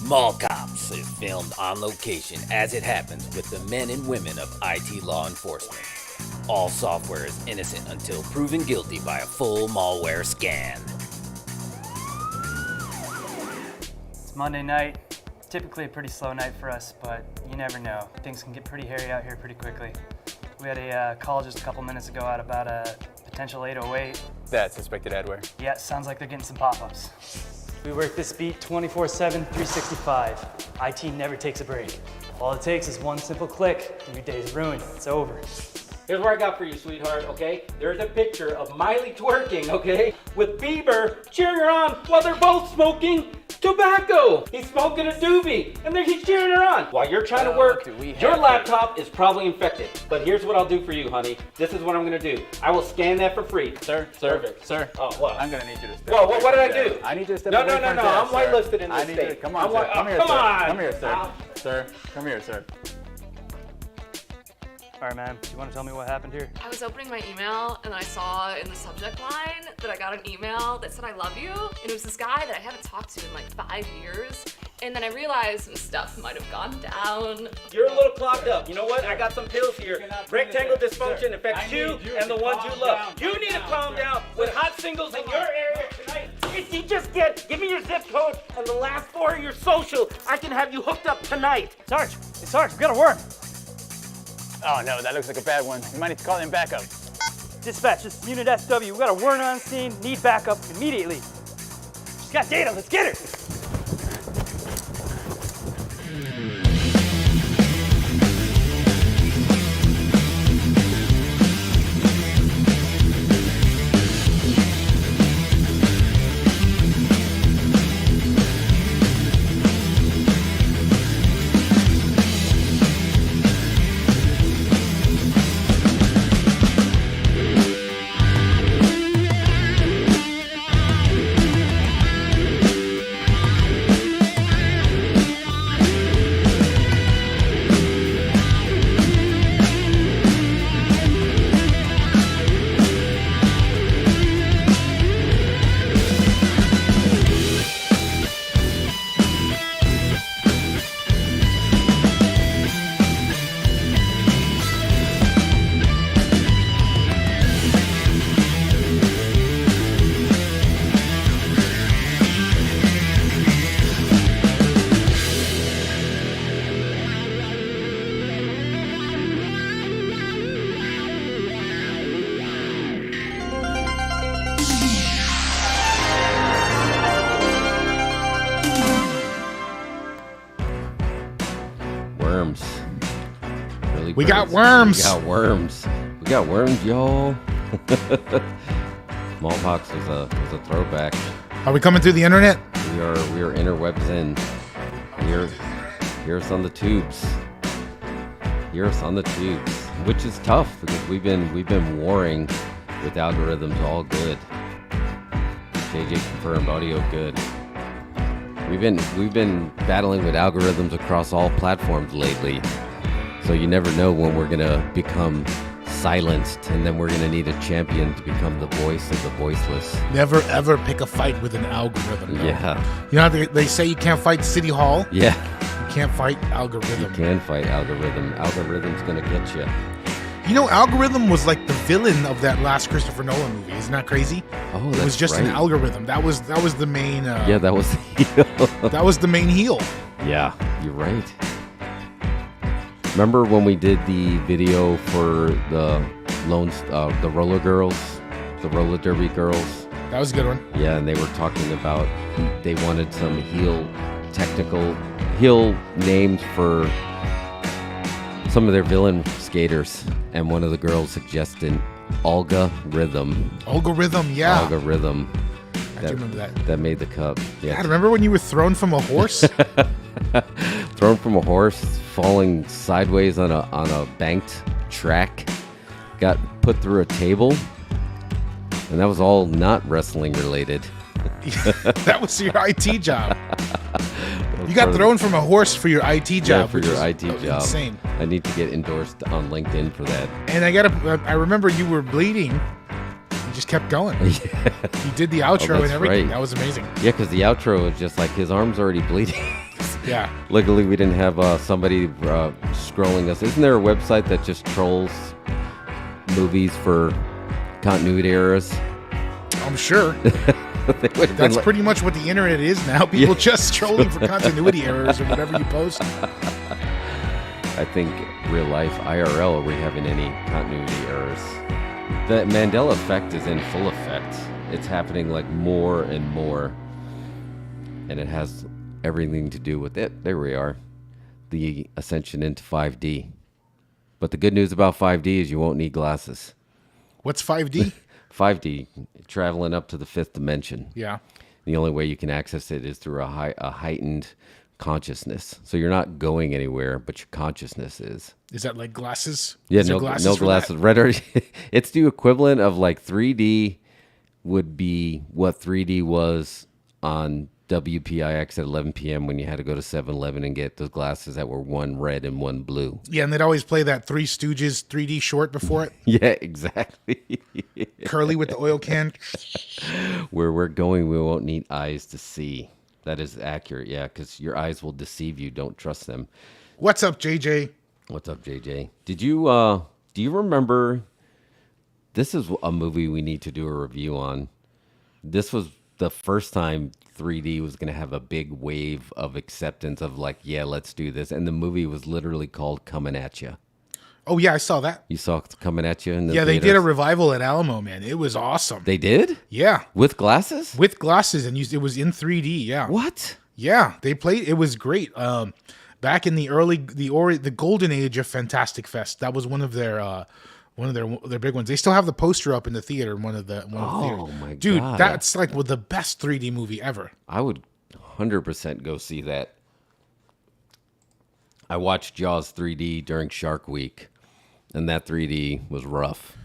MalCops is filmed on location as it happens with the men and women of IT law enforcement. All software is innocent until proven guilty by a full malware scan. It's Monday night. Typically a pretty slow night for us, but you never know. Things can get pretty hairy out here pretty quickly. We had a call just a couple minutes ago out about a potential 808. That suspected adware. Yeah, sounds like they're getting some pop-ups. We work this beat 24/7, 365. IT never takes a break. All it takes is one simple click, and your day's ruined. It's over. Here's what I got for you, sweetheart, okay? There's a picture of Miley twerking, okay? With Bieber cheering her on while they're both smoking tobacco. He's smoking a doobie, and then he's cheering her on. While you're trying to work, your laptop is probably infected. But here's what I'll do for you, honey. This is what I'm gonna do. I will scan that for free. Sir. Oh, what? I'm gonna need you to step Whoa, what did I do? I need you to step No, away from I'm that, sir. whitelisted in this I need you to, state. come on, sir. Come here, come sir. on. Come here, sir. Sir, come here, sir. All right, man, do you want to tell me what happened here? I was opening my email and I saw in the subject line that I got an email that said I love you, and it was this guy that I haven't talked to in like 5 years. And then I realized some stuff might have gone down. You're a little clogged up. You know what? I got some pills here. Rectangle dysfunction affects you and the ones you love. You need to calm down with hot singles in your area tonight. If you just give me your zip code and the last 4 of your social, I can have you hooked up tonight. Sarge, hey Sarge, we got a worm. Oh no, that looks like a bad one. You might need to call in backup. Dispatch, this is Unit SW. We got a worm on scene, need backup immediately. She's got data, let's get her. We got worms. We got worms, y'all. Smallpox was a throwback. Are we coming through the internet? We are interwebs in. Hear us on the tubes. Hear us on the tubes, which is tough because we've been warring with algorithms all good. JJ confirmed audio good. We've been battling with algorithms across all platforms lately. So you never know when we're gonna become silenced, and then we're gonna need a champion to become the voice of the voiceless. Never ever pick a fight with an algorithm. No. Yeah. You know how they say you can't fight City Hall? Yeah. You can't fight algorithm. You can fight algorithm. Algorithm's gonna get you. You know, algorithm was like the villain of that last Christopher Nolan movie. Isn't that crazy? Oh, that's It was just right. an algorithm. That was the main. Yeah, that was the heel. That was the main heel. Yeah, you're right. Remember when we did the video for the the roller girls, the roller derby girls? That was a good one. Yeah, and they were talking about they wanted some technical heel names for some of their villain skaters, and one of the girls suggested Olga Rhythm. Olga Rhythm, yeah. Olga Rhythm. I do remember that. That made the cut. Yeah. God, remember when you were thrown from a horse? Thrown from a horse, falling sideways on a banked track, got put through a table, and that was all not wrestling related. That was your IT job. You got thrown from a horse for your IT job. Yeah, for your IT job. Insane. I need to get endorsed on LinkedIn for that. And I remember you were bleeding. You just kept going. Yeah. You did the outro and everything. Right. That was amazing. Yeah, because the outro was just like his arm's already bleeding. Yeah. Luckily, we didn't have somebody scrolling us. Isn't there a website that just trolls movies for continuity errors? I'm sure. That's pretty much what the internet is now. People just trolling for continuity errors or whatever you post. I think real life IRL, are we having any continuity errors? The Mandela effect is in full effect. It's happening like more and more. And it has everything to do with it. There we are. The ascension into 5D. But the good news about 5D is you won't need glasses. What's 5D? 5D, traveling up to the fifth dimension. Yeah. The only way you can access it is through a heightened consciousness. So you're not going anywhere, but your consciousness is. Is that like glasses? Yeah, Is there no glasses. glasses. Red. It's the equivalent of like 3D would be what 3D was on WPIX at 11 p.m. when you had to go to 7-Eleven and get those glasses that were one red and one blue. Yeah, and they'd always play that Three Stooges 3D short before it. Yeah, exactly. Curly with the oil can. Where we're going, we won't need eyes to see. That is accurate, yeah, because your eyes will deceive you. Don't trust them. What's up, JJ? What's up, JJ? Did you, do you remember, this is a movie we need to do a review on. This was the first time 3D was going to have a big wave of acceptance of like, yeah, let's do this. And the movie was literally called Coming At You. Oh, yeah, I saw that. You saw Coming At You in the Yeah, they theaters? did a revival at Alamo, man. It was awesome. They did? Yeah. With glasses? With glasses, and it was in 3D, yeah. What? Yeah, they played. It was great. Back in the golden age of Fantastic Fest, that was one of their big ones. They still have the poster up in the theater. Oh my dude, God. that's like the best 3D movie ever. I would 100% go see that. I watched Jaws 3D during Shark Week, and that 3D was rough.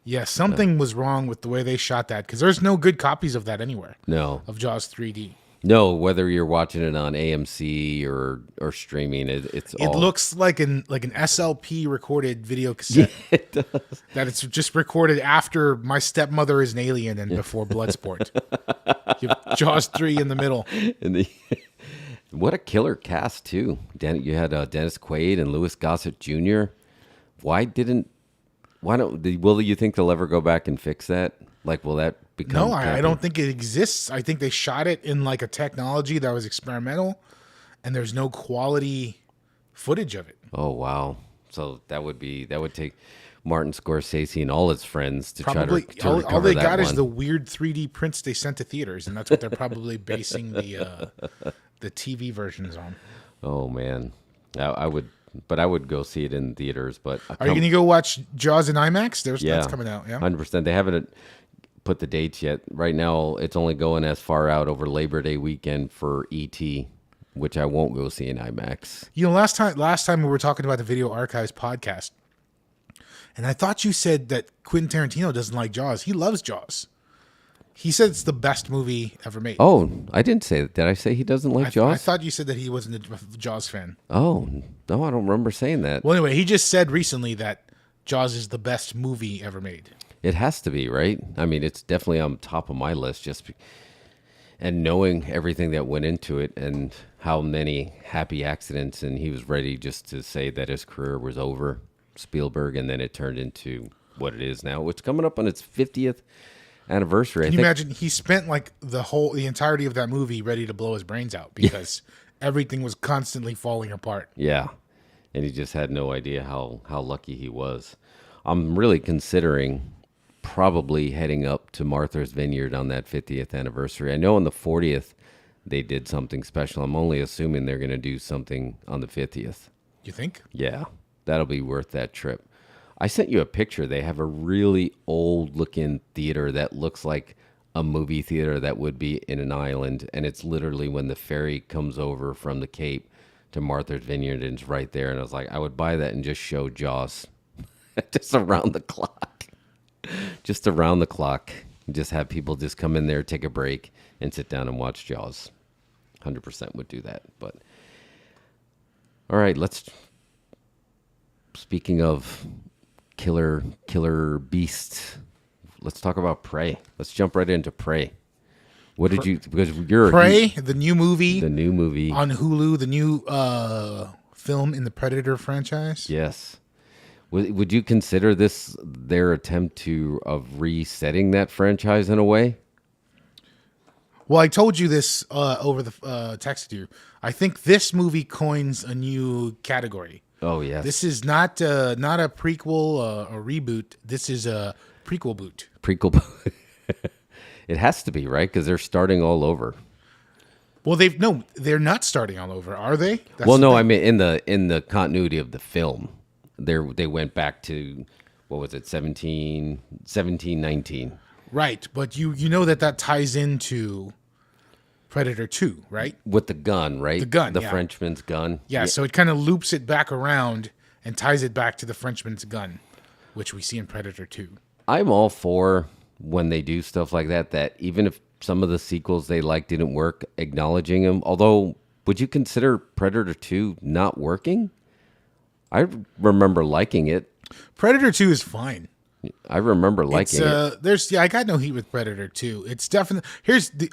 Yeah, something was wrong with the way they shot that, because there's no good copies of that anywhere. No. Of Jaws 3D. No, whether you're watching it on AMC or streaming, it Looks like an SLP recorded video cassette. Yeah, it does. That it's just recorded after My Stepmother is an Alien and before Bloodsport. You have Jaws 3 in the middle. What a killer cast too. You had Dennis Quaid and Louis Gossett Jr. Will you think they'll ever go back and fix that? Like, will that become? No, I don't think it exists. I think they shot it in like a technology that was experimental, and there's no quality footage of it. Oh wow! So that would take Martin Scorsese and all his friends to probably try to all they that got is one. The weird 3D prints they sent to theaters, and that's what they're probably basing the TV versions on. Oh man, I would go see it in theaters. But are you going to go watch Jaws in IMAX? Yeah, that's coming out. Yeah, 100%. They haven't put the dates yet. Right now, it's only going as far out over Labor Day weekend for E.T., which I won't go see in IMAX. You know, last time we were talking about the Video Archives podcast, and I thought you said that Quentin Tarantino doesn't like Jaws. He loves Jaws. He said it's the best movie ever made. Oh, I didn't say that. Did I say he doesn't like Jaws? I thought you said that he wasn't a Jaws fan. Oh, no, I don't remember saying that. Well, anyway, he just said recently that Jaws is the best movie ever made. It has to be, right? I mean, it's definitely on top of my list. And knowing everything that went into it and how many happy accidents, and he was ready just to say that his career was over, Spielberg, and then it turned into what it is now, which is coming up on its 50th anniversary. Can you imagine? He spent like the entirety of that movie ready to blow his brains out because everything was constantly falling apart. Yeah, and he just had no idea how lucky he was. I'm really considering probably heading up to Martha's Vineyard on that 50th anniversary. I know on the 40th they did something special. I'm only assuming they're going to do something on the 50th. You think? Yeah, that'll be worth that trip. I sent you a picture. They have a really old-looking theater that looks like a movie theater that would be in an island, and it's literally when the ferry comes over from the Cape to Martha's Vineyard, and it's right there. And I was like, I would buy that and just show Jaws just around the clock. Just around the clock. Just have people just come in there, take a break, and sit down and watch Jaws. 100% would do that. But all right, speaking of killer beasts, let's talk about Prey. Let's jump right into Prey. What did you? Because you're Prey, the new movie the new movie. on Hulu, the new film in the Predator franchise. Yes. Would you consider this their attempt of resetting that franchise in a way? Well, I told you this over the texted you. I think this movie coins a new category. Oh yes. This is not a prequel or reboot. This is a prequel boot. Prequel. It has to be, right? Because they're starting all over. Well, they're not starting all over, are they? That's Well, the no, thing. I mean in the continuity of the film, they went back to what was it, 1719. Right, but you know that ties into Predator 2, right? With the gun, right? The gun, the yeah. Frenchman's gun. Yeah, so it kind of loops it back around and ties it back to the Frenchman's gun, which we see in Predator 2. I'm all for when they do stuff like that. That even if some of the sequels they like didn't work, acknowledging them. Although, would you consider Predator 2 not working? I remember liking it. Predator 2 is fine. I remember liking it. I got no heat with Predator 2. It's definitely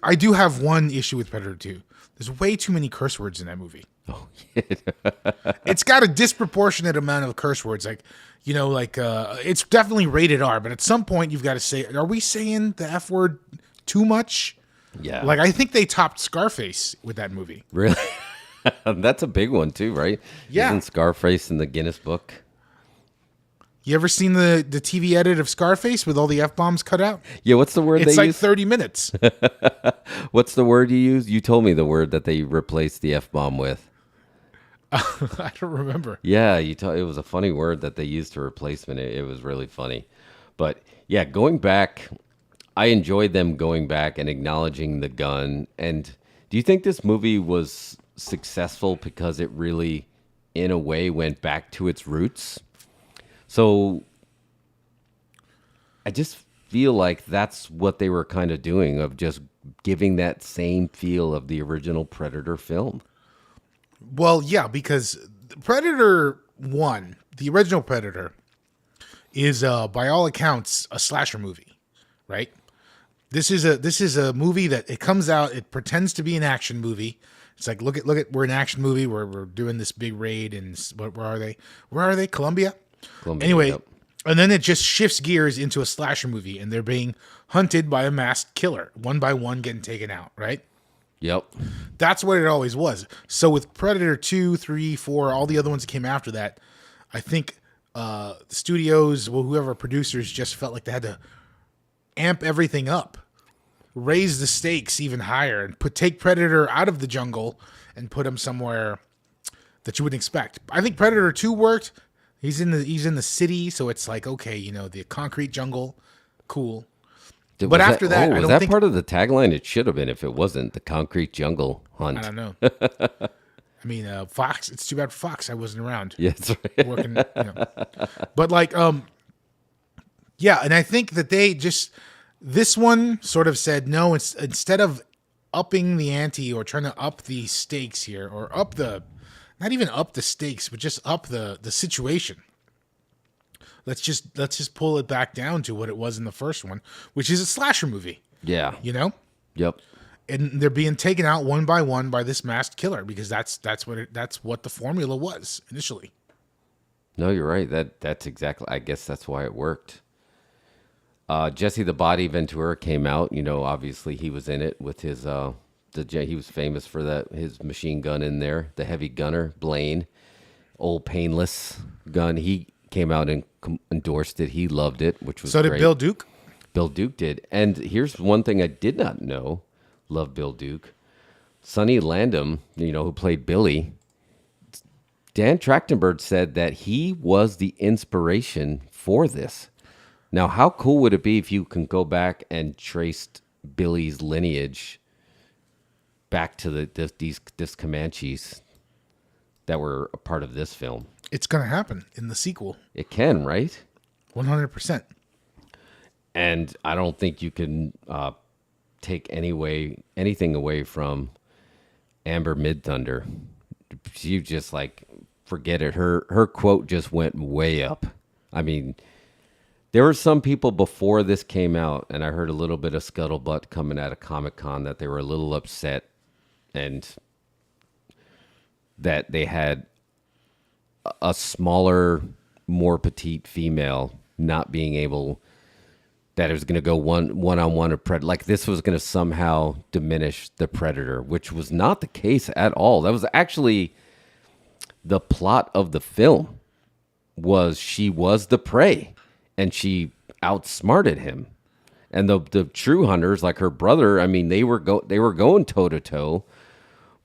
I do have one issue with Predator 2. There's way too many curse words in that movie. Oh, It's got a disproportionate amount of curse words. Like, it's definitely rated R, but at some point you've got to say, are we saying the F word too much? Yeah. Like, I think they topped Scarface with that movie. Really? That's a big one too, right? Yeah. Isn't Scarface in the Guinness Book? You ever seen the TV edit of Scarface with all the F-bombs cut out? Yeah, what's the word It's they like use? 30 minutes. What's the word you use? You told me the word that they replaced the F-bomb with. I don't remember. Yeah, it was a funny word that they used to replacement. It was really funny. But yeah, going back, I enjoyed them going back and acknowledging the gun. And do you think this movie was successful because it really, in a way, went back to its roots? So I just feel like that's what they were kind of doing, of just giving that same feel of the original Predator film. Well, yeah, because Predator 1, the original Predator, is by all accounts a slasher movie, right? This is a movie that it comes out, it pretends to be an action movie. It's like look at we're an action movie where we're doing this big raid, and where are they? Where are they? Colombia. Anyway, Yep. and then it just shifts gears into a slasher movie, and they're being hunted by a masked killer, one by one getting taken out, right? Yep. That's what it always was. So with Predator 2, 3, 4, all the other ones that came after that, I think studios, well, whoever producers just felt like they had to amp everything up, raise the stakes even higher, and take Predator out of the jungle and put him somewhere that you wouldn't expect. I think Predator 2 worked. He's in the city, so it's like, okay, the concrete jungle, cool. But after that, I was don't that think part of the tagline? It should have been if it wasn't the concrete jungle hunt. I don't know. I mean, Fox. It's too bad for Fox. I wasn't around. Yeah, that's right. Working, But yeah, and I think that this one sort of said no. It's instead of upping the ante or trying to up the stakes here, or not even up the stakes, but just up the situation. Let's just pull it back down to what it was in the first one, which is a slasher movie. Yeah. Yep. And they're being taken out one by one by this masked killer because that's what the formula was initially. No, you're right. That's exactly. I guess that's why it worked. Jesse the Body Ventura came out. Obviously he was in it with his he was famous for that, his machine gun in there, the heavy gunner Blaine, old painless gun. He came out and endorsed it. He loved it, which was So did great. Bill Duke. Bill Duke did. And here's one thing I did not know. Love Bill Duke. Sonny Landham, who played Billy. Dan Trachtenberg said that he was the inspiration for this. Now, how cool would it be if you can go back and trace Billy's lineage back to this Comanches that were a part of this film? It's going to happen in the sequel. It can, right? 100%. And I don't think you can take anything away from Amber Midthunder. You just forget it. Her quote just went way up. I mean, There were some people before this came out, and I heard a little bit of scuttlebutt coming out of Comic-Con that they were a little upset and that they had a smaller, more petite female not being able, that it was going to go one-on-one of Predator. Like this was going to somehow diminish the Predator, which was not the case at all. That was actually the plot of the film, was she was the prey and she outsmarted him. And the true hunters, like her brother, I mean, they were going toe to toe,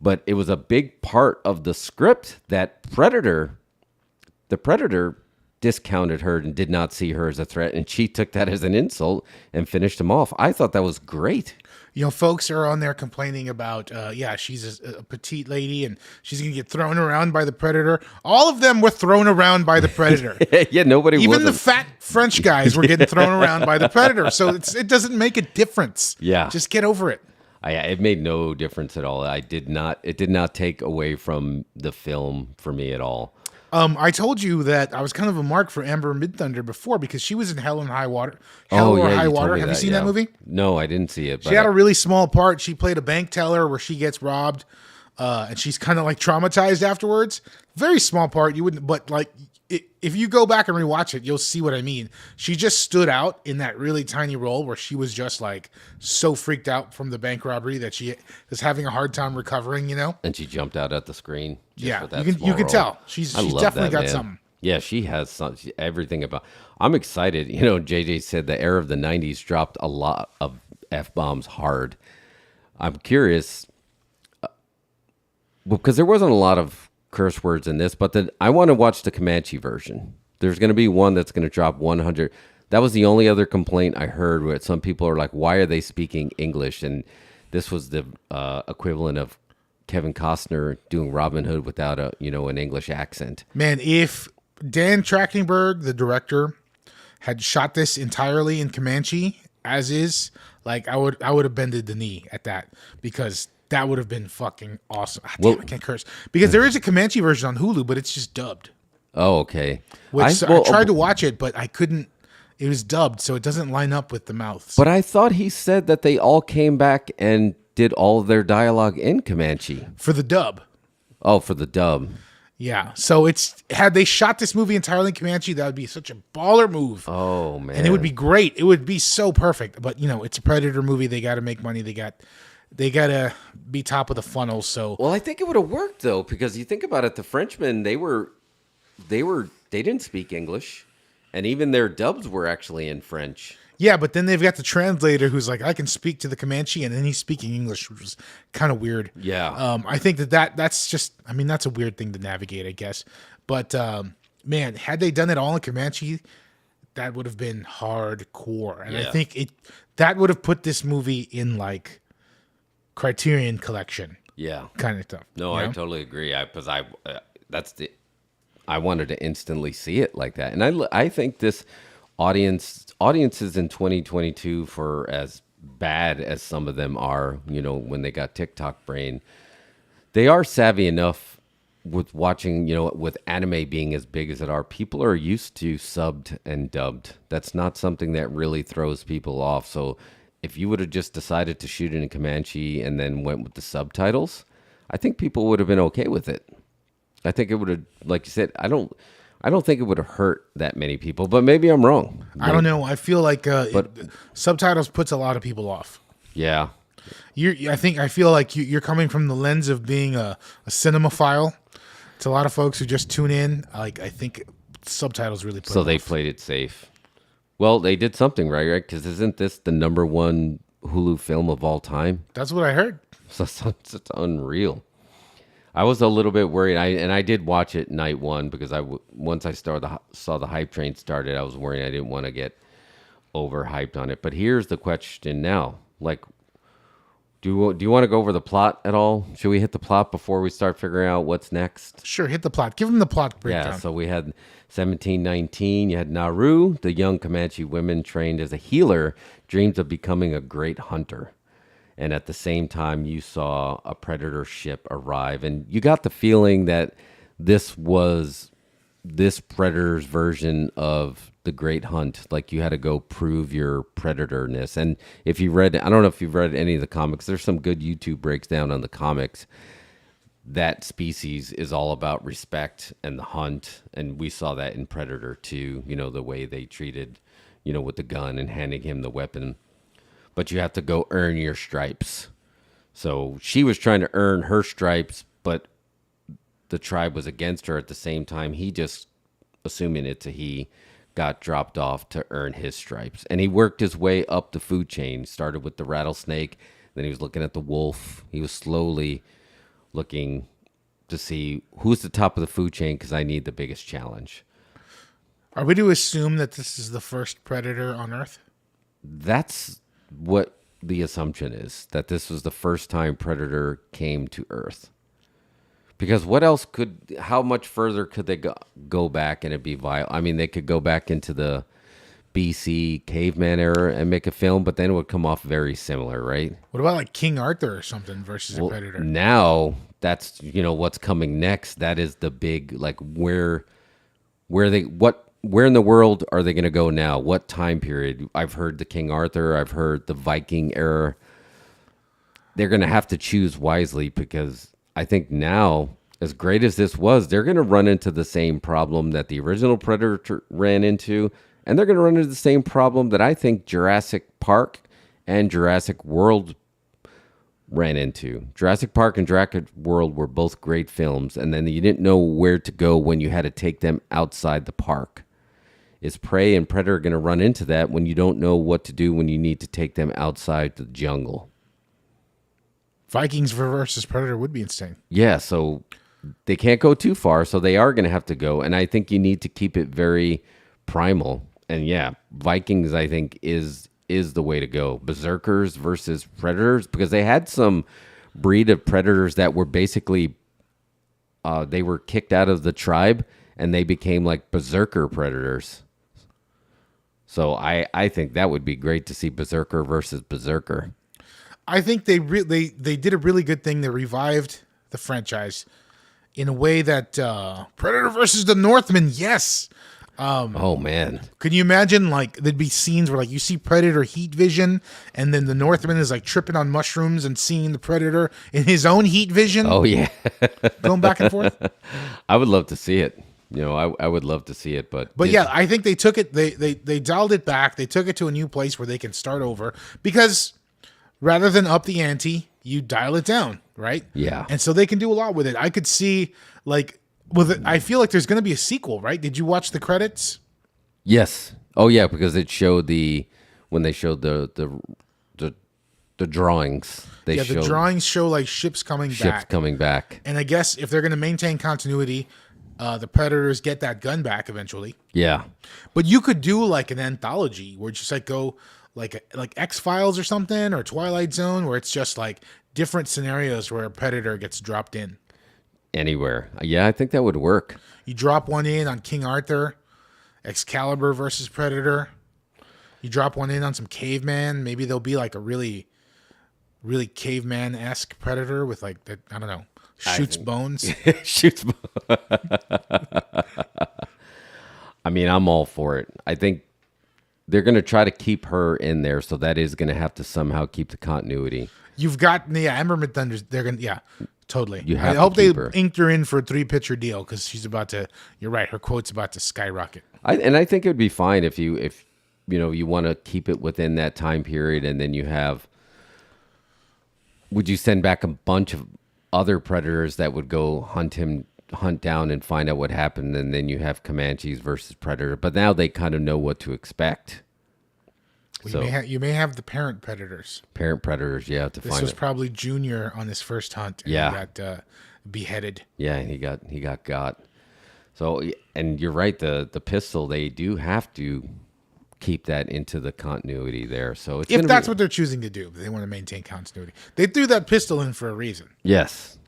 but it was a big part of the script that the Predator discounted her and did not see her as a threat, and she took that as an insult and finished him off. I thought that was great. You know, folks are on there complaining about, she's a petite lady and she's going to get thrown around by the Predator. All of them were thrown around by the Predator. Yeah, nobody Even wasn't. the fat French guys were getting thrown around by the Predator. So it doesn't make a difference. Yeah. Just get over it. It made no difference at all. It did not take away from the film for me at all. I told you that I was kind of a mark for Amber Midthunder before because she was in Hell or High Water. Hell or High Water. Have you seen that movie? No, I didn't see it. She had a really small part. She played a bank teller where she gets robbed, and she's kind of like traumatized afterwards. Very small part. You wouldn't, but like if you go back and rewatch it, you'll see what I mean. She just stood out in that really tiny role where she was just like so freaked out from the bank robbery that she was having a hard time recovering, you know? And she jumped out at the screen. Yeah, you can tell. She's definitely got something. Yeah, she has everything about. I'm excited. You know, JJ said the era of the 90s dropped a lot of F-bombs hard. I'm curious because there wasn't a lot of curse words in this, but I want to watch the Comanche version. There's going to be one that's going to drop 100. That was the only other complaint I heard where some people are like, why are they speaking English? And this was the equivalent of Kevin Costner doing Robin Hood without an English accent. Man, if Dan Trachtenberg, the director, had shot this entirely in Comanche as is, like I would have bended the knee at that because that would have been fucking awesome. Damn, I can't curse. Because there is a Comanche version on Hulu, but it's just dubbed. Oh, okay. I tried to watch it, but I couldn't. It was dubbed, so it doesn't line up with the mouths. But I thought he said that they all came back and did all of their dialogue in Comanche. For the dub. Oh, for the dub. Yeah. So had they shot this movie entirely in Comanche, that would be such a baller move. Oh, man. And it would be great. It would be so perfect. But, it's a Predator movie. They got to make money. They got to be top of the funnel. So well, I think it would have worked though, because you think about it, the Frenchmen, they didn't speak English, and even their dubs were actually in French. Yeah, but then they've got the translator who's like, I can speak to the Comanche, and then he's speaking English, which was kind of weird. Yeah. I think that's just, that's a weird thing to navigate, I guess. But man, had they done it all in Comanche, that would have been hardcore, and I think that would have put this movie in like Criterion Collection. Yeah. Kind of stuff. No, I totally agree. I wanted to instantly see it like that. And I think this audiences in 2022, for as bad as some of them are, when they got TikTok brain, they are savvy enough with watching, with anime being as big as it are. People are used to subbed and dubbed. That's not something that really throws people off. So if you would have just decided to shoot it in Comanche and then went with the subtitles, I think people would have been okay with it. I think it would have, like you said, I don't think it would have hurt that many people, but maybe I'm wrong. I don't know. I feel like subtitles puts a lot of people off. Yeah. I feel like you're coming from the lens of being a cinemaphile. It's a lot of folks who just tune in. Like, I think subtitles really put So them they off. played it safe. Well, they did something right? Because isn't this the #1 Hulu film of all time? That's what I heard. So it's unreal. I was a little bit worried, and I did watch it night one because once I saw the hype train started, I was worried I didn't want to get overhyped on it. But here's the question now: like, do you want to go over the plot at all? Should we hit the plot before we start figuring out what's next? Sure, hit the plot. Give them the plot breakdown. Yeah, so we had 1719. You had Naru, the young Comanche woman trained as a healer, dreams of becoming a great hunter. And at the same time, you saw a Predator ship arrive. And you got the feeling that this was this Predator's version of the Great Hunt. Like, you had to go prove your predatorness. And if you read, I don't know if you've read any of the comics, there's some good YouTube breaks down on the comics. That species is all about respect and the hunt. And we saw that in Predator 2, you know, the way they treated, you know, with the gun and handing him the weapon. But you have to go earn your stripes. So she was trying to earn her stripes, but the tribe was against her at the same time. He just, assuming it's a he, got dropped off to earn his stripes. And he worked his way up the food chain. Started with the rattlesnake, then he was looking at the wolf. He was slowly looking to see who's the top of the food chain because I need the biggest challenge. Are we to assume that this is the first Predator on Earth? That's what the assumption is, that this was the first time Predator came to Earth. Because what else how much further could they go back and it'd be viable? I mean, they could go back into the BC caveman era and make a film, but then it would come off very similar, right? What about like King Arthur or something versus a Predator? Now that's, you know, what's coming next. That is the big, like, where in the world are they going to go now? What time period? I've heard the King Arthur. I've heard the Viking era. They're going to have to choose wisely because I think now, as great as this was, they're going to run into the same problem that the original Predator ran into, and they're going to run into the same problem that I think Jurassic Park and Jurassic World ran into. Jurassic Park and Jurassic World were both great films, and then you didn't know where to go when you had to take them outside the park. Is Prey and Predator going to run into that when you don't know what to do when you need to take them outside the jungle? Vikings versus Predator would be insane. Yeah, so they can't go too far, so they are going to have to go. And I think you need to keep it very primal. And yeah, Vikings, I think, is the way to go. Berserkers versus Predators, because they had some breed of Predators that were basically, they were kicked out of the tribe, and they became like Berserker Predators. So I think that would be great to see Berserker versus Berserker. I think they did a really good thing. They revived the franchise in a way that Predator versus the Northman, yes. Oh man, can you imagine, like, there'd be scenes where, like, you see Predator heat vision, and then the Northman is like tripping on mushrooms and seeing the Predator in his own heat vision. Oh yeah, going back and forth. I would love to see it. You know, I would love to see it, but yeah, I think they took it. They dialed it back. They took it to a new place where they can start over, because rather than up the ante, you dial it down, right? Yeah. And so they can do a lot with it. I could see, like, with it, I feel like there's going to be a sequel, right? Did you watch the credits? Yes. Oh yeah, because it showed when they showed the drawings. The drawings show like ships coming back. And I guess if they're going to maintain continuity, the Predators get that gun back eventually. Yeah. But you could do like an anthology where you just like go like X-Files or something, or Twilight Zone, where it's just like different scenarios where a Predator gets dropped in. Anywhere. Yeah, I think that would work. You drop one in on King Arthur, Excalibur versus Predator. You drop one in on some caveman. Maybe there'll be like a really, really caveman-esque Predator with like, that, I don't know, shoots bones. Shoots bones. I mean, I'm all for it. I think they're going to try to keep her in there, so that is going to have to somehow keep the continuity. You've got, Amber Thunders, they're going to, yeah, totally. I hope they inked her in for a 3-picture deal, because she's about to, you're right, her quote's about to skyrocket. I think it would be fine if you want to keep it within that time period, and then you have, would you send back a bunch of other Predators that would go hunt down and find out what happened, and then you have Comanches versus Predator, but now they kind of know what to expect. Well, so you may have the parent Predators. Parent Predators, yeah. This was probably Junior on his first hunt. And yeah, he got beheaded. Yeah, and he got. So, and you're right. The pistol, they do have to keep that into the continuity there. So it's if that's what they're choosing to do, they want to maintain continuity. They threw that pistol in for a reason. Yes.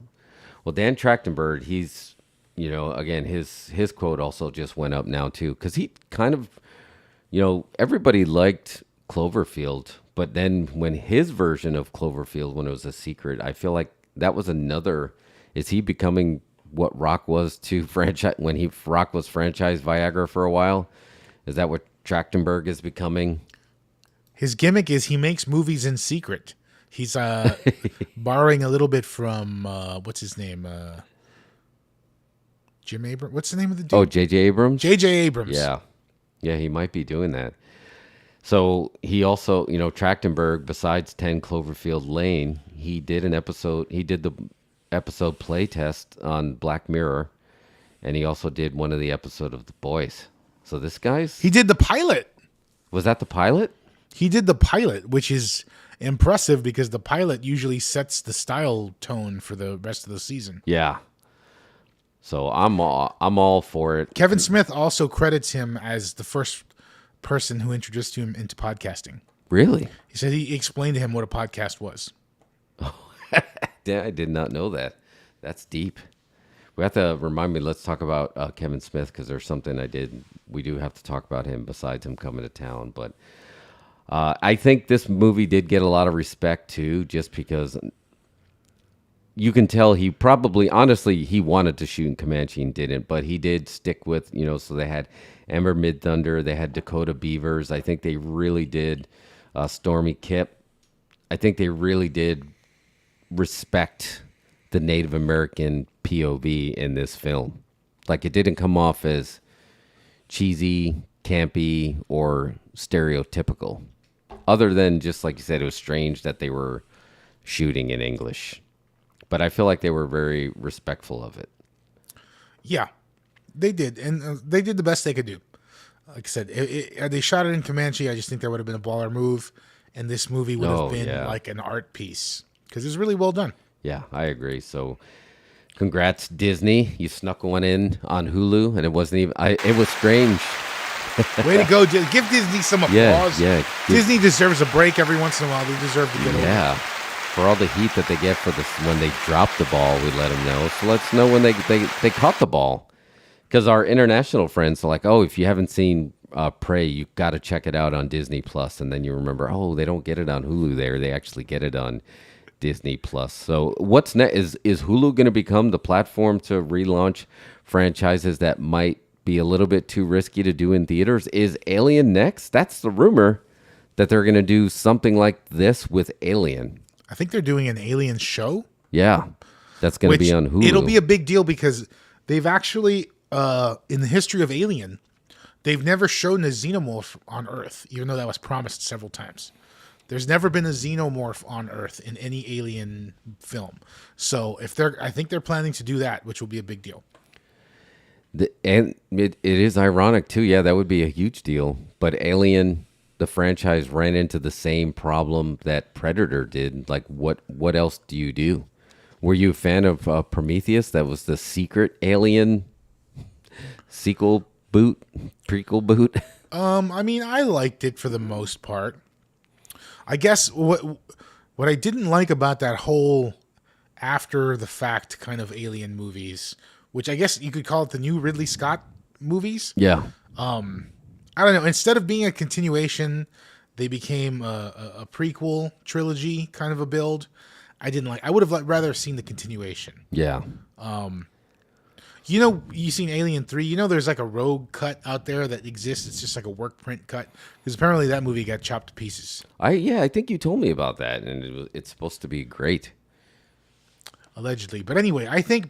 Well, Dan Trachtenberg, he's, again, his quote also just went up now too, because he kind of, everybody liked Cloverfield, but then when his version of Cloverfield, when it was a secret, I feel like that was another. Is he becoming what Rock was to franchise when Rock was franchised Viagra for a while? Is that what Trachtenberg is becoming? His gimmick is he makes movies in secret. He's borrowing a little bit from what's his name? Jim Abrams. What's the name of the dude? Oh, J.J. Abrams? J.J. Abrams. Yeah. Yeah, he might be doing that. So he also, Trachtenberg, besides 10 Cloverfield Lane, he did the episode play test on Black Mirror, and he also did one of the episodes of The Boys. So this guy's... He did the pilot. Was that the pilot? He did the pilot, which is impressive because the pilot usually sets the style tone for the rest of the season. Yeah. So I'm all for it. Kevin Smith also credits him as the first person who introduced him into podcasting. Really? He said he explained to him what a podcast was. Yeah, I did not know that. That's deep. We have to remind me. Let's talk about Kevin Smith because there's something we do have to talk about him besides him coming to town. But I think this movie did get a lot of respect too, just because you can tell he probably, honestly, he wanted to shoot in Comanche and didn't, but he did stick with, so they had Ember Mid-Thunder, they had Dakota Beavers. I think they really did Stormy Kip. I think they really did respect the Native American POV in this film. Like, it didn't come off as cheesy, campy, or stereotypical. Other than just, like you said, it was strange that they were shooting in English. But I feel like they were very respectful of it. Yeah, they did. And they did the best they could do. Like I said, had they shot it in Comanche, I just think that would have been a baller move. And this movie would have been like an art piece. Because it's really well done. Yeah, I agree. So congrats, Disney. You snuck one in on Hulu. And it wasn't even... it was strange. Way to go. Give Disney some applause. Yeah. Disney deserves a break every once in a while. They deserve to get over. For all the heat that they get for this, when they drop the ball, we let them know. So let's know when they caught the ball. Because our international friends are like, oh, if you haven't seen Prey, you got to check it out on Disney Plus. And then you remember, oh, they don't get it on Hulu there. They actually get it on Disney Plus. So what's next? Is Hulu going to become the platform to relaunch franchises that might be a little bit too risky to do in theaters? Is Alien next? That's the rumor, that they're going to do something like this with Alien. I think they're doing an Alien show. Yeah, that's going to be on Hulu. It'll be a big deal because they've actually, in the history of Alien, they've never shown a xenomorph on Earth, even though that was promised several times. There's never been a xenomorph on Earth in any Alien film. So I think they're planning to do that, which will be a big deal. And it is ironic too. Yeah, that would be a huge deal. But Alien, the franchise, ran into the same problem that Predator did. Like, what else do you do? Were you a fan of Prometheus? That was the secret Alien prequel boot. I mean, I liked it for the most part. I guess what I didn't like about that whole after the fact kind of Alien movies, which I guess you could call it the new Ridley Scott movies. Yeah. I don't know. Instead of being a continuation, they became a prequel trilogy kind of a build. I didn't like. I would have rather seen the continuation. Yeah. You seen Alien 3? There's like a rogue cut out there that exists. It's just like a work print cut because apparently that movie got chopped to pieces. I think you told me about that, and it's supposed to be great. Allegedly, but anyway, I think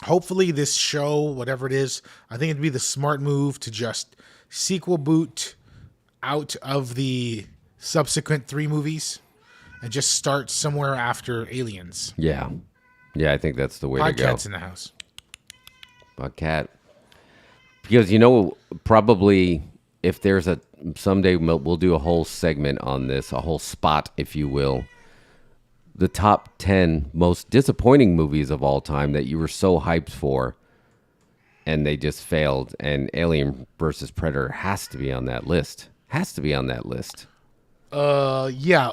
hopefully this show, whatever it is, I think it'd be the smart move to just sequel boot out of the subsequent 3 movies and just start somewhere after Aliens. Yeah. Yeah, I think that's the way to go. Podcasts in the house. Podcat. Because, probably if there's someday we'll do a whole segment on this, a whole spot, if you will. The top 10 most disappointing movies of all time that you were so hyped for and they just failed. And Alien versus Predator has to be on that list. Yeah.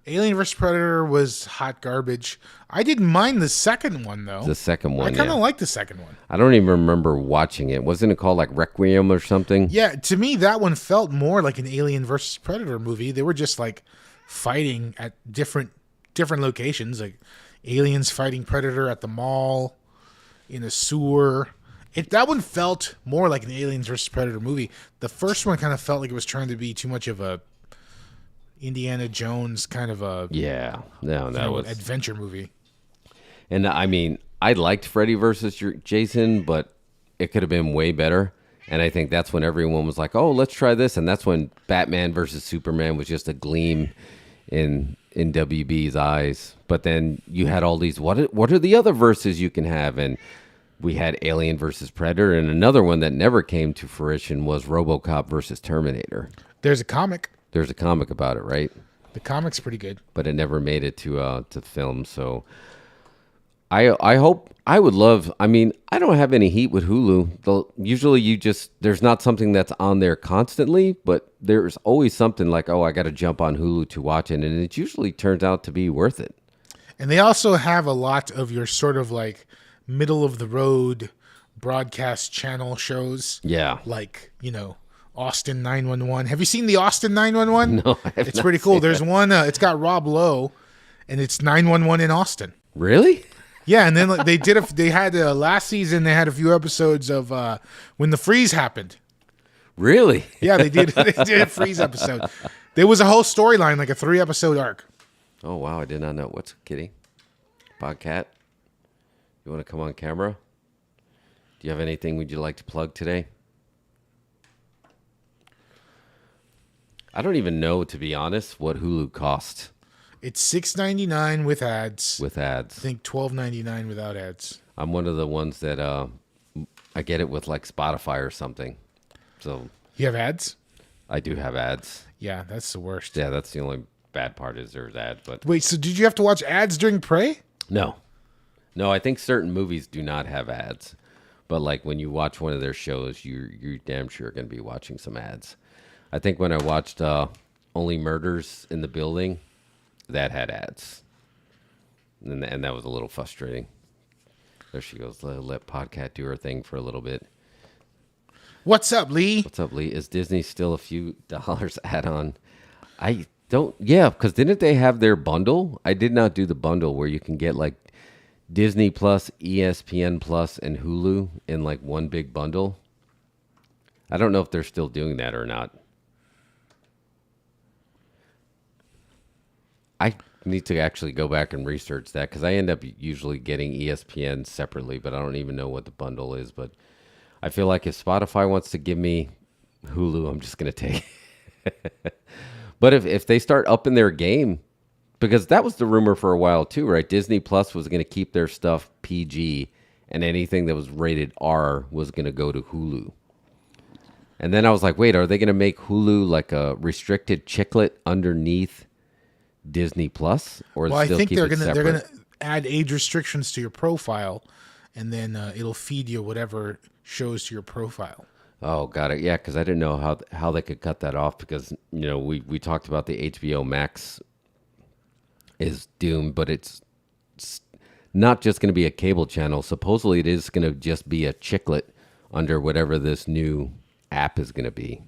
Alien vs. Predator was hot garbage. I didn't mind the second one, though. The second one, I kind of liked the second one. I don't even remember watching it. Wasn't it called like Requiem or something? Yeah, to me, that one felt more like an Alien vs. Predator movie. They were just like fighting at different locations. Like aliens fighting Predator at the mall, in a sewer. That one felt more like an Aliens versus Predator movie. The first one kind of felt like it was trying to be too much of a Indiana Jones kind of a adventure movie. And I mean, I liked Freddy versus Jason, but it could have been way better. And I think that's when everyone was like, "Oh, let's try this." And that's when Batman versus Superman was just a gleam in WB's eyes. But then you had all these, what are the other verses you can have? And we had Alien versus Predator, and another one that never came to fruition was RoboCop versus Terminator. There's a comic. There's a comic about it, right? The comic's pretty good, but it never made it to film. So I hope, I would love. I mean, I don't have any heat with Hulu. Usually, there's not something that's on there constantly, but there's always something like, oh, I got to jump on Hulu to watch it, and it usually turns out to be worth it. And they also have a lot of your sort of like middle of the road broadcast channel shows. Yeah, like Austin 911. Have you seen the Austin 911? No, I have It's pretty cool. There's one. It's got Rob Lowe, and it's 911 in Austin. Really? Yeah, and then they had last season. They had a few episodes of when the freeze happened. Really? Yeah, they did. They did a freeze episode. There was a whole storyline, like a 3-episode arc. Oh wow, I did not know. What's kitty? Podcat? You want to come on camera? Do you have anything would you like to plug today? I don't even know, to be honest, what Hulu costs. It's $6.99 with ads. With ads. I think $12.99 without ads. I'm one of the ones that I get it with like Spotify or something. So you have ads? I do have ads. Yeah, that's the worst. Yeah, that's the only bad part is there's ads. But wait, so did you have to watch ads during Prey? No, I think certain movies do not have ads. But like when you watch one of their shows, you're damn sure going to be watching some ads. I think when I watched Only Murders in the Building, that had ads. And that was a little frustrating. There she goes. Let Podcat do her thing for a little bit. What's up, Lee? What's up, Lee? Is Disney still a few dollars add-on? I don't... Yeah, because didn't they have their bundle? I did not do the bundle where you can get like Disney Plus, ESPN Plus, and Hulu in like one big bundle. I don't know if they're still doing that or not. I need to actually go back and research that because I end up usually getting ESPN separately, but I don't even know what the bundle is. But I feel like if Spotify wants to give me Hulu, I'm just going to take it. But if they start upping their game, because that was the rumor for a while too, right? Disney Plus was going to keep their stuff PG and anything that was rated R was going to go to Hulu. And then I was like, wait, are they going to make Hulu like a restricted chiclet underneath Disney Plus, or well, I think they're gonna add age restrictions to your profile, and then it'll feed you whatever shows to your profile. Oh, got it. Yeah, because I didn't know how they could cut that off because we talked about the HBO Max is doomed, but it's not just going to be a cable channel. Supposedly, it is going to just be a chiclet under whatever this new app is going to be.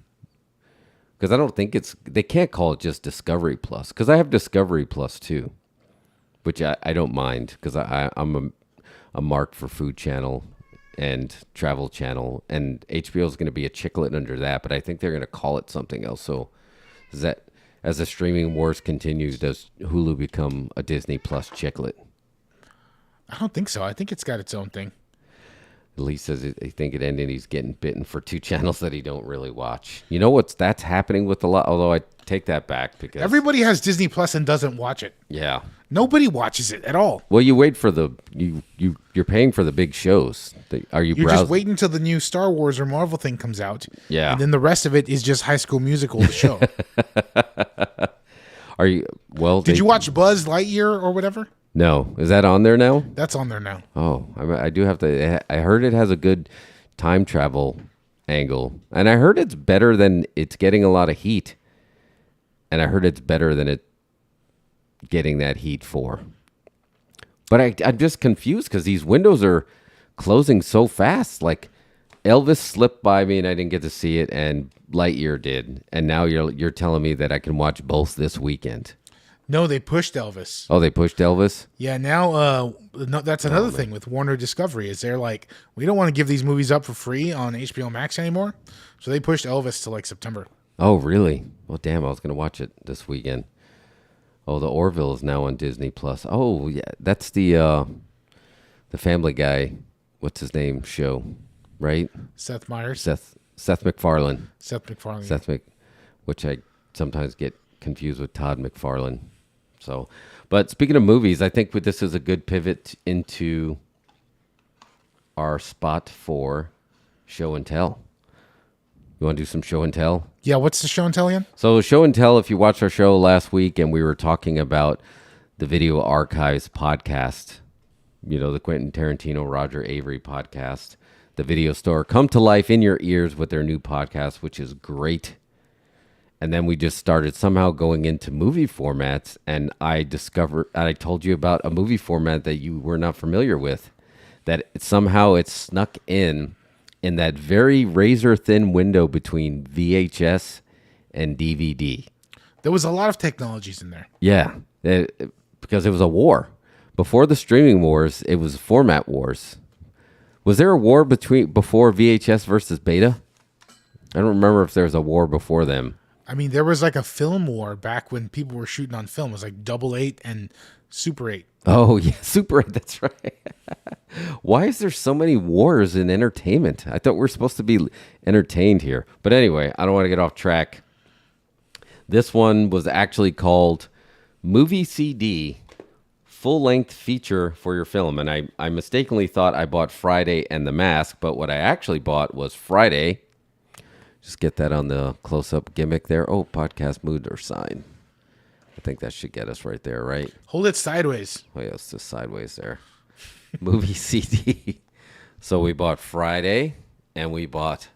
Because I don't think they can't call it just Discovery Plus. Because I have Discovery Plus too, which I don't mind because I'm a mark for Food Channel and Travel Channel, and HBO is going to be a chiclet under that. But I think they're going to call it something else. So, is that as the streaming wars continues, does Hulu become a Disney Plus chiclet? I don't think so. I think it's got its own thing. Lee says I think it ended. He's getting bitten for 2 channels that he don't really watch. That's happening with a lot. Although I take that back because everybody has Disney Plus and doesn't watch it. Yeah, nobody watches it at all. Well, you wait for you're paying for the big shows. You're just waiting until the new Star Wars or Marvel thing comes out. Yeah, and then the rest of it is just High School Musical, the show. Are you well? Did you watch Buzz Lightyear or whatever? No, is that on there now? That's on there now. Oh, I do have to. I heard it has a good time travel angle, and I heard it's better than it's getting a lot of heat, and I heard it's better than it getting that heat for. But I'm just confused because these windows are closing so fast. Like Elvis slipped by me and I didn't get to see it, and Lightyear did, and now you're telling me that I can watch both this weekend. No, they pushed Elvis. Oh, they pushed Elvis? Yeah, now no, that's another thing with Warner Discovery is they're like, we don't want to give these movies up for free on HBO Max anymore. So they pushed Elvis to like September. Oh, really? Well, damn, I was going to watch it this weekend. Oh, the Orville is now on Disney Plus. Oh, yeah, that's the Family Guy, what's his name, show, right? Seth Meyers. Seth MacFarlane. Which I sometimes get confused with Todd McFarlane. So, but speaking of movies, I think this is a good pivot into our spot for show and tell. You want to do some show and tell? Yeah, what's the show and tell again? So show and tell, if you watched our show last week and we were talking about the Video Archives podcast, the Quentin Tarantino, Roger Avery podcast, the Video Store, come to life in your ears with their new podcast, which is great. And then we just started somehow going into movie formats, and I told you about a movie format that you were not familiar with, that somehow it snuck in that very razor-thin window between VHS and DVD. There was a lot of technologies in there. Yeah, because it was a war. Before the streaming wars, it was format wars. Was there a war before VHS versus Beta? I don't remember if there was a war before them. I mean, there was like a film war back when people were shooting on film. It was like Double 8 and Super 8. Oh, yeah, Super 8, that's right. Why is there so many wars in entertainment? I thought we were supposed to be entertained here. But anyway, I don't want to get off track. This one was actually called MovieOnCD, full-length feature for your film. And I mistakenly thought I bought Friday and The Mask, but what I actually bought was Friday. Just get that on the close-up gimmick there. Oh, podcast mood or sign. I think that should get us right there, right? Hold it sideways. Oh, yeah, it's just sideways there. MovieOnCD. So we bought Friday, and we bought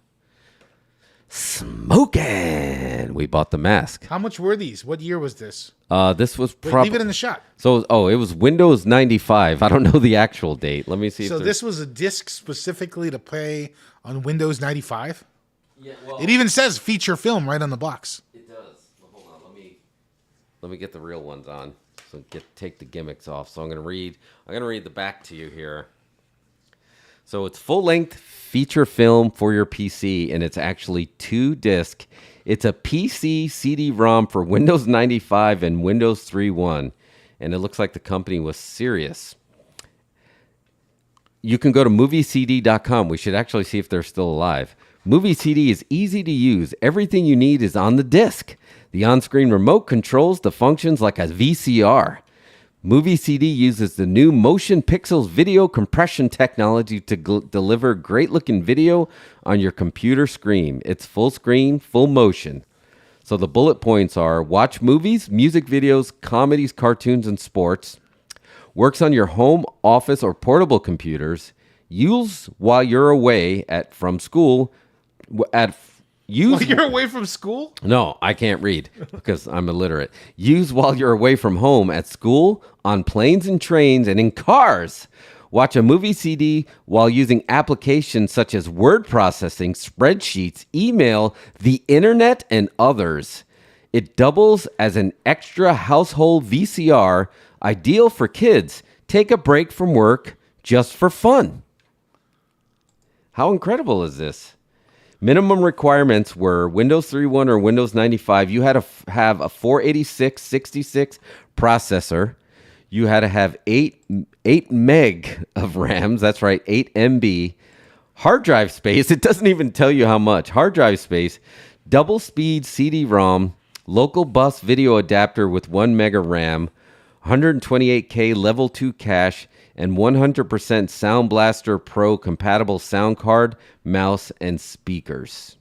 Smokin'. We bought The Mask. How much were these? What year was this? This was probably... Leave it in the shot. So, it was Windows 95. I don't know the actual date. Let me see. So this was a disc specifically to play on Windows 95? Yeah, well, it even says feature film right on the box. It does. Well, hold on. Let me get the real ones on. So take the gimmicks off. So I'm gonna read the back to you here. So it's full-length feature film for your PC, and it's actually 2 disc. It's a PC CD-ROM for Windows 95 and Windows 3.1, and it looks like the company was serious. You can go to MovieCD.com. We should actually see if they're still alive. MovieOnCD is easy to use. Everything you need is on the disc. The on-screen remote controls the functions like a VCR. MovieOnCD uses the new Motion Pixels video compression technology to deliver great-looking video on your computer screen. It's full screen, full motion. So the bullet points are: watch movies, music videos, comedies, cartoons, and sports. Works on your home, office, or portable computers. Use while you're away from school. While you're away from school? No, I can't read because I'm illiterate. Use while you're away from home, at school, on planes and trains, and in cars. Watch a MovieOnCD while using applications such as word processing, spreadsheets, email, the internet, and others. It doubles as an extra household VCR, ideal for kids. Take a break from work just for fun. How incredible is this? Minimum requirements were Windows 3.1 or Windows 95. You had to have a 486-66 processor. You had to have 8 meg of RAMs. That's right, 8 MB. Hard drive space. It doesn't even tell you how much. Hard drive space. Double speed CD-ROM. Local bus video adapter with 1 mega RAM. 128K level 2 cache. And 100% Sound Blaster Pro compatible sound card, mouse, and speakers.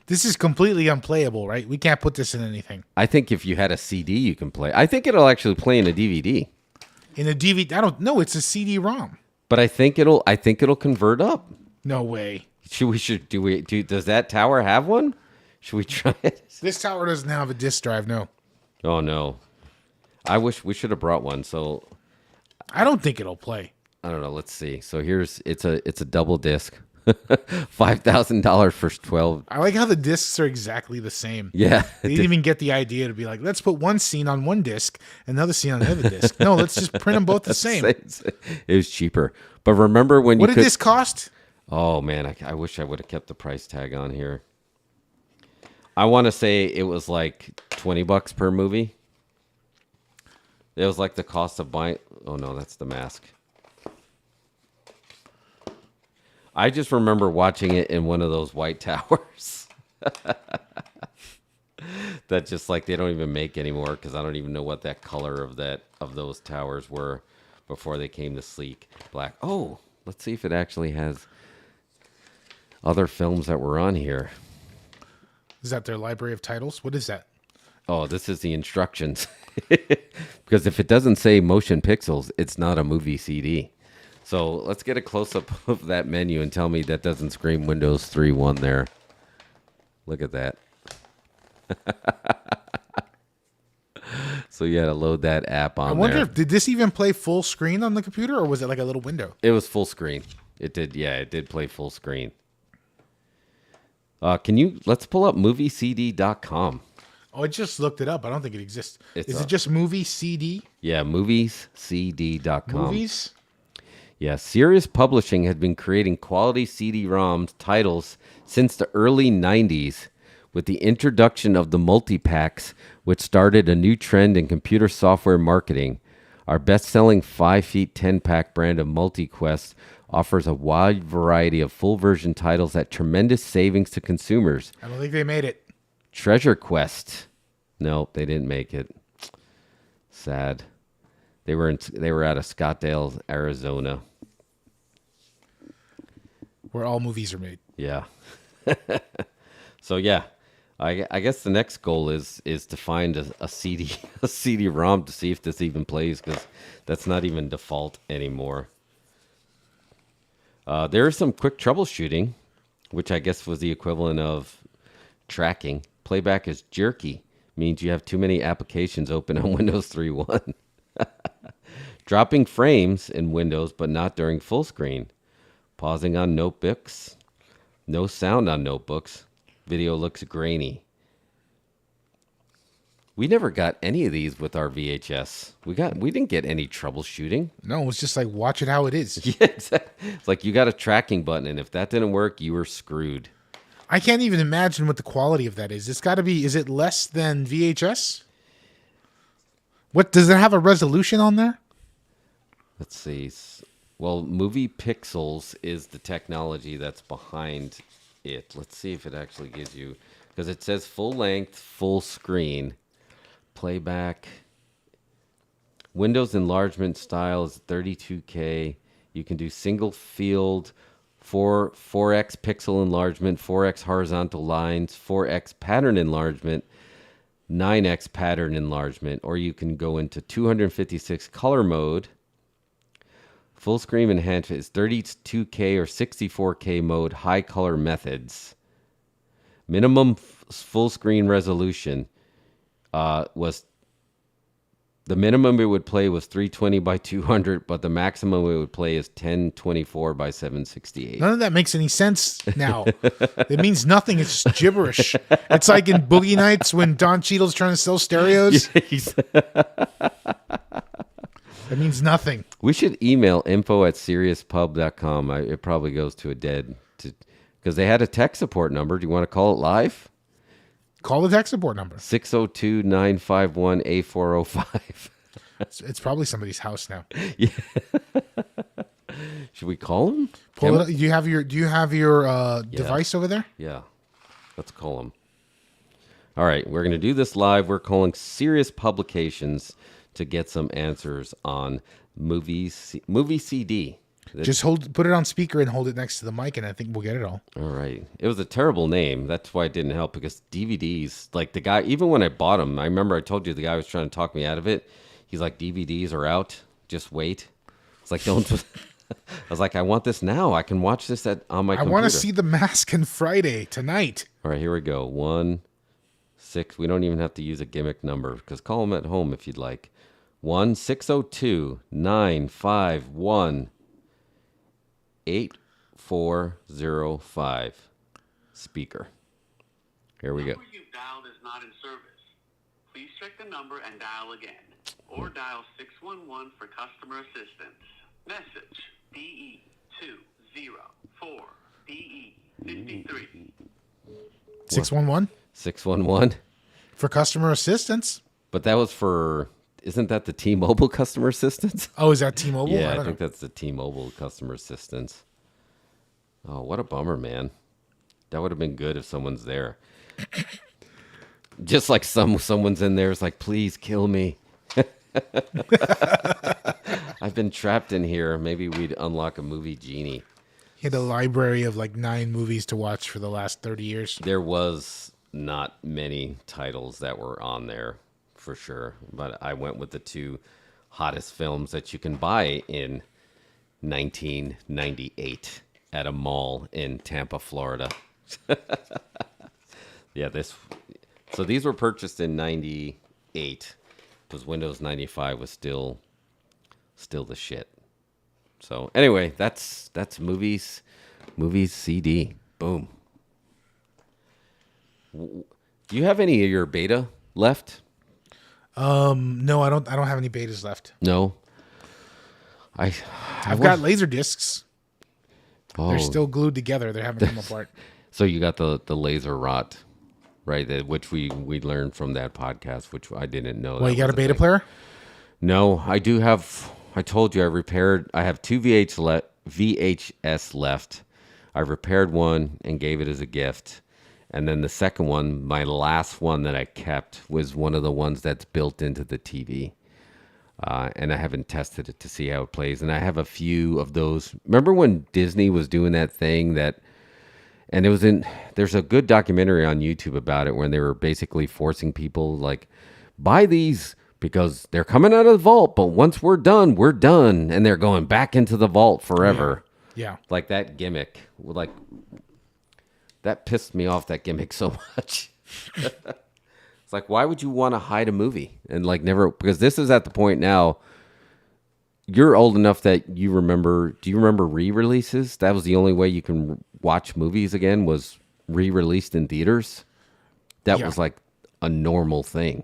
This is completely unplayable, right? We can't put this in anything. I think if you had a CD, you can play. I think it'll actually play in a DVD. In a DVD? I don't know. It's a CD-ROM. But I think it'll convert up. No way. Does that tower have one? Should we try it? This tower doesn't have a disk drive, no. Oh no. I wish we should have brought one. So I don't think it'll play. I don't know. Let's see. So it's a double disc. $5,000 for 12. I like how the discs are exactly the same. Yeah. They didn't even get the idea to be like, let's put one scene on one disc, another scene on the other disc. No, let's just print them both the same. It was cheaper. But remember when What did this cost? Oh, man, I wish I would have kept the price tag on here. I want to say it was like $20 per movie. It was like the cost of buying... Oh, no, that's the mask. I just remember watching it in one of those white towers. That just like they don't even make anymore because I don't even know what that color of those towers were before they came to sleek black. Oh, let's see if it actually has other films that were on here. Is that their library of titles? What is that? Oh, this is the instructions. Because if it doesn't say motion pixels, it's not a movie CD. So let's get a close-up of that menu and tell me that doesn't scream Windows 3.1 there. Look at that. So you had to load that app on there. I wonder, did this even play full screen on the computer, or was it like a little window? It was full screen. It did, yeah, it did play full screen. Let's pull up MovieCD.com. Oh, I just looked it up. I don't think it exists. It's Is it just movie CD? Yeah, MoviesCD.com. Movies? Yeah, Sirius Publishing had been creating quality CD-ROMs titles since the early 90s with the introduction of the multi-packs, which started a new trend in computer software marketing. Our best-selling 5 feet 10-pack brand of MultiQuest offers a wide variety of full-version titles at tremendous savings to consumers. I don't think they made it. Treasure Quest. Nope, they didn't make it. Sad. They were out of Scottsdale, Arizona. Where all movies are made. Yeah. So yeah, I guess the next goal is to find a CD-ROM to see if this even plays, because that's not even default anymore. There is some quick troubleshooting, which I guess was the equivalent of tracking. Playback is jerky, means you have too many applications open on Windows 3.1. Dropping frames in Windows, but not during full screen. Pausing on notebooks. No sound on notebooks. Video looks grainy. We never got any of these with our VHS. We didn't get any troubleshooting. No, it was just like, watch it how it is. Yeah, exactly. It's like you got a tracking button, and if that didn't work, you were screwed. I can't even imagine what the quality of that is. It's got to be, is it less than VHS? What, does it have a resolution on there? Let's see. Well, Movie Pixels is the technology that's behind it. Let's see if it actually gives you, because it says full length, full screen, playback. Windows enlargement style is 32K. You can do single field, 4x pixel enlargement, 4x horizontal lines, 4x pattern enlargement, 9x pattern enlargement, or you can go into 256 color mode. Full screen enhancement is 32K or 64K mode, high color methods. Minimum full screen resolution was, the minimum it would play was 320 by 200, but the maximum it would play is 1024 by 768. None of that makes any sense now. It means nothing. It's just gibberish. It's like in Boogie Nights when Don Cheadle's trying to sell stereos. It means nothing. We should email info@seriouspub.com. It probably goes to a dead, because they had a tech support number. Do you want to call it live? Call the tech support number. 602-951-8405. It's probably somebody's house now. Yeah. Should we call them? Pull it, do you have your device over there? Yeah. Let's call them. All right, we're going to do this live. We're calling Serious Publications to get some answers on movie CD. Just put it on speaker and hold it next to the mic, and I think we'll get it all. All right. It was a terrible name. That's why it didn't help, because DVDs, like the guy, even when I bought them, I remember I told you the guy was trying to talk me out of it. He's like, DVDs are out. Just wait. It's like, don't. I was like, I want this now. I can watch this on my computer. I want to see The Mask on Friday tonight. All right, here we go. 1-6. We don't even have to use a gimmick number, because call them at home if you'd like. 1-602-951-8405. 405 speaker. Here we go. The number you've dialed is not in service. Please check the number and dial again. Or dial 611 for customer assistance. Message DE204DE53. 611 611. for customer assistance. But that was for, isn't that the T-Mobile customer assistance? Oh, is that T-Mobile? Yeah, I don't think know. that's the T-Mobile customer assistance. Oh, what a bummer, man. That would have been good if someone's there. Just like someone's in there is like, please kill me. I've been trapped in here. Maybe we'd unlock a movie genie. He had a library of like 9 movies to watch for the last 30 years. There was not many titles that were on there for sure, but I went with the 2 hottest films that you can buy in 1998 at a mall in Tampa, Florida. Yeah, so these were purchased in 98 because Windows 95 was still the shit. So anyway, that's movies CD. Boom. Do you have any of your beta left? No, I don't have any betas left. No. I've got laser discs. Oh, They're still glued together. They haven't come apart. so you got the laser rot, right? Which we learned from that podcast, which I didn't know. Well, that you got was a beta thing. player? No, I do have. I told you I have 2 VHS left. I repaired one and gave it as a gift. And then the second one, my last one that I kept, was one of the ones that's built into the TV. And I haven't tested it to see how it plays. And I have a few of those. Remember when Disney was doing that thing and it was there's a good documentary on YouTube about it when they were basically forcing people like, buy these because they're coming out of the vault. But once we're done, we're done. And they're going back into the vault forever. Yeah. Like that gimmick. That pissed me off, that gimmick, so much. It's like, why would you want to hide a movie? And like never, because this is at the point now, you're old enough that you remember, do you remember re-releases? That was the only way you can watch movies again, was re-released in theaters. That was like a normal thing.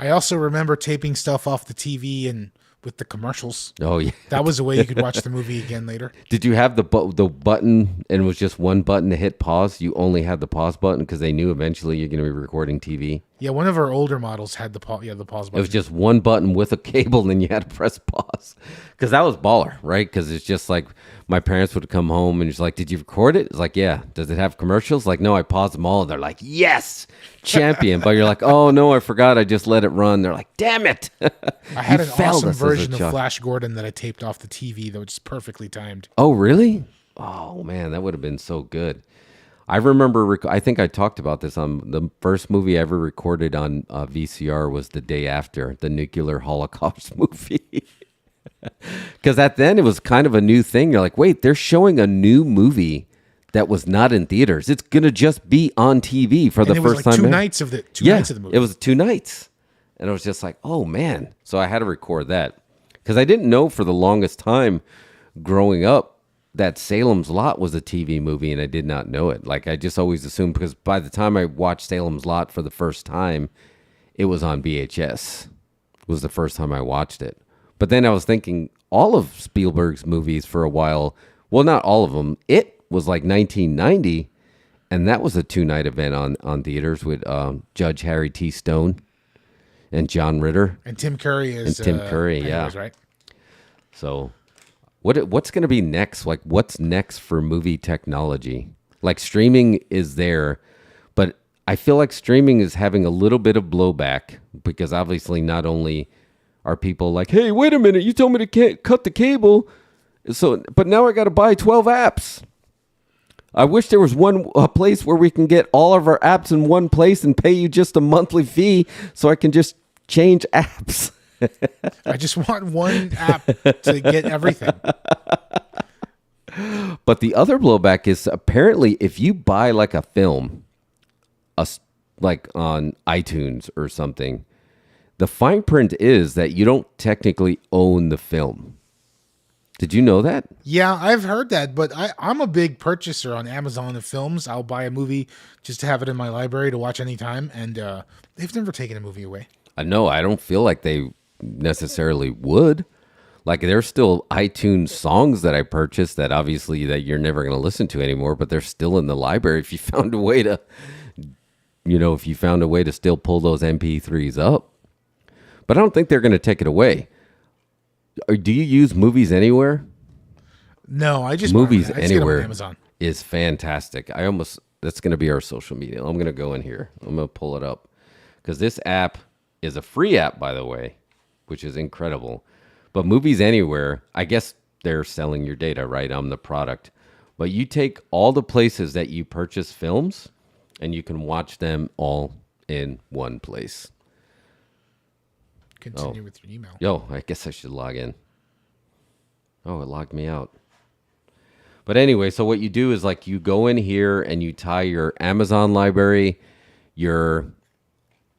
I also remember taping stuff off the TV and with the commercials. Oh, yeah. That was a way you could watch the movie again later. Did you have the button and it was just one button to hit pause? You only had the pause button because they knew eventually you're going to be recording TV? Yeah, one of our older models had the pause button. It was just one button with a cable and then you had to press pause. Because that was baller, right? Because it's just like my parents would come home and it's like, did you record it? It's like, yeah. Does it have commercials? Like, no, I paused them all. They're like, yes, champion. But you're like, oh, no, I forgot. I just let it run. They're like, damn it. I had an failed awesome us as a version of child. Flash Gordon that I taped off the TV that was just perfectly timed. Oh, really? Oh, man, that would have been so good. I remember, I think I talked about this on the first movie I ever recorded on VCR was The Day After, the nuclear Holocaust movie. Because at then it was kind of a new thing. You're like, wait, they're showing a new movie that was not in theaters. It's going to just be on TV for the first time. Two nights of the movie. It was 2 nights. And I was just like, oh, man. So I had to record that. Because I didn't know for the longest time growing up that Salem's Lot was a TV movie, and I did not know it. Like, I just always assumed, because by the time I watched Salem's Lot for the first time, it was on VHS. It was the first time I watched it. But then I was thinking, all of Spielberg's movies for a while, well, not all of them, it was like 1990, and that was a 2-night event on theaters with Judge Harry T. Stone and John Ritter. And Tim Curry is... And Tim Curry, Pennywise, yeah. Right? So... What's going to be next? Like, what's next for movie technology? Like, streaming is there, but I feel like streaming is having a little bit of blowback because obviously not only are people like, hey, wait a minute, you told me to cut the cable, but now I got to buy 12 apps. I wish there was a place where we can get all of our apps in one place and pay you just a monthly fee so I can just change apps. I just want one app to get everything. But the other blowback is apparently if you buy like a film, like on iTunes or something, the fine print is that you don't technically own the film. Did you know that? Yeah, I've heard that, but I'm a big purchaser on Amazon of films. I'll buy a movie just to have it in my library to watch anytime, and they've never taken a movie away. No, I don't feel like they necessarily would. Like, there's still iTunes songs that I purchased that obviously that you're never going to listen to anymore, but they're still in the library if you found a way to, still pull those MP3s up. But I don't think they're going to take it away. Do you use Movies Anywhere? No, I just Movies I just get them on Anywhere Amazon. is fantastic. That's going to be our social media. I'm going to go in here. I'm going to pull it up because this app is a free app, by the way, which is incredible. But Movies Anywhere, I guess they're selling your data, right? I'm the product. But you take all the places that you purchase films and you can watch them all in one place. Continue with your email. Yo, I guess I should log in. Oh, it logged me out. But anyway, so what you do is like you go in here and you tie your Amazon library, your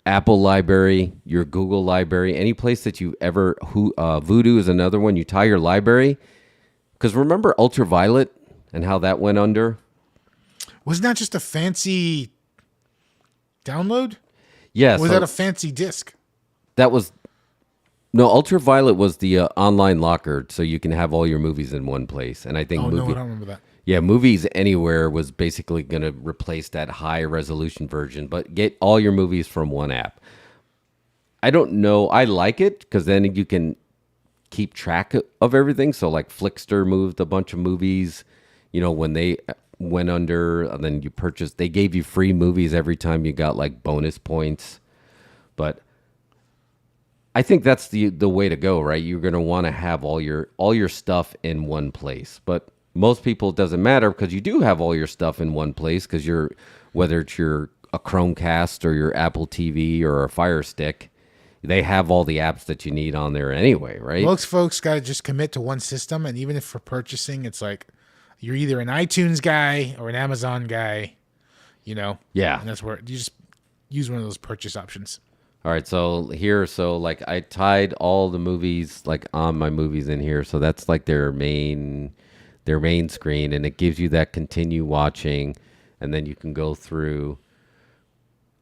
Apple library, your Google library, any place that you ever, Voodoo is another one. You tie your library. Because remember Ultraviolet and how that went under? Wasn't that just a fancy download? Yeah. Was that a fancy disc? No, Ultraviolet was the online locker, so you can have all your movies in one place. And I think no, I don't remember that. Yeah, Movies Anywhere was basically going to replace that high resolution version, but get all your movies from one app. I don't know. I like it because then you can keep track of everything. So like Flickster moved a bunch of movies, when they went under, and then you purchased, they gave you free movies every time you got like bonus points. But I think that's the way to go, right? You're going to want to have all your stuff in one place. But most people, it doesn't matter because you do have all your stuff in one place because whether it's a Chromecast or your Apple TV or a Fire Stick, they have all the apps that you need on there anyway, right? Most folks got to just commit to one system, and even if for purchasing, it's like you're either an iTunes guy or an Amazon guy, Yeah. And that's where you just use one of those purchase options. All right, so like I tied all the movies like on my movies in here, so that's like their main screen, and it gives you that continue watching, and then you can go through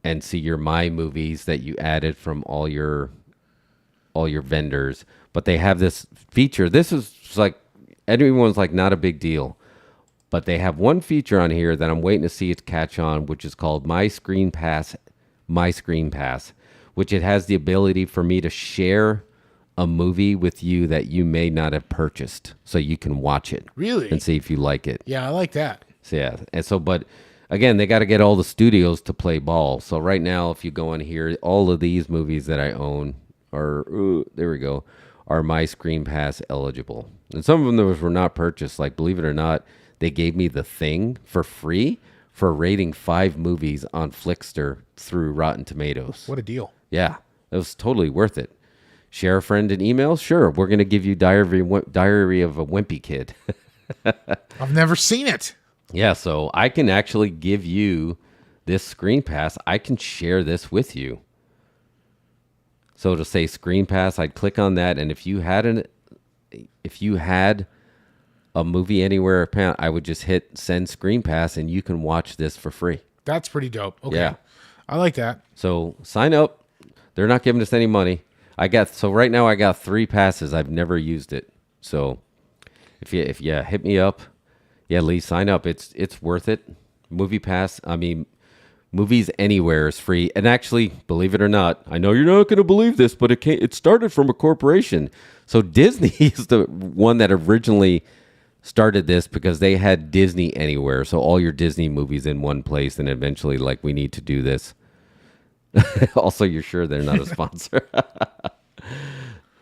and see your My Movies that you added from all your vendors. But they have this feature. This is like everyone's like not a big deal, but they have one feature on here that I'm waiting to see it catch on, which is called My Screen Pass, which it has the ability for me to share a movie with you that you may not have purchased, so you can watch it. Really? And see if you like it. Yeah, I like that. So yeah, and so, but again, they got to get all the studios to play ball. So right now, if you go in here, all of these movies that I own are, are My Screen Pass eligible. And some of them were not purchased. Like, believe it or not, they gave me The Thing for free for rating 5 movies on Flickster through Rotten Tomatoes. What a deal. Yeah, it was totally worth it. Share a friend an email? Sure, we're going to give you Diary of a Wimpy Kid. I've never seen it. Yeah, so I can actually give you this Screen Pass. I can share this with you. So to say Screen Pass, I'd click on that, and if you had a Movie Anywhere account, I would just hit Send Screen Pass, and you can watch this for free. That's pretty dope. Okay. Yeah. I like that. So sign up. They're not giving us any money. Right now I got 3 passes. I've never used it. So if you hit me up, Lee, sign up. It's worth it. Movies Anywhere is free. And actually, believe it or not, I know you're not going to believe this, but it started from a corporation. So Disney is the one that originally started this because they had Disney Anywhere. So all your Disney movies in one place, and eventually we need to do this. Also, you're sure they're not a sponsor.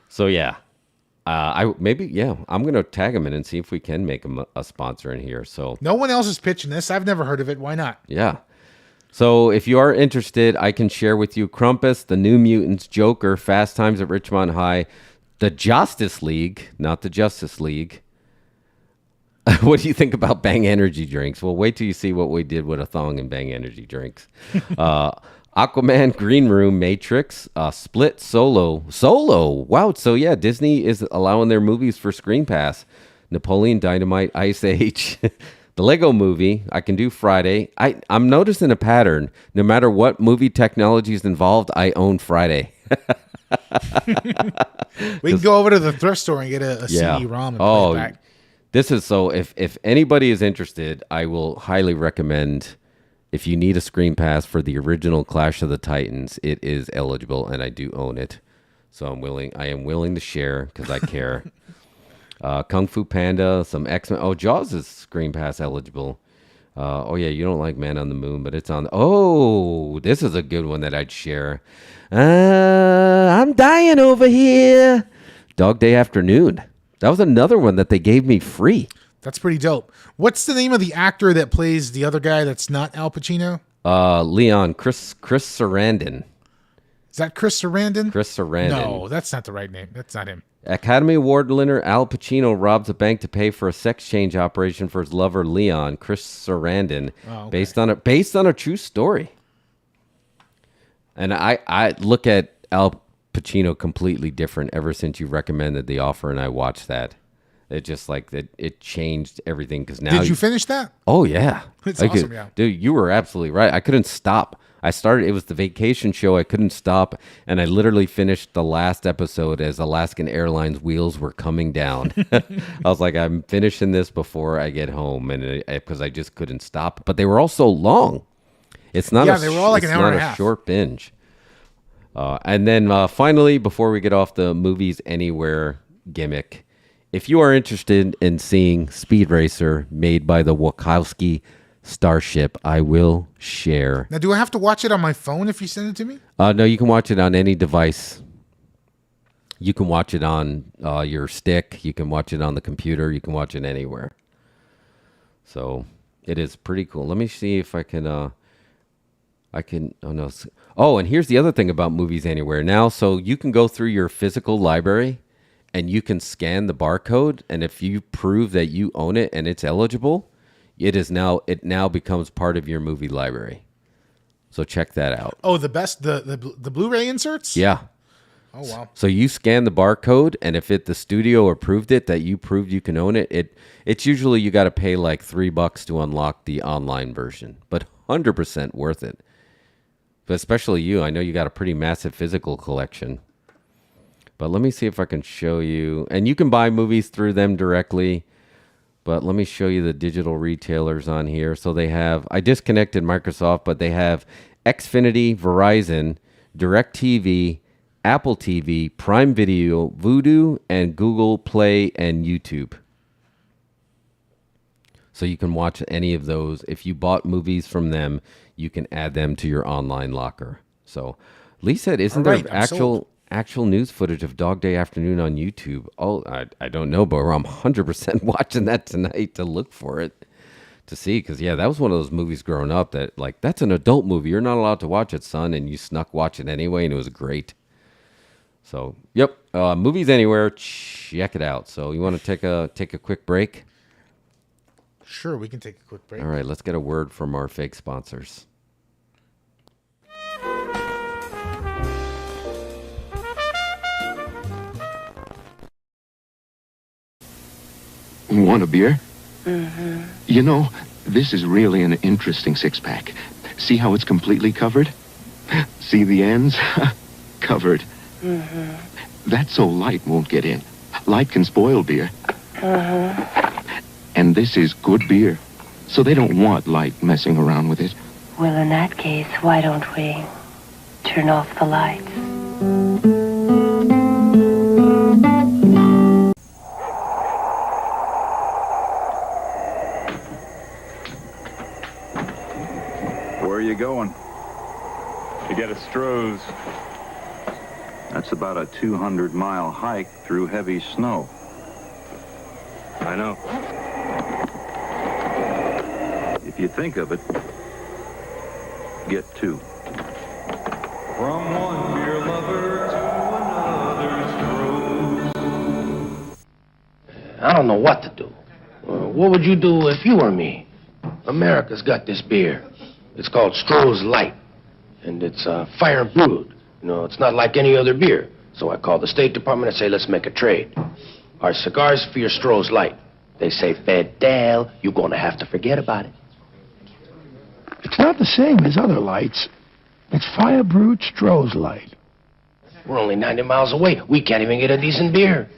So yeah, I'm gonna tag them in and see if we can make them a sponsor in here. So no one else is pitching this. I've never heard of it. Why not? Yeah. So if you are interested, I can share with you Krampus, The New Mutants, Joker, Fast Times at Ridgemont High, The Justice League, not the Justice League. What do you think about Bang Energy drinks? Well, wait till you see what we did with a thong and Bang Energy drinks. Aquaman, Green Room, Matrix, Split, Solo. Wow. So yeah, Disney is allowing their movies for Screen Pass. Napoleon Dynamite, Ice Age, the Lego Movie. I can do Friday. I'm noticing a pattern. No matter what movie technology is involved, I own Friday. We can go over to the thrift store and get a CD-ROM and play it back. This is so. If anybody is interested, I will highly recommend. If you need a Screen Pass for the original Clash of the Titans, it is eligible, and I do own it. So I am willing to share because I care. Kung Fu Panda, some X-Men. Oh, Jaws is Screen Pass eligible. You don't like Man on the Moon, but it's on. Oh, this is a good one that I'd share. I'm dying over here. Dog Day Afternoon. That was another one that they gave me free. That's pretty dope. What's the name of the actor that plays the other guy that's not Al Pacino? Leon, Chris Sarandon. Is that Chris Sarandon? Chris Sarandon. No, that's not the right name. That's not him. Academy Award winner Al Pacino robs a bank to pay for a sex change operation for his lover Leon, Chris Sarandon, based on a true story. And I look at Al Pacino completely different ever since you recommended The Offer, and I watched that. It just like that. It changed everything because now. Did you finish that? Oh yeah, it's awesome. Yeah, dude, you were absolutely right. I couldn't stop. I started. It was the vacation show. I couldn't stop, and I literally finished the last episode as Alaskan Airlines wheels were coming down. I was like, I'm finishing this before I get home, and because I just couldn't stop. But they were all so long. It's not. They were all like an hour and a half. Short binge. And then finally, before we get off the Movies Anywhere gimmick. If you are interested in seeing Speed Racer made by the Wachowski Starship, I will share. Now, do I have to watch it on my phone if you send it to me? No, you can watch it on any device. You can watch it on your stick. You can watch it on the computer. You can watch it anywhere. So it is pretty cool. Let me see if I can. Oh no. Oh, and here's the other thing about Movies Anywhere now. So you can go through your physical library. And you can scan the barcode, and if you prove that you own it and it's eligible, it now becomes part of your movie library. So check that out. Oh, the Blu-ray inserts? Yeah. Oh wow. So you scan the barcode, and if the studio approved it, that you proved you can own it, it's usually you got to pay like $3 to unlock the online version, but 100% worth it. But especially you, I know you got a pretty massive physical collection. But let me see if I can show you. And you can buy movies through them directly. But let me show you the digital retailers on here. So they have, I disconnected Microsoft, but they have Xfinity, Verizon, DirecTV, Apple TV, Prime Video, Vudu, and Google Play and YouTube. So you can watch any of those. If you bought movies from them, you can add them to your online locker. So Lee said, isn't there actual news footage of Dog Day Afternoon on YouTube? Oh, I don't know, but I'm 100% watching that tonight to look for it, to see. Because, yeah, that was one of those movies growing up that, like, that's an adult movie. You're not allowed to watch it, son, and you snuck watch it anyway, and it was great. So, yep, Movies Anywhere, check it out. So you want to take a quick break? Sure, we can take a quick break. All right, let's get a word from our fake sponsors. Want a beer? Mm-hmm. You know, this is really an interesting six-pack. See how it's completely covered? See the ends? Covered. Mm-hmm. That's so light won't get in. Light can spoil beer. Mm-hmm. And this is good beer, so they don't want light messing around with it. Well, in that case, why don't we turn off the lights? Where are you going? To get a Stroh's. That's about a 200-mile hike through heavy snow. I know. If you think of it, get two. From one beer lover to another's Stroh's. I don't know what to do. What would you do if you were me? America's got this beer. It's called Stroh's Light, and it's fire brewed. You know, it's not like any other beer. So I called the State Department and say, let's make a trade. Our cigars for your Stroh's Light. They say Fidel, you're gonna have to forget about it. It's not the same as other lights. It's Fire Brewed Stroh's light. We're only 90 miles away. We can't even get a decent beer.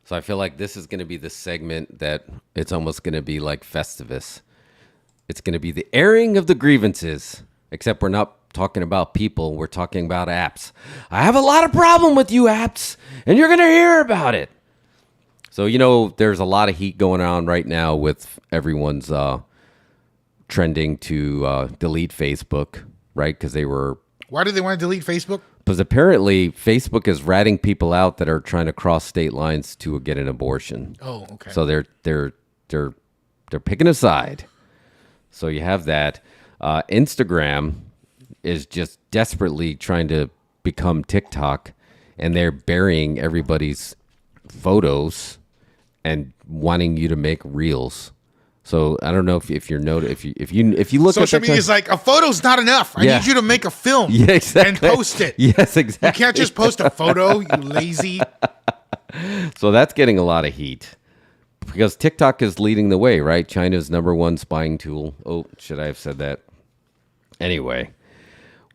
So I feel like this is going to be the segment that it's almost going to be like Festivus. It's going to be the airing of the grievances, except we're not talking about people. We're talking about apps. I have a lot of problem with you apps, and you're going to hear about it. So, you know, there's a lot of heat going on right now with everyone's trending to delete Facebook, right? Because they were... Why do they want to delete Facebook? Because apparently Facebook is ratting people out that are trying to cross state lines to get an abortion. Oh, okay. So they're picking a side. So you have that. Instagram is just desperately trying to become TikTok, and they're burying everybody's photos and wanting you to make reels. So I don't know if you're if you look social at media is like a photo's not enough. I need you to make a film and post it. Yes, exactly. You can't just post a photo, you lazy. So that's getting a lot of heat because TikTok is leading the way, right? China's #1 spying tool. Oh, should I have said that? Anyway,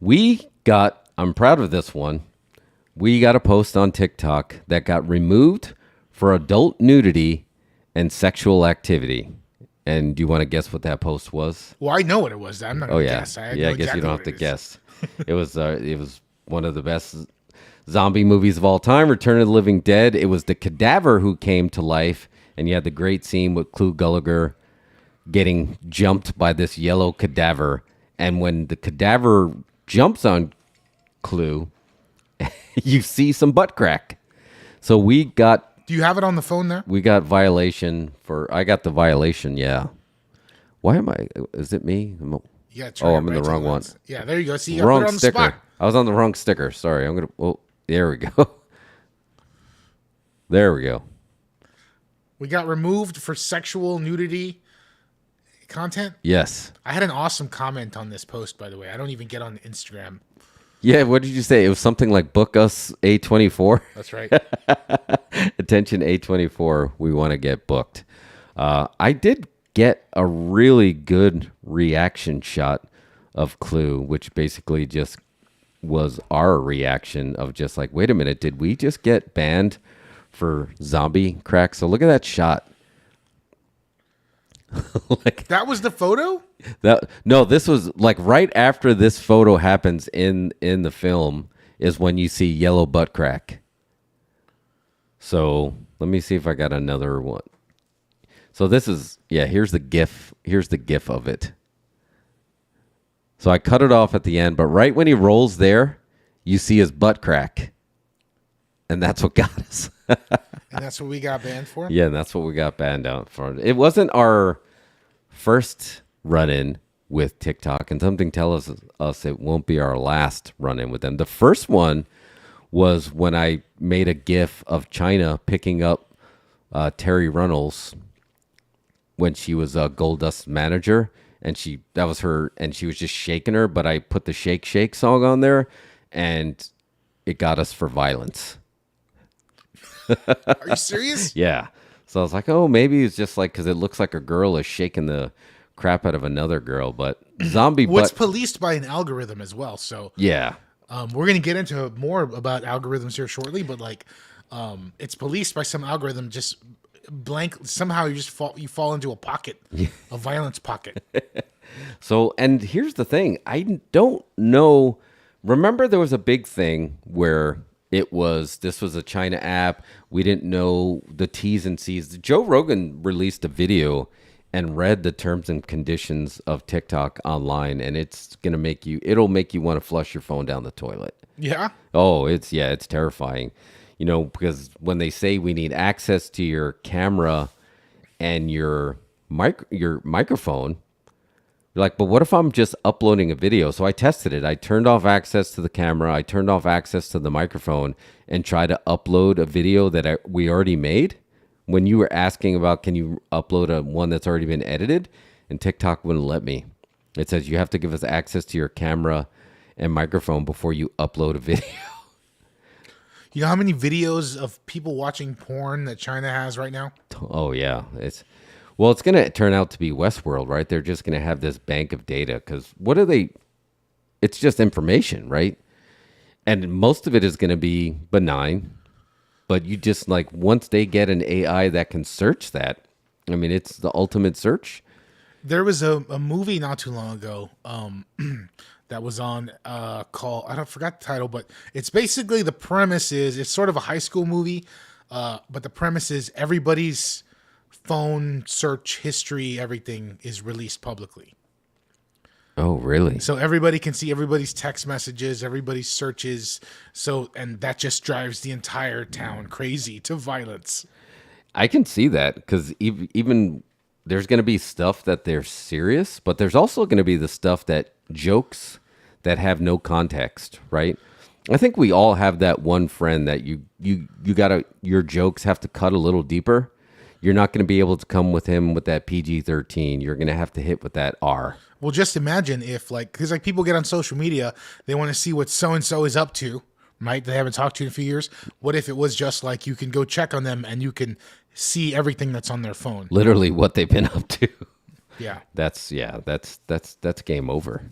I'm proud of this one. We got a post on TikTok that got removed for adult nudity and sexual activity. And do you want to guess what that post was? Well, I know what it was. I'm not going to guess. I guess you don't have to guess. It was one of the best zombie movies of all time, Return of the Living Dead. It was the cadaver who came to life, and you had the great scene with Clu Gallagher getting jumped by this yellow cadaver. And when the cadaver jumps on Clu, you see some butt crack. So we got... Do you have it on the phone there? We got violation I got the violation, yeah. Why am I... Is it me? I'm in the wrong one. Yeah, there you go. See, you wrong put it on the sticker. spot. I was on the wrong sticker. Sorry. I'm going to... Oh, there we go. There we go. We got removed for sexual nudity content? Yes. I had an awesome comment on this post, by the way. I don't even get on Instagram. Yeah, what did you say? It was something like book us A24. That's right. Attention A24, we want to get booked. I did get a really good reaction shot of Clue, which basically just was our reaction of just like, wait a minute, did we just get banned for zombie crack? So look at that shot. Like that was the photo? No, this was like right after this photo happens in the film is when you see yellow butt crack. So let me see if I got another one. So this is, here's the GIF. Here's the GIF of it. So I cut it off at the end, but right when he rolls there, you see his butt crack. And that's what got us. And that's what we got banned for? Yeah, and that's what we got banned out for. It wasn't our first run-in with TikTok, and something tells us it won't be our last run-in with them. The first one was when I made a GIF of China picking up Terry Runnels when she was a Gold Dust manager, and that was her, and she was just shaking her, but I put the Shake Shake song on there, and it got us for violence. Are you serious? Yeah. So I was like, oh, maybe it's just like because it looks like a girl is shaking the crap out of another girl, but zombie What's butt. policed by an algorithm as well. So Yeah. We're going to get into more about algorithms here shortly, but like it's policed by some algorithm. Just blank. Somehow you fall into a pocket, a violence pocket. So, and here's the thing. I don't know. Remember there was a big thing where this was a China app. We didn't know the T's and C's. Joe Rogan released a video and read the terms and conditions of TikTok online, and it'll make you want to flush your phone down the toilet. Yeah. Oh, it's terrifying. You know, because when they say we need access to your camera and your microphone, you're like, but what if I'm just uploading a video? So I tested it. I turned off access to the camera. I turned off access to the microphone and tried to upload a video that we already made. When you were asking about, can you upload one that's already been edited? And TikTok wouldn't let me. It says you have to give us access to your camera and microphone before you upload a video. You know how many videos of people watching porn that China has right now? Oh, yeah. It's going to turn out to be Westworld, right? They're just going to have this bank of data because it's just information, right? And most of it is going to be benign, but you just like, once they get an AI that can search that, I mean, it's the ultimate search. There was a movie not too long ago that was on called, I forgot the title, but it's basically the premise is, it's sort of a high school movie, but the premise is everybody's phone search history, everything is released publicly. Oh, really? So everybody can see everybody's text messages, everybody's searches. And that just drives the entire town crazy to violence. I can see that because even there's going to be stuff that they're serious, but there's also going to be the stuff that jokes that have no context, right? I think we all have that one friend that your jokes have to cut a little deeper. You're not going to be able to come with him with that PG-13. You're going to have to hit with that R. Well, just imagine if because people get on social media, they want to see what so-and-so is up to, right? They haven't talked to you in a few years. What if it was just like you can go check on them and you can see everything that's on their phone? Literally what they've been up to. Yeah. That's game over.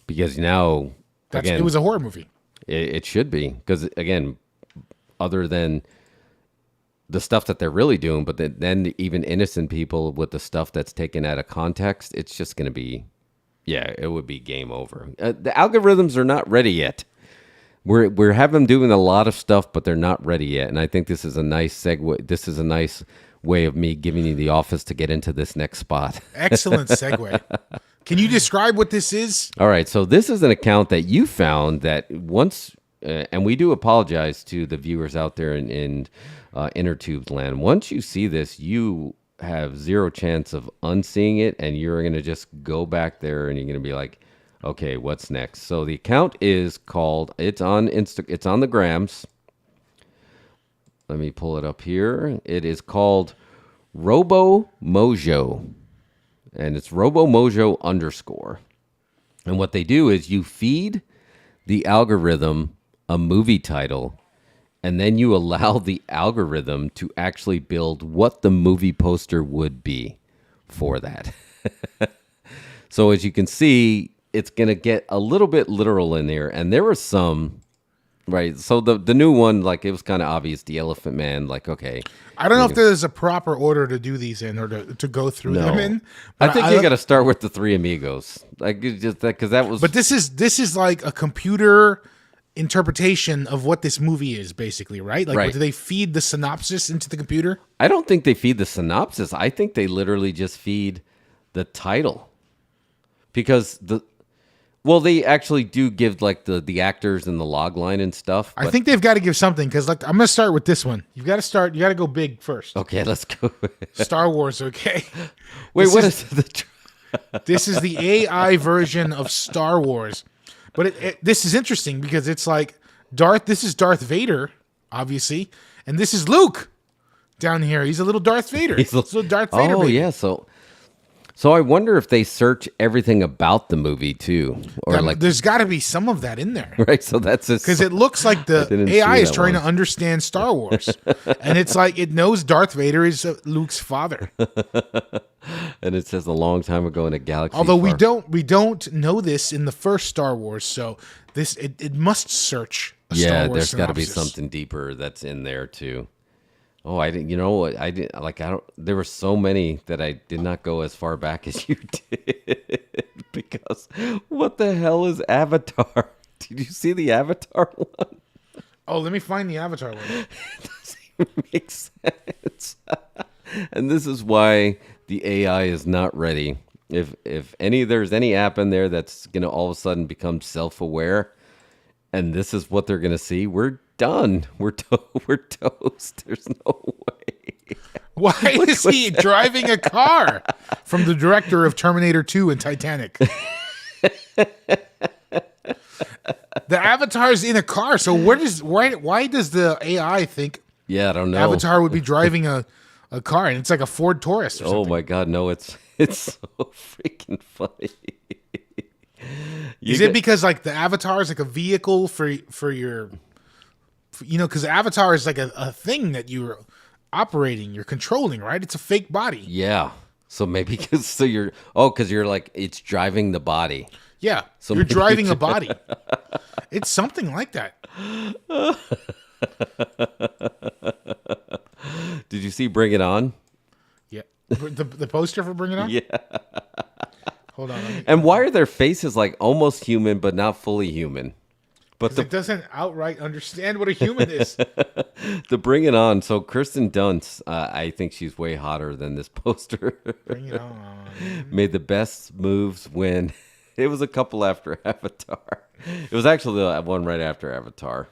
Because now, again, it was a horror movie. It should be. Because, again, other than the stuff that they're really doing, but then even innocent people with the stuff that's taken out of context, it's just going to be, it would be game over. The algorithms are not ready yet. We're having them doing a lot of stuff, but they're not ready yet. And I think this is a nice segue. This is a nice way of me giving you the office to get into this next spot. Excellent segue. Can you describe what this is? All right. So this is an account that you found that once, and we do apologize to the viewers out there in inner tubes land. Once you see this, you have zero chance of unseeing it, and you're going to just go back there and you're going to be like, okay, what's next? So the account is called, it's on the grams. Let me pull it up here. It is called RoboMojo, and it's RoboMojo _. And what they do is you feed the algorithm a movie title, and then you allow the algorithm to actually build what the movie poster would be for that. So as you can see, it's going to get a little bit literal in there. And there were some Right. So the new one, like, it was kind of obvious. The Elephant Man, like, okay. I don't know if there's a proper order to do these in or to go through them in. I think you got to start with the Three Amigos, like, just that, because that was. But this is like a computer interpretation of what this movie is, basically, right? Like, do they feed the synopsis into the computer? I don't think they feed the synopsis. I think they literally just feed the title, because they actually do give like the actors and the log line and stuff. I think they've got to give something, because like, I'm going to start with this one. You got to go big first. Okay, let's go. Star Wars, okay? Wait, what is the... This is the AI version of Star Wars. But this is interesting because it's like this is Darth Vader, obviously, and this is Luke down here. He's a little Darth Vader. He's a little Darth Vader. Oh, baby. yeah, So I wonder if they search everything about the movie too, or like there's got to be some of that in there, right? So that's because it looks like the AI is trying to understand Star Wars, and it's like it knows Darth Vader is Luke's father, and it says a long time ago in a galaxy. Although we don't know this in the first Star Wars, so it must search. Star Wars there's got to be something deeper that's in there too. Oh, I didn't. You know, I didn't. Like, I don't. There were so many that I did not go as far back as you did. Because what the hell is Avatar? Did you see the Avatar one? Oh, let me find the Avatar one. It doesn't even make sense. And this is why the AI is not ready. If there's any app in there that's gonna all of a sudden become self-aware, and this is what they're gonna see, we're done. We're toast. There's no way. Why is he driving a car? From the director of Terminator 2 and Titanic. The Avatar's in a car, so why does the AI think I don't know. Avatar would be driving a car, and it's like a Ford Taurus or something? Oh my God, no, it's so freaking funny. Is it because like the Avatar is like a vehicle for your, because Avatar is like a thing that you're operating, you're controlling, right? It's a fake body. Yeah. So maybe because you're like, it's driving the body. Yeah. So you're driving a body. It's something like that. Did you see Bring It On? Yeah. The poster for Bring It On? Yeah. Hold on. And why are their faces like almost human but not fully human? But it doesn't outright understand what a human is. The Bring It On. So Kirsten Dunst, I think she's way hotter than this poster. Bring It On. Made the best moves when it was a couple after Avatar. It was actually the one right after Avatar.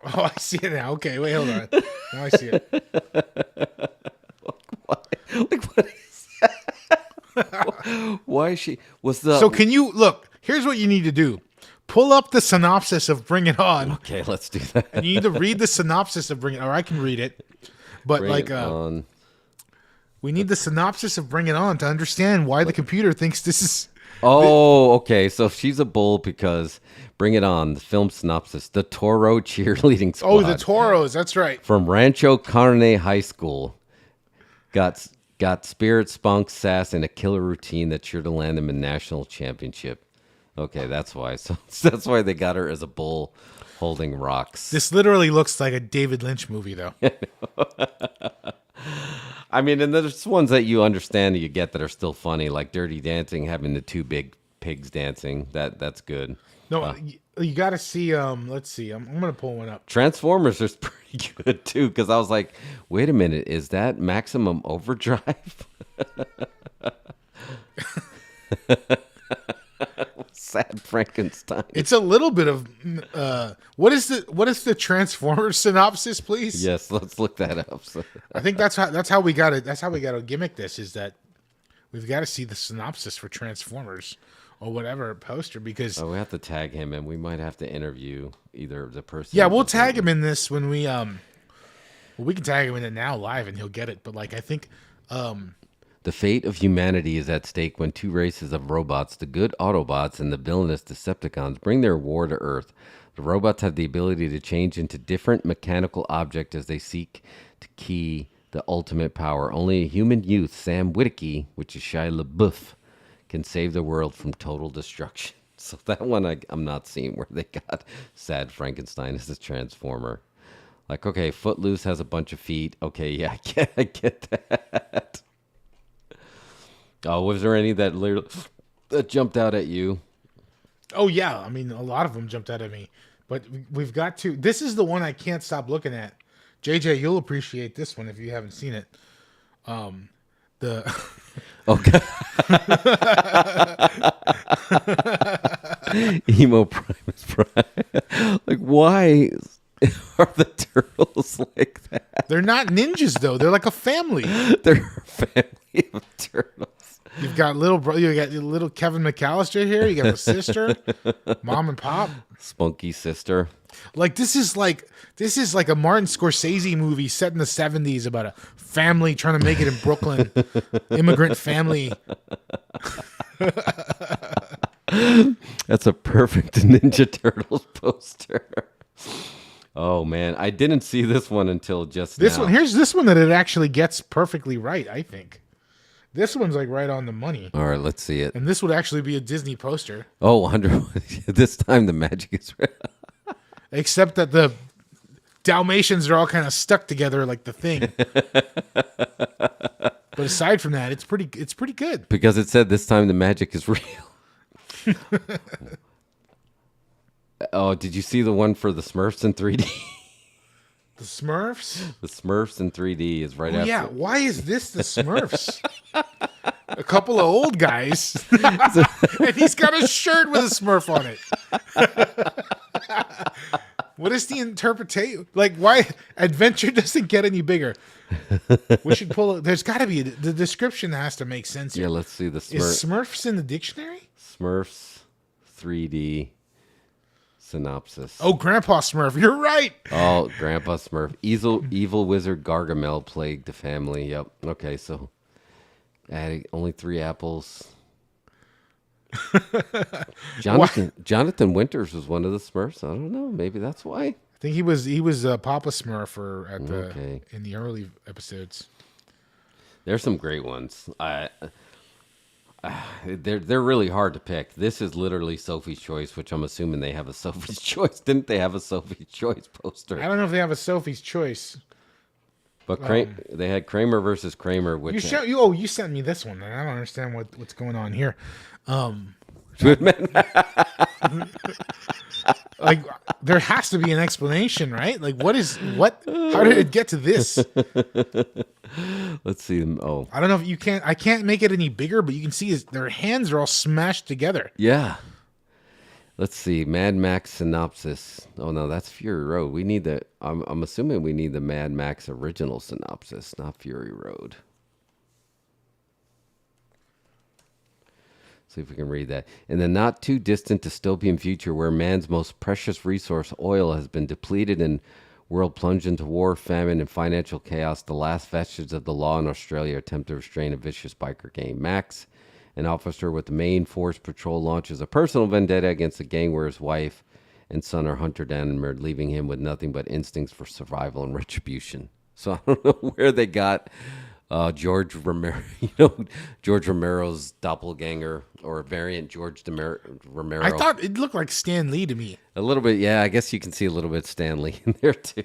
Oh, I see it now. Okay, wait, hold on. Now I see it. What is that? Why is she? So can you look? Here's what you need to do: pull up the synopsis of Bring It On. Okay, let's do that. And you need to read the synopsis of Bring It On. Or I can read it, but we need the synopsis of Bring It On to understand why the computer thinks this is. Oh, okay. So she's a bull because Bring It On, the film synopsis, the Toro cheerleading squad. Oh, the Toros. That's right. From Rancho Carne High School. Got spirit, spunk, sass, and a killer routine that's sure to land them a national championship. Okay, that's why. So that's why they got her as a bull holding rocks. This literally looks like a David Lynch movie, though. I mean, and there's ones that you understand and you get that are still funny, like Dirty Dancing, having the two big pigs dancing. That's good. No, you got to see. Let's see. I'm going to pull one up. Transformers is pretty good too, because I was like, wait a minute, is that Maximum Overdrive? Sad Frankenstein. It's a little bit of what is the Transformers synopsis, please? Yes, let's look that up. I think that's how we got it. That's how we got to gimmick this. Is that we've got to see the synopsis for Transformers or whatever poster, because we have to tag him, and we might have to interview either the person. Yeah, we'll tag him in this when we we can tag him in it now live, and he'll get it. But like, I think the fate of humanity is at stake when two races of robots, the good Autobots and the villainous Decepticons, bring their war to Earth. The robots have the ability to change into different mechanical objects as they seek to key the ultimate power. Only a human youth, Sam Witwicky, which is Shia LaBeouf, can save the world from total destruction. So that one I'm not seeing where they got Sad Frankenstein as a Transformer. Like, okay, Footloose has a bunch of feet. Okay, yeah, I get that. Oh, was there any that jumped out at you? Oh, yeah. I mean, a lot of them jumped out at me. But we've got to... This is the one I can't stop looking at. JJ, you'll appreciate this one if you haven't seen it. Okay. Emo Primus Prime. Like, why are the turtles like that? They're not ninjas, though. They're like a family. They're a family of turtles. You've got little Kevin McAllister here. You got a sister, mom and pop, spunky sister. Like this is like a Martin Scorsese movie set in the 70s about a family trying to make it in Brooklyn, immigrant family. That's a perfect Ninja Turtles poster. Oh man, I didn't see this one until just this now. one. Here's this one that it actually gets perfectly right. I think this one's like right on the money. All right, let's see it. And this would actually be a Disney poster. Oh, this time the magic is real. Except that the Dalmatians are all kind of stuck together like the Thing. But aside from that, it's pretty good. Because it said this time the magic is real. Oh, did you see the one for the Smurfs in 3D? The Smurfs? The Smurfs in 3D is right after. Yeah, why is this the Smurfs? A couple of old guys. And he's got a shirt with a Smurf on it. What is the interpretation? Like, why adventure doesn't get any bigger? We should pull it. There's got to be the description has to make sense here. Yeah, let's see the Is Smurfs in the dictionary? Smurfs 3D synopsis. Oh, Grandpa Smurf, you're right. Oh, Grandpa Smurf. Evil wizard Gargamel plagued the family. Yep. Okay, so adding only 3 apples. Jonathan Winters was one of the Smurfs. I don't know. Maybe that's why. I think he was Papa Smurf in the early episodes. There's some great ones. They're really hard to pick. This is literally Sophie's Choice, which I'm assuming they have a Sophie's Choice. Didn't they have a Sophie's Choice poster? I don't know if they have a Sophie's Choice. But they had Kramer versus Kramer. Which you sent me this one, and I don't understand what's going on here. Like there has to be an explanation, right? Like what? How did it get to this? Let's see. Oh, I don't know if you can't. I can't make it any bigger, but you can see their hands are all smashed together. Yeah. Let's see. Mad Max synopsis. Oh no, that's Fury Road. We need the. I'm assuming we need the Mad Max original synopsis, not Fury Road. See if we can read that. In the not too distant dystopian future where man's most precious resource, oil, has been depleted and world plunged into war, famine, and financial chaos, the last vestiges of the law in Australia attempt to restrain a vicious biker gang. Max, an officer with the Main Force Patrol, launches a personal vendetta against the gang where his wife and son are hunted down and murdered, leaving him with nothing but instincts for survival and retribution. So I don't know where they got George Romero, George Romero's doppelganger or variant George Romero. I thought it looked like Stan Lee to me. A little bit, yeah. I guess you can see a little bit of Stan Lee in there too.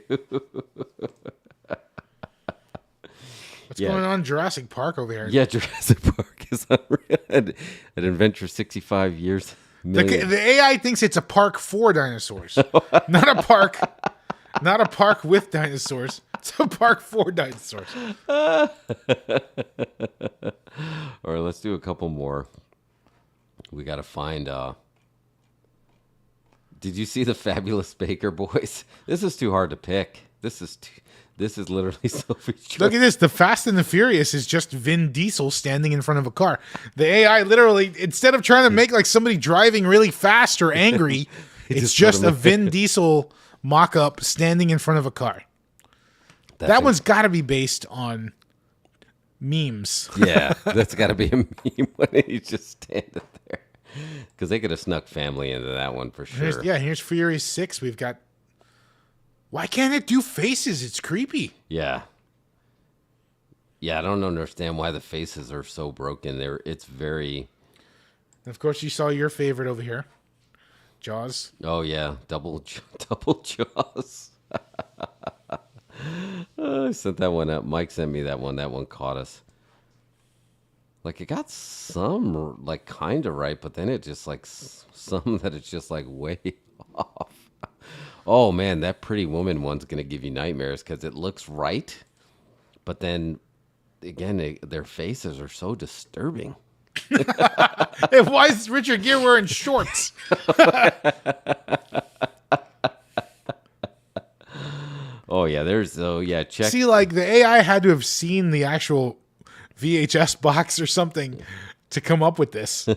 What's going on in Jurassic Park over here? Yeah, Jurassic Park is unreal. An adventure 65 years. The AI thinks it's a park for dinosaurs, not a park with dinosaurs. It's a park for dinosaurs. All right, let's do a couple more. We got to find. Did you see the Fabulous Baker Boys? This is too hard to pick. This is literally Sophie's Choice. Look at this. The Fast and the Furious is just Vin Diesel standing in front of a car. The AI literally, instead of trying to make like somebody driving really fast or angry, it's just a Vin Diesel mock-up standing in front of a car. That one's got to be based on memes. Yeah, that's got to be a meme when he's just standing there. Because they could have snuck family into that one for sure. Here's Furious 6. We've got... Why can't it do faces? It's creepy. Yeah. Yeah, I don't understand why the faces are so broken. It's very... And of course, you saw your favorite over here. Jaws. Oh yeah, double Jaws. I sent that one out. Mike sent me that one. That one caught us. Like it got some like kind of right, but then it just like some that it's just like way off. Oh man, that Pretty Woman one's gonna give you nightmares because it looks right, but then again, their faces are so disturbing. Why is Richard Gere wearing shorts? Oh yeah, check. See, like the AI had to have seen the actual VHS box or something to come up with this.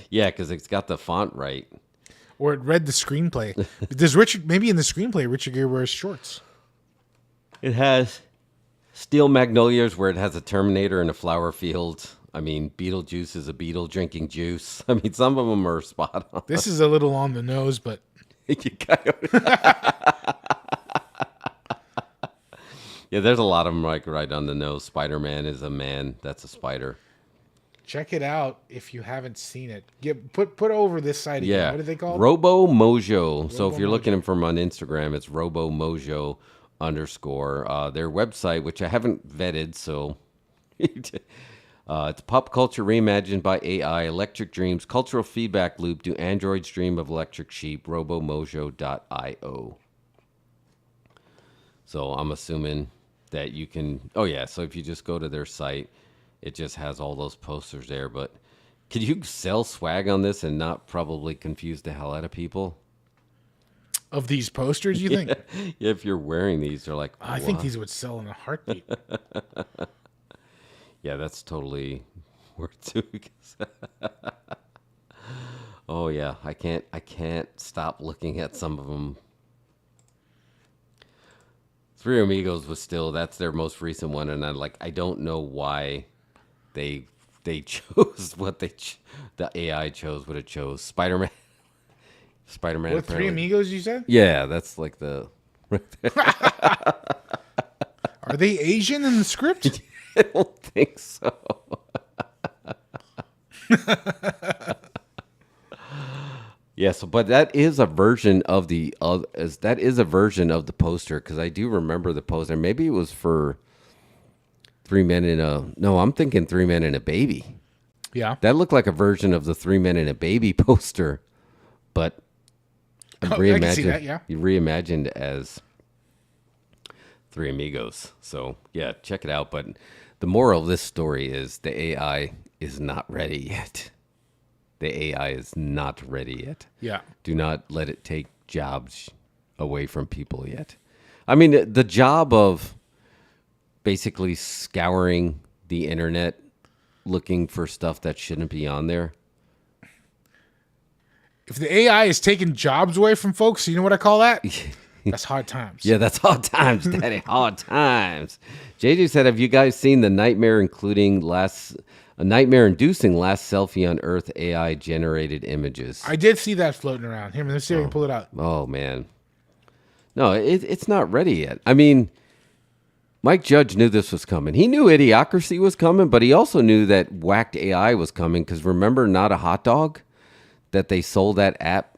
Yeah, because it's got the font right. Or it read the screenplay. Does maybe in the screenplay, Richard Gere wears shorts? It has Steel Magnolias where it has a Terminator in a flower field. I mean, Beetlejuice is a beetle drinking juice. I mean, some of them are spot on. This is a little on the nose, but... Yeah, there's a lot of them like right on the nose. Spider-Man is a man. That's a spider. Check it out if you haven't seen it. Put over this site again. Yeah. What are they called? RoboMojo. So if you're looking for them on Instagram, it's RoboMojo_. Their website, which I haven't vetted, so it's pop culture reimagined by AI, electric dreams, cultural feedback loop, do androids dream of electric sheep, robomojo.io. So I'm assuming that you can, so if you just go to their site, it just has all those posters there, but could you sell swag on this and not probably confuse the hell out of people? Of these posters, you think? Yeah, if you're wearing these, they're like, I think these would sell in a heartbeat. Yeah, that's totally worth it. Oh yeah, I can't stop looking at some of them. Three Amigos was still, that's their most recent one, and I don't know why they chose what the AI chose what it chose. Spider-Man. What, Three Amigos you said? Yeah, that's like the... Are they Asian in the script? I don't think so. Yes, but that is a version of the poster, because I do remember the poster. Maybe it was for Three Men and a... No, I'm thinking Three Men and a Baby. Yeah. That looked like a version of the 3 Men and a Baby poster, but reimagined. I can see that, yeah. Reimagined as Three Amigos. So yeah, check it out. But the moral of this story is the AI is not ready yet. The AI is not ready yet. Yeah. Do not let it take jobs away from people yet. I mean, the job of basically scouring the internet looking for stuff that shouldn't be on there. If the AI is taking jobs away from folks, you know what I call that? That's hard times. Yeah, that's hard times, Daddy. Hard times. JJ said, have you guys seen the nightmare-inducing last selfie on Earth AI-generated images? I did see that floating around. Here, let's see if I can pull it out. Oh, man. No, it's not ready yet. I mean, Mike Judge knew this was coming. He knew Idiocracy was coming, but he also knew that whacked AI was coming, because remember Not a Hot Dog? That they sold that app,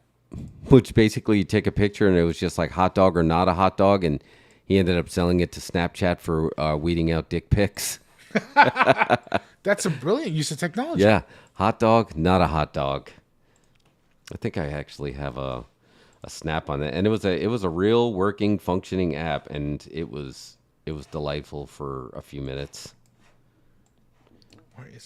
which basically you take a picture and it was just like hot dog or not a hot dog, and he ended up selling it to Snapchat for weeding out dick pics. That's a brilliant use of technology. Yeah, hot dog, not a hot dog. I think I actually have a snap on that, and it was a real working, functioning app, and it was delightful for a few minutes.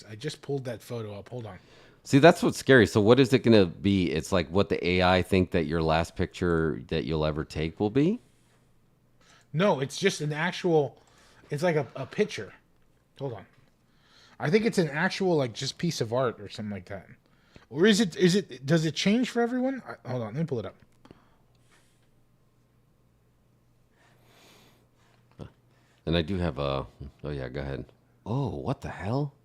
I just pulled that photo up. Hold on. See, that's what's scary. So what is it going to be? It's like what the AI think that your last picture that you'll ever take will be? No, it's just an actual... It's like a picture. Hold on. I think it's an actual, like, just piece of art or something like that. Or is it... Does it change for everyone? Hold on, let me pull it up. And I do have a... Oh, yeah, go ahead. Oh, what the hell?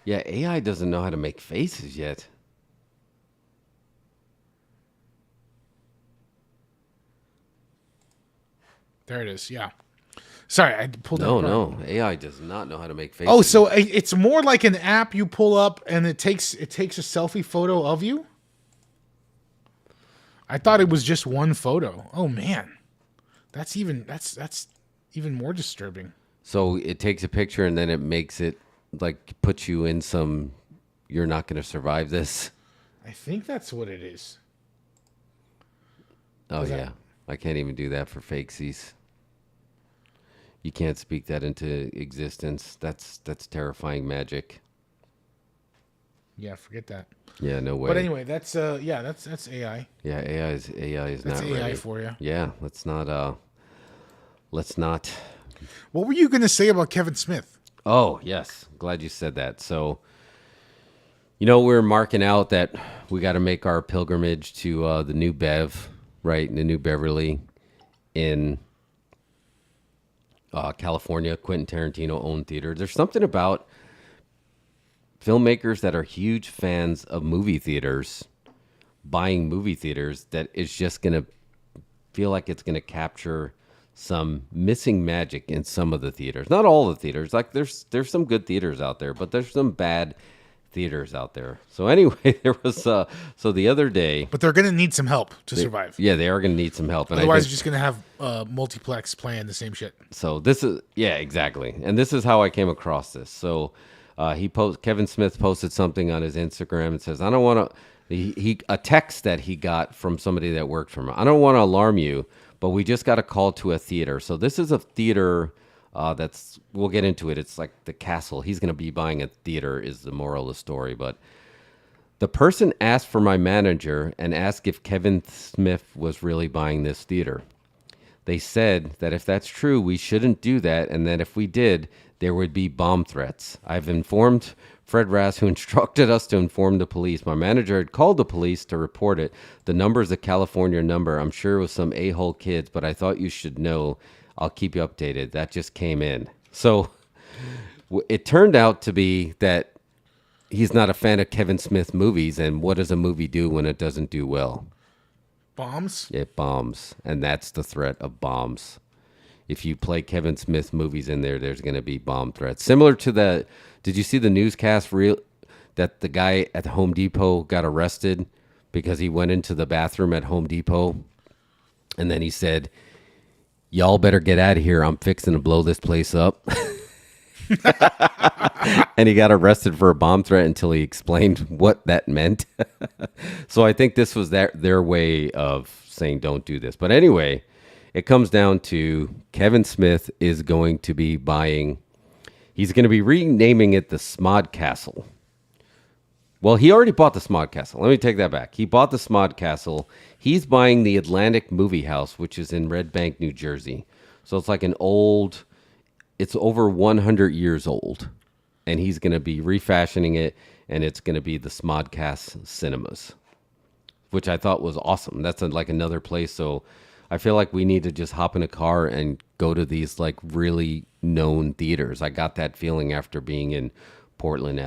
Yeah, AI doesn't know how to make faces yet. There it is, yeah. Sorry, I pulled it up. No, AI does not know how to make faces. Oh, so it's more like an app you pull up and it takes a selfie photo of you? I thought it was just one photo. Oh man, that's even more disturbing. So it takes a picture and then it makes it like puts you in some. You're not going to survive this. I think that's what it is. Oh yeah, I can't even do that for fakesies. You can't speak that into existence. That's terrifying magic. Yeah, forget that. Yeah, no way. But anyway, that's AI. Yeah, AI is that's not AI ready. for you. Yeah, let's not. What were you going to say about Kevin Smith? Oh yes, glad you said that. So, we're marking out that we got to make our pilgrimage to the new Bev, right? The new Beverly in California. Quentin Tarantino owned theater. There's something about filmmakers that are huge fans of movie theaters buying movie theaters that is just going to feel like it's going to capture some missing magic in some of the theaters. Not all the theaters. Like there's some good theaters out there, but there's some bad theaters out there. So anyway, there was so the other day. But they're going to need some help to survive. Yeah, they are going to need some help. And otherwise, you're just going to have multiplex playing the same shit. So this is exactly. And this is how I came across this. So Kevin Smith posted something on his Instagram and says, "I don't want to." A text that he got from somebody that worked for him. "I don't want to alarm you, but we just got a call to a theater." So this is a theater we'll get into it. It's like the Castle. He's going to be buying a theater is the moral of the story. But the person asked for my manager and asked if Kevin Smith was really buying this theater. They said that if that's true, we shouldn't do that, and that if we did, there would be bomb threats. I've informed Fred Rass, who instructed us to inform the police. My manager had called the police to report it. The number is a California number. I'm sure it was some a-hole kids, but I thought you should know. I'll keep you updated. That just came in. So it turned out to be that he's not a fan of Kevin Smith movies, and what does a movie do when it doesn't do well? Bombs? It bombs, and that's the threat of bombs. If you play Kevin Smith movies in there, there's going to be bomb threats. Similar to the, did you see the newscast that the guy at Home Depot got arrested because he went into the bathroom at Home Depot and then he said, "Y'all better get out of here. I'm fixing to blow this place up." And he got arrested for a bomb threat until he explained what that meant. So I think this was their way of saying don't do this. But anyway, it comes down to Kevin Smith is going to be he's going to be renaming it the Smod Castle. Well, he already bought the Smod Castle. Let me take that back. He bought the Smod Castle. He's buying the Atlantic Movie House, which is in Red Bank, New Jersey. So it's like it's over 100 years old. And he's going to be refashioning it, and it's going to be the Smodcast Cinemas, which I thought was awesome. That's like another place. So I feel like we need to just hop in a car and go to these like really known theaters. I got that feeling after being in Portland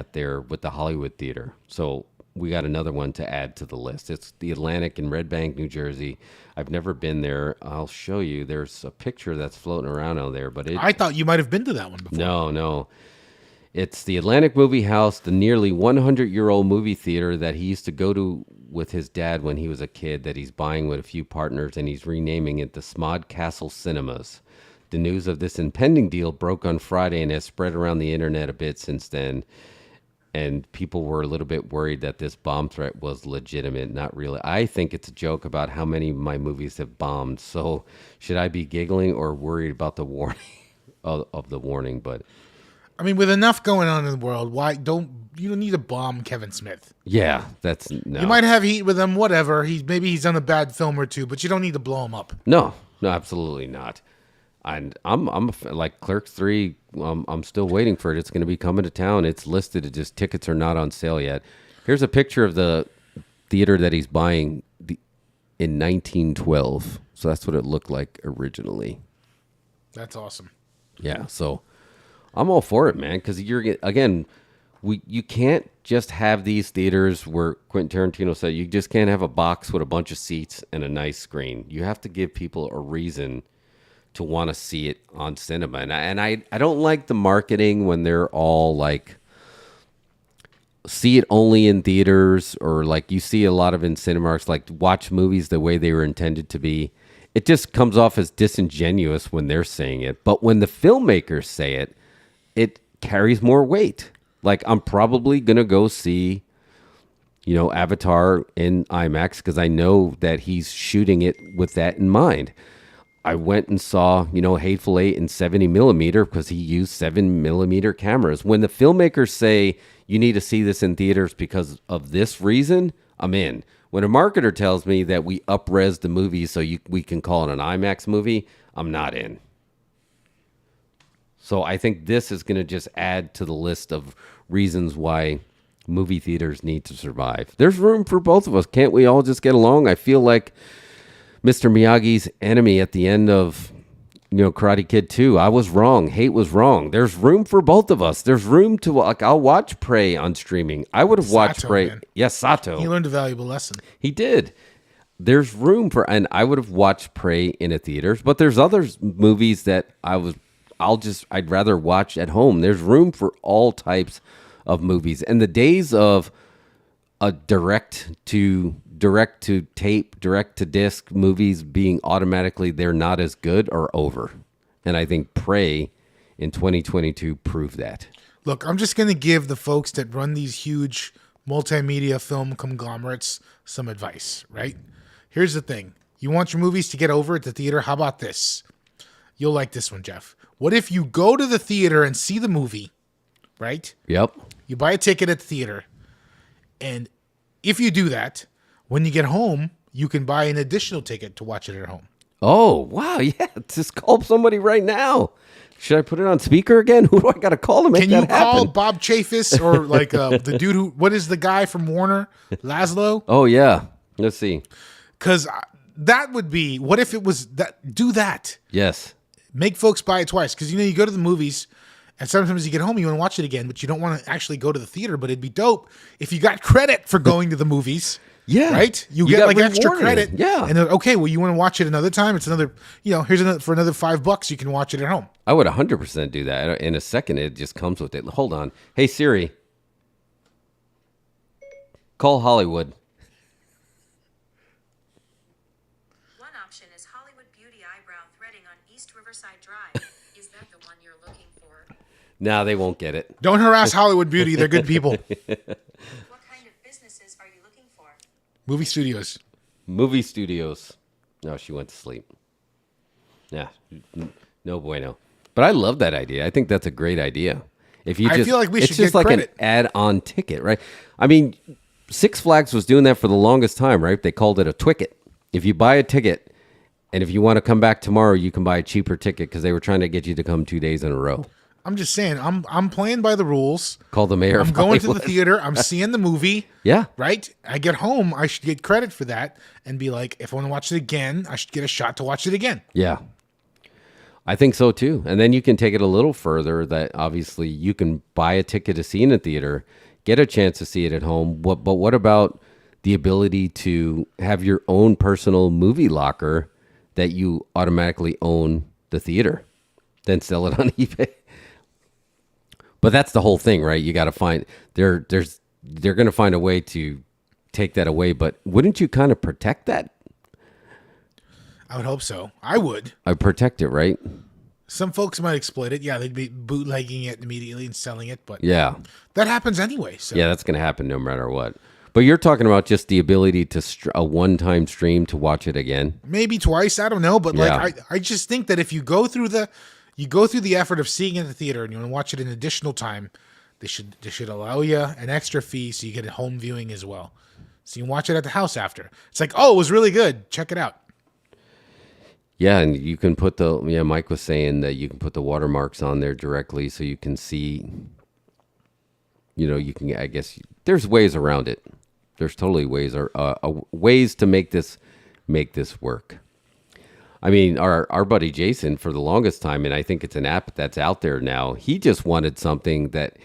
with the Hollywood Theater. So we got another one to add to the list. It's the Atlantic in Red Bank, New Jersey. I've never been there. I'll show you. There's a picture that's floating around out there, but I thought you might have been to that one before. No. It's the Atlantic Movie House, the nearly 100-year-old movie theater that he used to go to with his dad when he was a kid, that he's buying with a few partners, and he's renaming it the Smod Castle Cinemas. The news of this impending deal broke on Friday and has spread around the internet a bit since then. And people were a little bit worried that this bomb threat was legitimate, not really. I think it's a joke about how many of my movies have bombed. So should I be giggling or worried about the warning of the warning? But I mean, with enough going on in the world, you don't need to bomb Kevin Smith? Yeah, no. You might have heat with him, whatever. Maybe he's done a bad film or two, but you don't need to blow him up. No, absolutely not. And I'm like Clerks 3. I'm still waiting for it. It's going to be coming to town. It's listed. Just tickets are not on sale yet. Here's a picture of the theater that he's buying in 1912. So that's what it looked like originally. That's awesome. Yeah. So I'm all for it, man. Because you can't just have these theaters where Quentin Tarantino said you just can't have a box with a bunch of seats and a nice screen. You have to give people a reason to want to see it on cinema. And I don't like the marketing when they're all like, see it only in theaters, or like you see a lot of in Cinemarks, like watch movies the way they were intended to be. It just comes off as disingenuous when they're saying it. But when the filmmakers say it, it carries more weight. Like, I'm probably going to go see, Avatar in IMAX because I know that he's shooting it with that in mind. I went and saw, Hateful Eight in 70 millimeter because he used 7 millimeter cameras. When the filmmakers say you need to see this in theaters because of this reason, I'm in. When a marketer tells me that we up-res the movie so we can call it an IMAX movie, I'm not in. So I think this is going to just add to the list of reasons why movie theaters need to survive. There's room for both of us. Can't we all just get along? I feel like Mr. Miyagi's enemy at the end of, Karate Kid 2. I was wrong. Hate was wrong. There's room for both of us. There's room to, I'll watch Prey on streaming. I would have watched Prey. Man. Yes, Sato. He learned a valuable lesson. He did. There's room for, and I would have watched Prey in a theaters, but there's other movies that I'd rather watch at home. There's room for all types of movies. And the days of a direct to tape, direct to disc movies being automatically they're not as good are over. And I think Prey in 2022 proved that. Look, I'm just going to give the folks that run these huge multimedia film conglomerates some advice, right? Here's the thing. You want your movies to get over at the theater? How about this? You'll like this one, Jeff. What if you go to the theater and see the movie, right? Yep. You buy a ticket at the theater, and if you do that, when you get home, you can buy an additional ticket to watch it at home. Oh, wow. Yeah. Just call somebody right now. Should I put it on speaker again? Who do I got to call to make that happen? Can you call Bob Chafis or like the dude what is the guy from Warner? Laszlo? Oh, yeah. Let's see. Because that would be, what if it was that? Do that. Yes. Make folks buy it twice. Because, you go to the movies and sometimes you get home, you want to watch it again, but you don't want to actually go to the theater. But it'd be dope if you got credit for going to the movies. Yeah. Right? You get like extra credit. Yeah. And okay, well, you want to watch it another time? It's another, here's another, for another $5, you can watch it at home. I would 100% do that. In a second, it just comes with it. Hold on. Hey, Siri. Call Hollywood. One option is Hollywood Beauty Eyebrow Threading on East Riverside Drive. Is that the one you're looking for? No, they won't get it. Don't harass Hollywood Beauty. They're good people. Movie studios. Movie studios. No, she went to sleep. Yeah, no bueno. But I love that idea. I think that's a great idea. If you, I feel like we should it's just get like credit. An add-on ticket, right? I mean, Six Flags was doing that for the longest time, right? They called it a twicket. If you buy a ticket, and if you want to come back tomorrow, you can buy a cheaper ticket because they were trying to get you to come 2 days in a row. I'm just saying, I'm playing by the rules. Call the mayor. I'm going to the theater. I'm seeing the movie. Yeah. Right? I get home. I should get credit for that and be like, if I want to watch it again, I should get a shot to watch it again. Yeah. I think so too. And then you can take it a little further that obviously you can buy a ticket to see in a theater, get a chance to see it at home. But what about the ability to have your own personal movie locker that you automatically own the theater, then sell it on eBay? But that's the whole thing, right? You got to find they're going to find a way to take that away. But wouldn't you kind of protect that? I would hope so. I would. I'd protect it, right? Some folks might exploit it. Yeah, they'd be bootlegging it immediately and selling it. But yeah, that happens anyway. So. Yeah, that's going to happen no matter what. But you're talking about just the ability to a one-time stream to watch it again. Maybe twice. I don't know. But like, I just think that if you go through the effort of seeing it in the theater and you want to watch it an additional time, they should allow you an extra fee so you get a home viewing as well. So you can watch it at the house after. It's like, oh, it was really good. Check it out. Yeah, and you can put Mike was saying that you can put the watermarks on there directly so you can see, you can, I guess, there's ways around it. There's totally ways to make this work. I mean, our buddy Jason, for the longest time, and I think it's an app that's out there now, he just wanted something that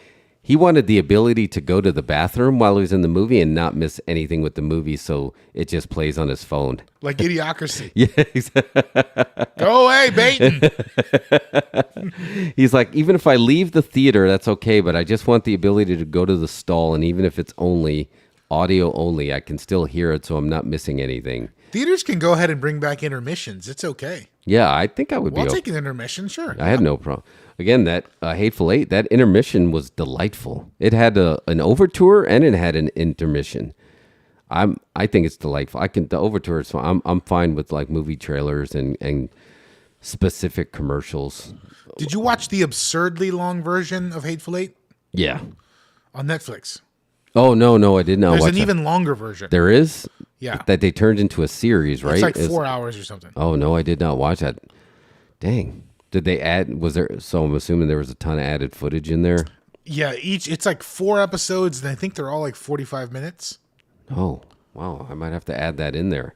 He wanted the ability to go to the bathroom while he was in the movie and not miss anything with the movie, so it just plays on his phone. Like Idiocracy. Yeah. Go away, Baton. He's like, even if I leave the theater, that's okay, but I just want the ability to go to the stall, and even if it's only audio only, I can still hear it, so I'm not missing anything. Theaters can go ahead and bring back intermissions. It's okay. Yeah, I think I would We'll be. take an intermission, sure. I had no problem. Again, that Hateful Eight, that intermission was delightful. It had an overture and it had an intermission. I think it's delightful. The overture is fine. I'm fine with like movie trailers and specific commercials. Did you watch the absurdly long version of Hateful Eight? Yeah. On Netflix. Oh no, I did not There's watch an that. even longer version. There is? Yeah. That they turned into a series, right? It's like 4 hours or something. Oh no, I did not watch that. Dang. Did they add, so I'm assuming there was a ton of added footage in there? Yeah, it's like 4 episodes, and I think they're all like 45 minutes. Oh, wow. I might have to add that in there.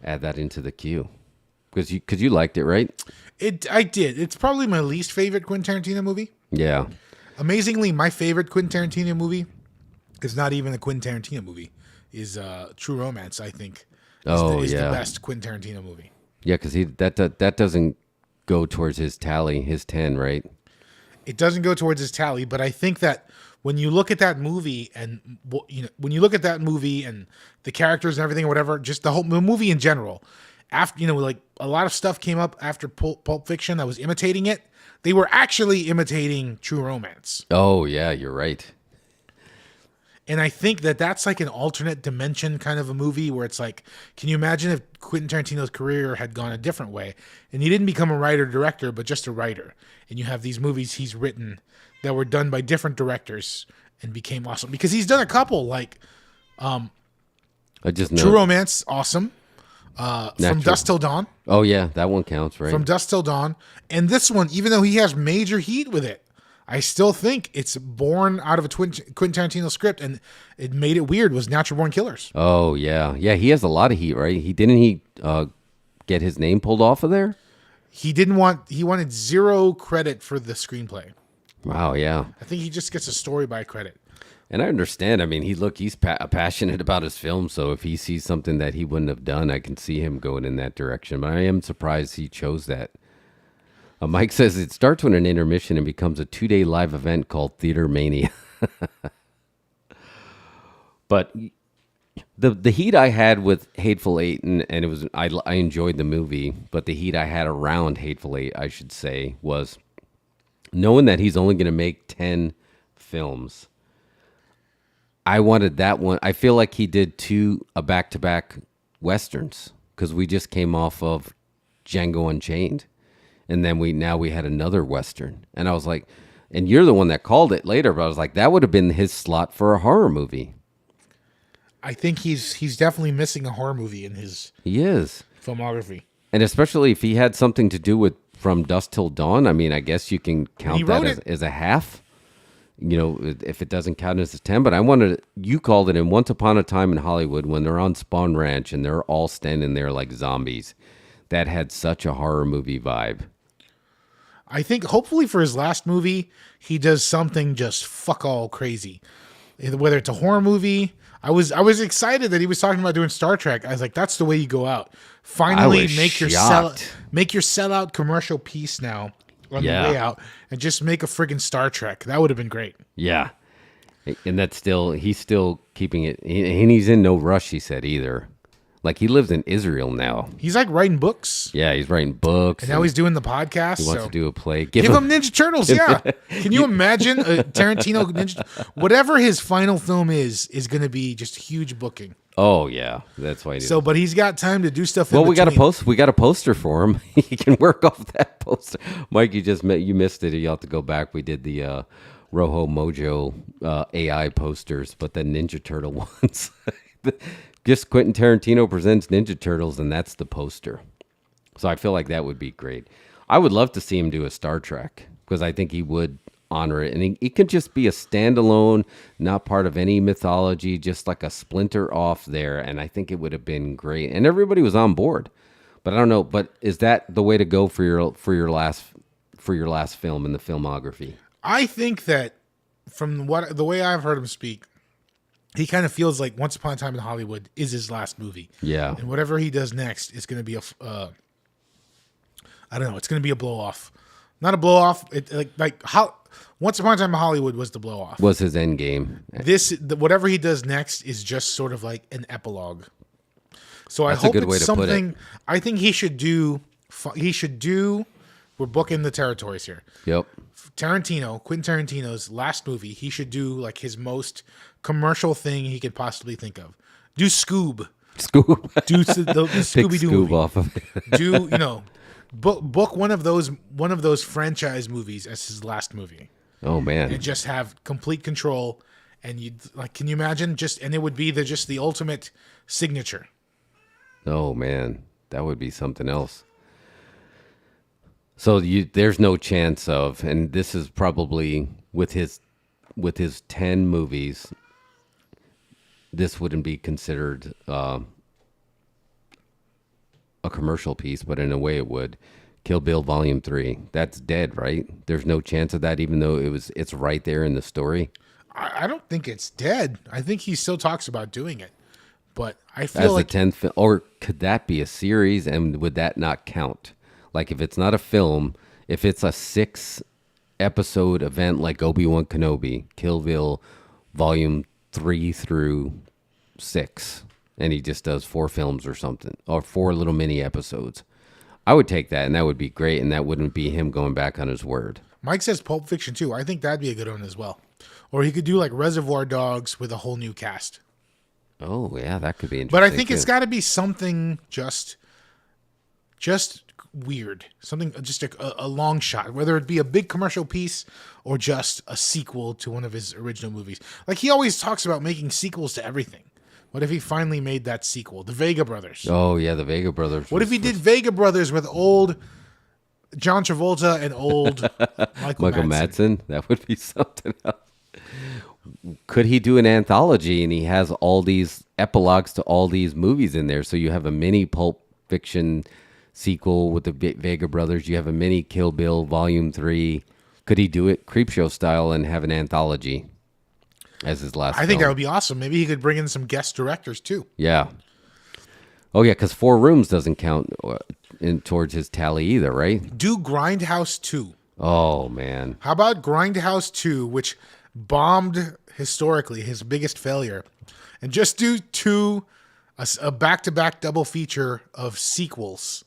Add that into the queue. Because you liked it, right? I did. It's probably my least favorite Quentin Tarantino movie. Yeah. Amazingly, my favorite Quentin Tarantino movie is not even a Quentin Tarantino movie. Is True Romance, I think. Is the best Quentin Tarantino movie. Yeah, because that doesn't go towards his tally, his 10, right? It doesn't go towards his tally, but I think that when you look at that movie and when you look at that movie and the characters and everything, or whatever, just the movie in general, after like a lot of stuff came up after Pulp Fiction that was imitating it. They were actually imitating True Romance. Oh yeah, you're right. And I think that that's like an alternate dimension kind of a movie where it's like, can you imagine if Quentin Tarantino's career had gone a different way and he didn't become a writer-director, but just a writer, and you have these movies he's written that were done by different directors and became awesome because he's done a couple like I just know True Romance, awesome. From Dusk Till Dawn. Oh yeah, that one counts, right? From Dusk Till Dawn. And this one, even though he has major heat with it, I still think it's born out of a Quentin Tarantino script, and it made it weird, was Natural Born Killers. Oh, yeah. Yeah, he has a lot of heat, right? He get his name pulled off of there? He wanted zero credit for the screenplay. Wow, yeah. I think he just gets a story by credit. And I understand. I mean, he's passionate about his film, so if he sees something that he wouldn't have done, I can see him going in that direction. But I am surprised he chose that. Mike says it starts with an intermission and becomes a 2-day live event called Theater Mania. But the heat I had with Hateful Eight, and it was I enjoyed the movie, but the heat I had around Hateful Eight, I should say, was knowing that he's only going to make 10 films. I wanted that one. I feel like he did a back-to-back Westerns because we just came off of Django Unchained. And then we had another Western. And I was like, and you're the one that called it later, but I was like, that would have been his slot for a horror movie. I think he's definitely missing a horror movie in his filmography. And especially if he had something to do with From Dusk Till Dawn. I mean, I guess you can count that as a half. You know, if it doesn't count as a 10. But you called it in Once Upon a Time in Hollywood when they're on Spawn Ranch and they're all standing there like zombies. That had such a horror movie vibe. I think hopefully for his last movie, he does something just fuck all crazy. Whether it's a horror movie. I was excited that he was talking about doing Star Trek. I was like, that's the way you go out. Finally make your sellout commercial piece now on the way out and just make a friggin' Star Trek. That would have been great. Yeah. And he's still keeping it, and he's in no rush, he said, either. Like, he lives in Israel now. He's like writing books. Yeah, he's writing books. And now he's doing the podcast. He wants to do a play. Give him Ninja Turtles, yeah. Can you imagine a Tarantino Ninja? Whatever his final film is going to be just huge booking. Oh, yeah. That's why he did. But he's got time to do stuff. Well, we got a poster for him. He can work off that poster. Mike, you missed it. You have to go back. We did the Rojo Mojo AI posters, but the Ninja Turtle ones. Just Quentin Tarantino presents Ninja Turtles, and that's the poster. So I feel like that would be great. I would love to see him do a Star Trek, because I think he would honor it. And it could just be a standalone, not part of any mythology, just like a splinter off there. And I think it would have been great. And everybody was on board. But I don't know. But is that the way to go for your last film in the filmography? I think that from the way I've heard him speak, he kind of feels like Once Upon a Time in Hollywood is his last movie. Yeah. And whatever he does next is going to be I don't know. It's going to be a blow off. Not a blow off. Once Upon a Time in Hollywood was the blow off. Was his end game. Whatever he does next is just sort of like an epilogue. So That's I hope a good way it's to put it. something. I think he should do. We're booking the territories here. Yep. Quentin Tarantino's last movie. He should do like his most commercial thing he could possibly think of. Do Scoob. Do the Scooby Doo movie. Off of it. Do book one of those franchise movies as his last movie. Oh man. And just have complete control. And can you imagine? And it would be the ultimate signature. Oh man, that would be something else. So there's no chance of, and this is probably with his 10 movies, this wouldn't be considered a commercial piece, but in a way it would. Kill Bill Volume 3, that's dead, right? There's no chance of that, even though it's right there in the story. I don't think it's dead. I think he still talks about doing it, but I feel as like a 10th film, or could that be a series, and would that not count? Like if it's not a film, if it's a 6-episode event like Obi-Wan Kenobi, Kill Bill Volume 3 through 6, and he just does 4 films or something, or 4 little mini episodes, I would take that, and that would be great, and that wouldn't be him going back on his word. Mike says Pulp Fiction too. I think that'd be a good one as well. Or he could do like Reservoir Dogs with a whole new cast. Oh yeah, that could be interesting. But I think it's got to be something just weird, something just a long shot, whether it be a big commercial piece or just a sequel to one of his original movies. Like he always talks about making sequels to everything. What if he finally made that sequel, The Vega Brothers? Oh yeah, The Vega Brothers. What if he did Vega Brothers with old John Travolta and old Michael Madsen? That would be something else. Could he do an anthology and he has all these epilogues to all these movies in there? So you have a mini Pulp Fiction sequel with the Vega Brothers. You have a mini Kill Bill Volume 3. Could he do it Creepshow style and have an anthology as his last I think film? that would be awesome. Maybe he could bring in some guest directors too. Yeah. Oh, yeah, because 4 Rooms doesn't count towards his tally either, right? Do Grindhouse 2. Oh, man. How about Grindhouse 2, which bombed historically, his biggest failure, and just do a back-to-back double feature of sequels,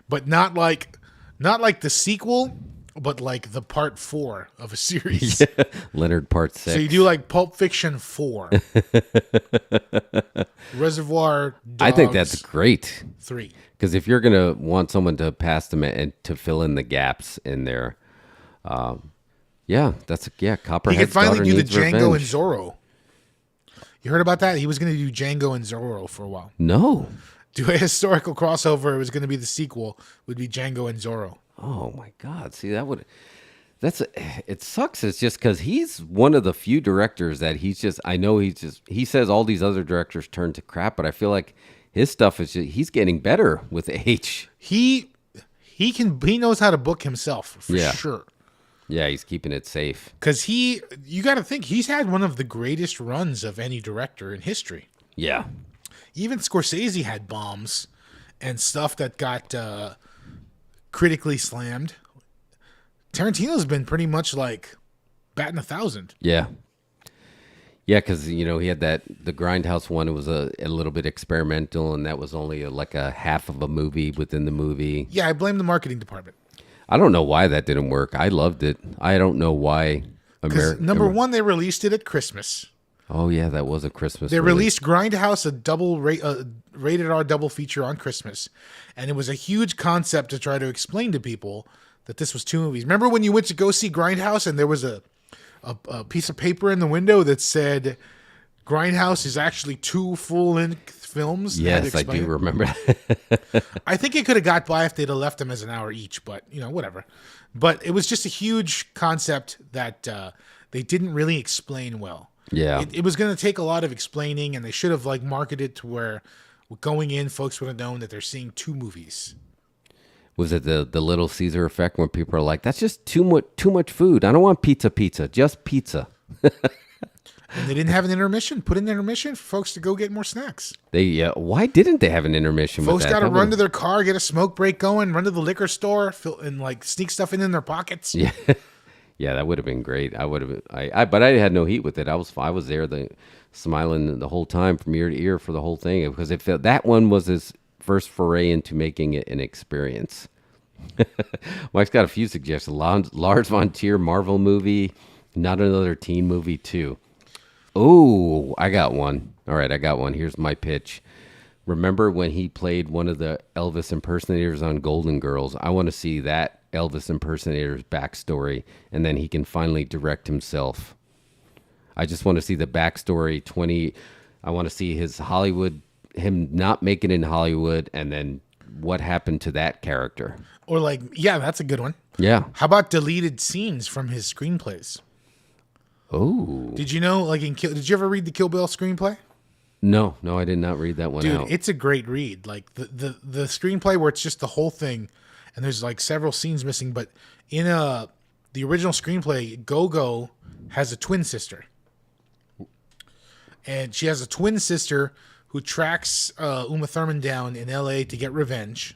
but not like the sequel, but like the part 4 of a series. Yeah. Leonard Part 6. So you do like Pulp Fiction 4, Reservoir Dogs. I think that's great. 3. Because if you're gonna want someone to pass them and to fill in the gaps in there, Copperhead's He could finally Daughter do the Needs Django Revenge. and Zorro. You heard about that? He was going to do Django and Zorro for a while. No. Do a historical crossover. It was going to be the sequel. Would be Django and Zorro. Oh my God! See, it sucks. It's just because he's one of the few directors that he says all these other directors turn to crap, but I feel like his stuff he's getting better with age. He knows how to book himself for sure. Yeah, he's keeping it safe. Because you got to think, he's had one of the greatest runs of any director in history. Yeah. Even Scorsese had bombs and stuff that got critically slammed. Tarantino's been pretty much like batting 1,000. Yeah. Yeah, because, he had the Grindhouse one. It was a little bit experimental, and that was only like a half of a movie within the movie. Yeah, I blame the marketing department. I don't know why that didn't work. I loved it. I don't know why. Number one, they released it at Christmas. Oh, yeah, that was a Christmas They release. released Grindhouse, a rated R double feature on Christmas. And it was a huge concept to try to explain to people that this was 2 movies. Remember when you went to go see Grindhouse and there was a piece of paper in the window that said Grindhouse is actually 2 full-length films? Yes, I do remember that. I think it could have got by if they'd have left them as an hour each, but, whatever. But it was just a huge concept that they didn't really explain well. Yeah. It was going to take a lot of explaining, and they should have marketed to where going in, folks would have known that they're seeing 2 movies. Was it the Little Caesar effect when people are like, that's just too much food. I don't want pizza, just pizza. And they didn't have an intermission. Put in an intermission for folks to go get more snacks. Why didn't they have an intermission? Folks with that? got to run to their car, get a smoke break going, run to the liquor store, and like sneak stuff in their pockets. Yeah, yeah, that would have been great. I would have. But I had no heat with it. I was there, smiling the whole time from ear to ear for the whole thing because it felt that one was his first foray into making it an experience. Mike's got a few suggestions. Lars von Trier Marvel movie, not another teen movie too. Oh, I got one. All right, I got one. Here's my pitch. Remember when he played one of the Elvis impersonators on Golden Girls? I want to see that Elvis impersonator's backstory, and then he can finally direct himself. I just want to see the backstory. I want to see his Hollywood, him not making it in Hollywood, and then what happened to that character. Or like, yeah, that's a good one. Yeah. How about deleted scenes from his screenplays? Oh. Did you know, like did you ever read the Kill Bill screenplay? No, I did not read that one out. Dude, it's a great read. Like the screenplay where it's just the whole thing, and there's like several scenes missing. But in the original screenplay, Go-Go has a twin sister, and she has a twin sister who tracks Uma Thurman down in L.A. to get revenge,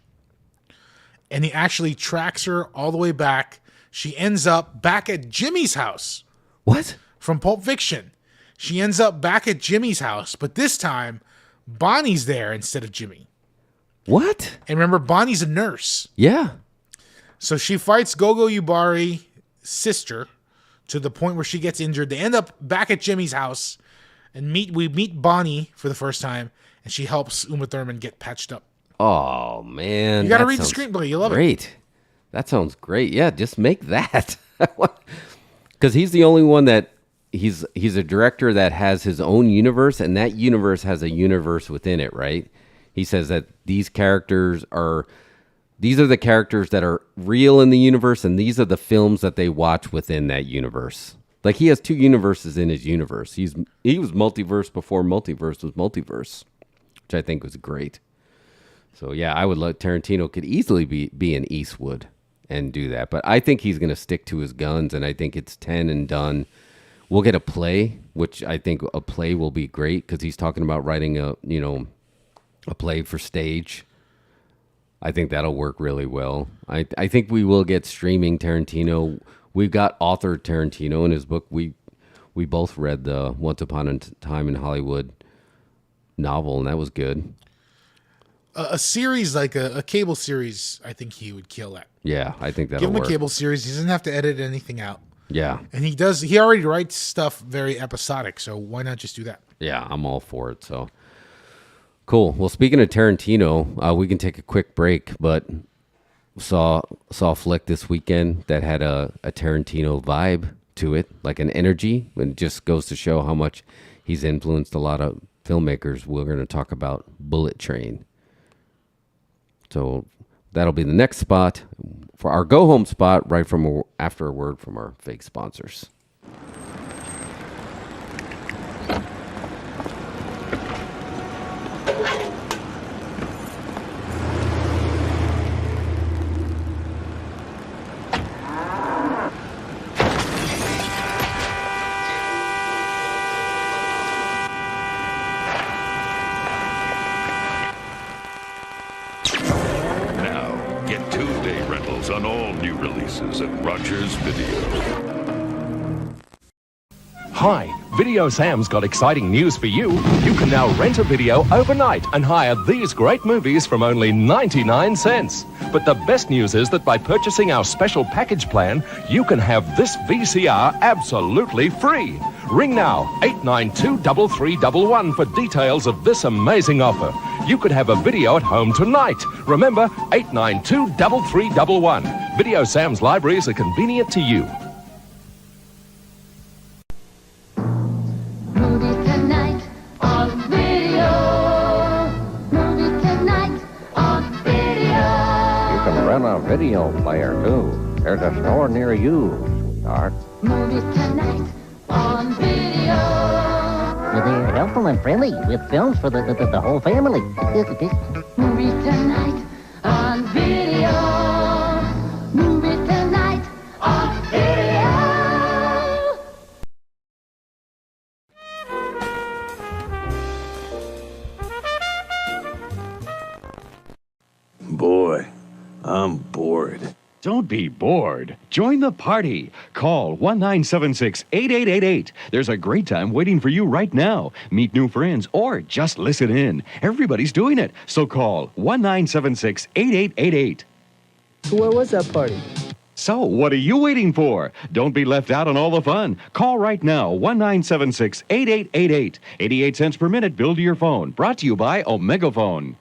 and he actually tracks her all the way back. She ends up back at Jimmy's house. What? From Pulp Fiction. She ends up back at Jimmy's house, but this time Bonnie's there instead of Jimmy. What? And remember, Bonnie's a nurse. Yeah. So she fights Gogo Yubari's sister to the point where she gets injured. They end up back at Jimmy's house, and we meet Bonnie for the first time, and she helps Uma Thurman get patched up. Oh, man. You got to read the screenplay. You love it. Great. That sounds great. Yeah, just make that. Because he's the only one that he's a director that has his own universe, and that universe has a universe within it, right? He says that these are the characters that are real in the universe, and these are the films that they watch within that universe. Like he has two universes in his universe. He was multiverse before multiverse was multiverse, which I think was great. So yeah, I would love Tarantino could easily be in Eastwood and do that, but I think he's going to stick to his guns, and I think it's 10 and done. We'll get a play, which I think a play will be great because he's talking about writing a play for stage. I think that'll work really well. I think we will get streaming Tarantino. We've got author Tarantino in his book. We both read the Once Upon a Time in Hollywood novel, and that was good. A series like a cable series, I think he would kill at. Yeah, I think that'll Give him work. a cable series. He doesn't have to edit anything out. Yeah. And he already writes stuff very episodic, so why not just do that? Yeah, I'm all for it. So cool. Well, speaking of Tarantino, we can take a quick break, but saw a flick this weekend that had a Tarantino vibe to it, like an energy, and it just goes to show how much he's influenced a lot of filmmakers. We're going to talk about Bullet Train. So that'll be the next spot for our go home spot right from after a word from our fake sponsors. On all new releases at Rogers Video. Hi, Video Sam's got exciting news for you. You can now rent a video overnight and hire these great movies from only 99 cents. But the best news is that by purchasing our special package plan, you can have this VCR absolutely free. Ring now, 892-3311 for details of this amazing offer. You could have a video at home tonight. Remember, 892-3311. Video Sam's libraries are convenient to you. Movie tonight on video. Movie tonight on video. You can rent a video player, too. There's a store near you, sweetheart. Movie tonight on video. They're helpful and friendly with films for the whole family. Movie tonight on video. Boy, I'm bored. Don't be bored. Join the party. Call 1-976-8888. There's a great time waiting for you right now. Meet new friends or just listen in. Everybody's doing it. So call 1-976-8888. Where was that party? So, what are you waiting for? Don't be left out on all the fun. Call right now, 1-976-8888. 88 cents per minute billed to your phone. Brought to you by Omegaphone.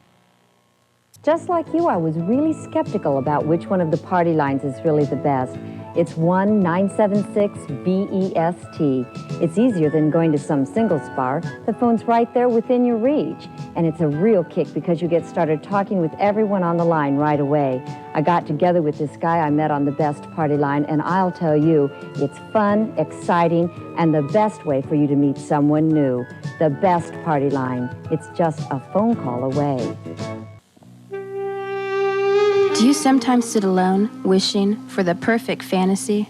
Just like you, I was really skeptical about which one of the party lines is really the best. It's 1-976-BEST. It's easier than going to some single spar. The phone's right there within your reach. And it's a real kick because you get started talking with everyone on the line right away. I got together with this guy I met on the best party line, and I'll tell you, it's fun, exciting, and the best way for you to meet someone new. The best party line. It's just a phone call away. Do you sometimes sit alone, wishing for the perfect fantasy?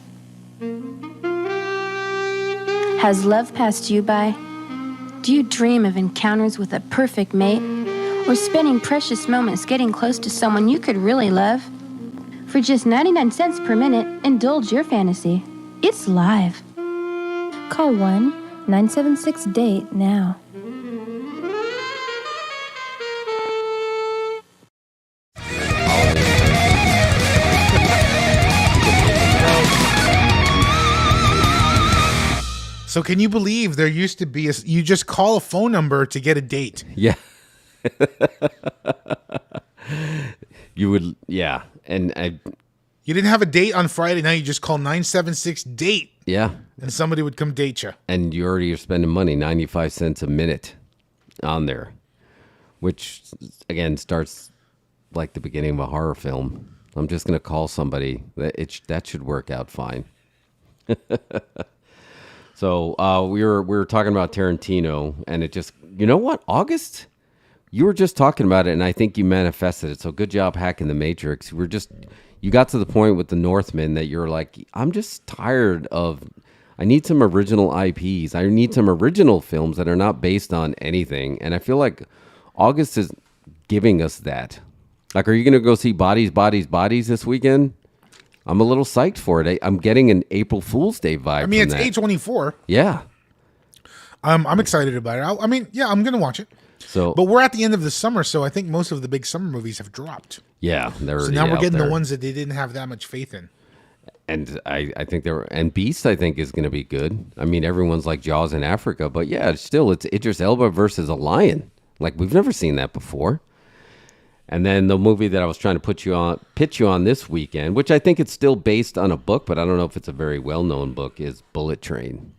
Has love passed you by? Do you dream of encounters with a perfect mate? Or spending precious moments getting close to someone you could really love? For just 99 cents per minute, indulge your fantasy. It's live. Call 1-976-DATE now. So can you believe there used to be you just call a phone number to get a date? Yeah. You would, yeah. And you didn't have a date on Friday night. You just call 976-DATE. Yeah. And somebody would come date you. And you already are spending money, 95 cents a minute on there, which, again, starts like the beginning of a horror film. I'm just going to call somebody. That should work out fine. So we were talking about Tarantino, and it just, you know what, August, you were just talking about it, and I think you manifested it. So good job hacking the Matrix. You got to the point with the Northman that you're like, I'm just tired of. I need some original IPs. I need some original films that are not based on anything, and I feel like August is giving us that. Like, are you going to go see Bodies this weekend? I'm a little psyched for it. I'm getting an April Fool's Day vibe. I mean, it's that. A24. Yeah. I'm excited about it. I mean, yeah, I'm going to watch it. But we're at the end of the summer, so I think most of the big summer movies have dropped. Yeah. So now we're getting the ones that they didn't have that much faith in. And I think and Beast, I think, is going to be good. I mean, everyone's like Jaws in Africa, but yeah, it's Idris Elba versus a lion. Like, we've never seen that before. And then the movie that I was trying to pitch you on this weekend, which I think it's still based on a book, but I don't know if it's a very well-known book, is Bullet Train.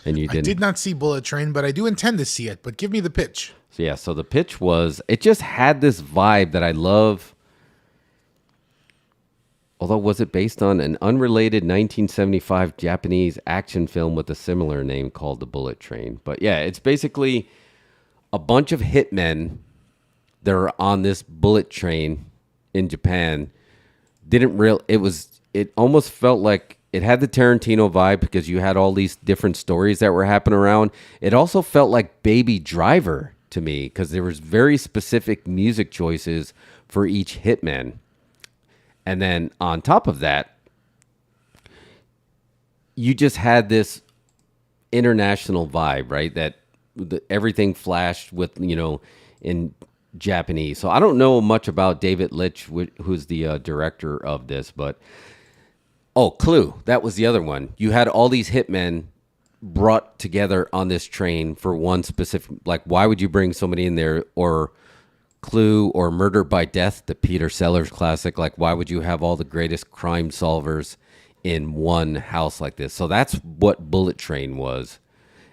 And you didn't. I did not see Bullet Train, but I do intend to see it. But give me the pitch. So the pitch was, it just had this vibe that I love. Although, was it based on an unrelated 1975 Japanese action film with a similar name called The Bullet Train? But yeah, it's basically a bunch of hitmen that are on this bullet train in Japan. It almost felt like it had the Tarantino vibe because you had all these different stories that were happening around. It also felt like Baby Driver to me because there was very specific music choices for each hitman. And then on top of that, you just had this international vibe, right? That everything flashed with, in Japanese. So I don't know much about David Leitch, who's the director of this, but Clue, that was the other one. You had all these hitmen brought together on this train for one specific, like, why would you bring somebody in there? Or Clue or Murder by Death, the Peter Sellers classic, like, why would you have all the greatest crime solvers in one house like this? So that's what Bullet Train was.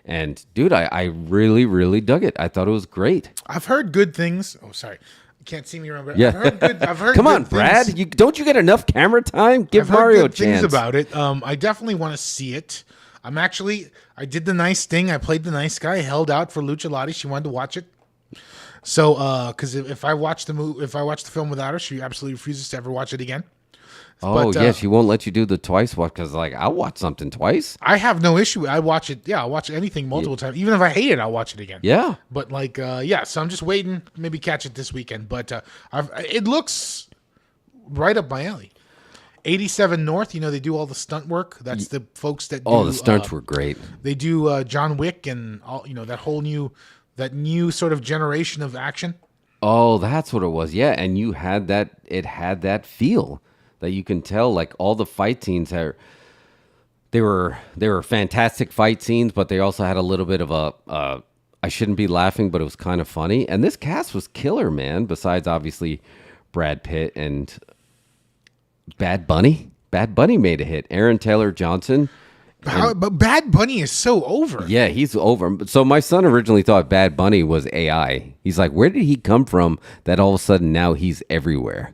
And, dude, I really, really dug it. I thought it was great. I've heard good things. Oh, sorry. You can't see me around. Yeah. I've heard Come good on, Brad. things. Don't you get enough camera time? Give I've heard Mario a good things chance. about it. I definitely want to see it. I did the nice thing. I played the nice guy. I held out for Lucha Lottie. She wanted to watch it. So, because if I watch the film without her, she absolutely refuses to ever watch it again. Oh, yeah, she won't let you do the twice watch because, like, I'll watch something twice. I have no issue. I watch it. Yeah, I'll watch anything multiple times. Even if I hate it, I'll watch it again. Yeah. But like, so I'm just waiting. Maybe catch it this weekend. But it looks right up my alley. 87 North. They do all the stunt work. That's the folks that. The stunts were great. They do John Wick and all. That new sort of generation of action. Oh, that's what it was. Yeah, and you had that. It had that feel that you can tell. Like all the fight scenes they were fantastic fight scenes, but they also had a little bit of a. I shouldn't be laughing, but it was kind of funny. And this cast was killer, man. Besides, obviously, Brad Pitt and Bad Bunny. Bad Bunny made a hit. Aaron Taylor Johnson. But Bad Bunny is so over. Yeah, he's over. So my son originally thought Bad Bunny was AI. He's like, where did he come from that all of a sudden now he's everywhere?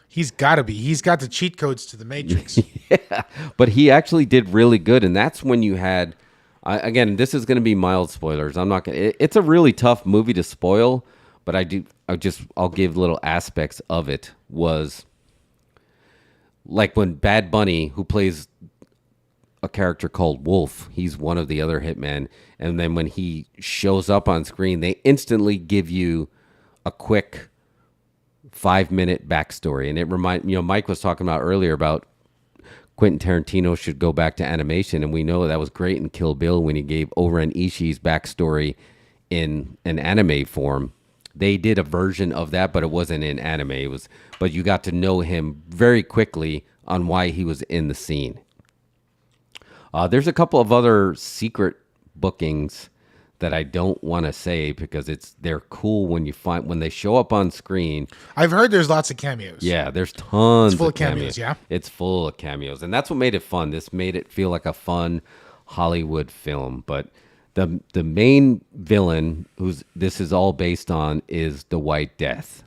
He's got to be. He's got the cheat codes to the Matrix. Yeah, but he actually did really good. And that's when you had, again, this is going to be mild spoilers. I'm not going to, it's a really tough movie to spoil, but I'll give little aspects of it. Was like when Bad Bunny, who plays a character called Wolf, he's one of the other hitmen, and then when he shows up on screen, they instantly give you a quick 5-minute backstory. And it Mike was talking about earlier about Quentin Tarantino should go back to animation, and we know that was great in Kill Bill when he gave Oren Ishii's backstory in an anime form. They did a version of that, but it wasn't in anime. But you got to know him very quickly on why he was in the scene. There's a couple of other secret bookings that I don't want to say because they're cool when they show up on screen. I've heard there's lots of cameos. Yeah, there's tons. It's full of cameos. Yeah, it's full of cameos, and that's what made it fun. This made it feel like a fun Hollywood film. But the main villain, this is all based on, is the White Death,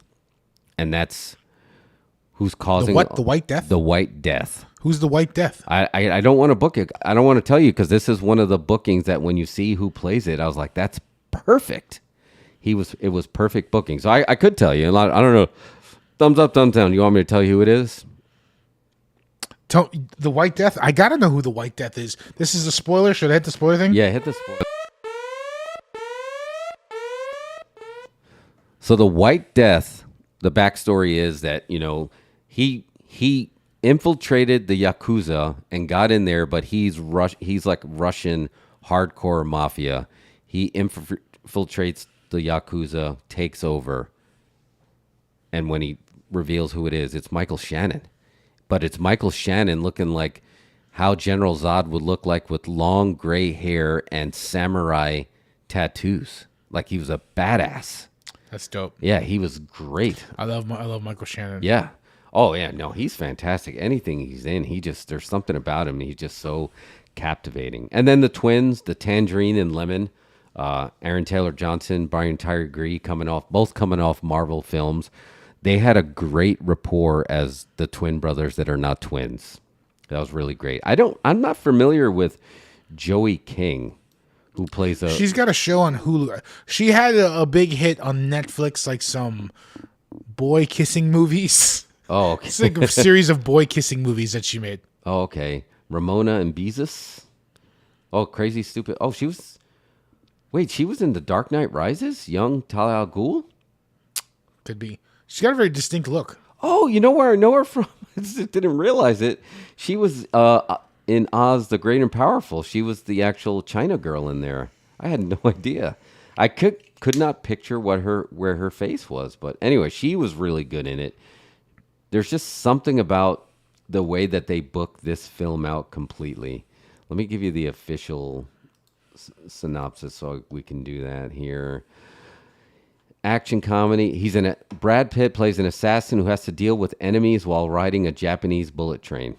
and that's who's causing the what? The White Death. The White Death. Who's the White Death? I don't want to book it. I don't want to tell you because this is one of the bookings that when you see who plays it, I was like, that's perfect. It was perfect booking. So I could tell you. I don't know. Thumbs up, thumbs down. You want me to tell you who it is? The White Death? I got to know who the White Death is. This is a spoiler. Should I hit the spoiler thing? Yeah, hit the spoiler. So the White Death, the backstory is that, he infiltrated the Yakuza and got in there, but he's like Russian hardcore mafia. He infiltrates the Yakuza, takes over, and when he reveals who it is, it's Michael Shannon. But it's Michael Shannon looking like how General Zod would look like with long gray hair and samurai tattoos. Like he was a badass. That's dope. Yeah, he was great. I love Michael Shannon. Yeah. Oh, yeah. No, he's fantastic. Anything he's in, there's something about him. He's just so captivating. And then the twins, the Tangerine and Lemon, Aaron Taylor Johnson, Brian Tyree Gree, both coming off Marvel films. They had a great rapport as the twin brothers that are not twins. That was really great. I'm not familiar with Joey King, who plays She's got a show on Hulu. She had a big hit on Netflix, like some boy kissing movies. Oh, okay. It's like a series of boy kissing movies that she made. Oh, okay. Ramona and Beezus. Oh, Crazy Stupid. Oh, she was in The Dark Knight Rises? Young Talia al Ghul? Could be. She's got a very distinct look. Oh, you know where I know her from? I just didn't realize it. She was in Oz the Great and Powerful. She was the actual China girl in there. I had no idea. I could not picture where her face was. But anyway, she was really good in it. There's just something about the way that they booked this film out completely. Let me give you the official synopsis so we can do that here. Action comedy. Brad Pitt plays an assassin who has to deal with enemies while riding a Japanese bullet train.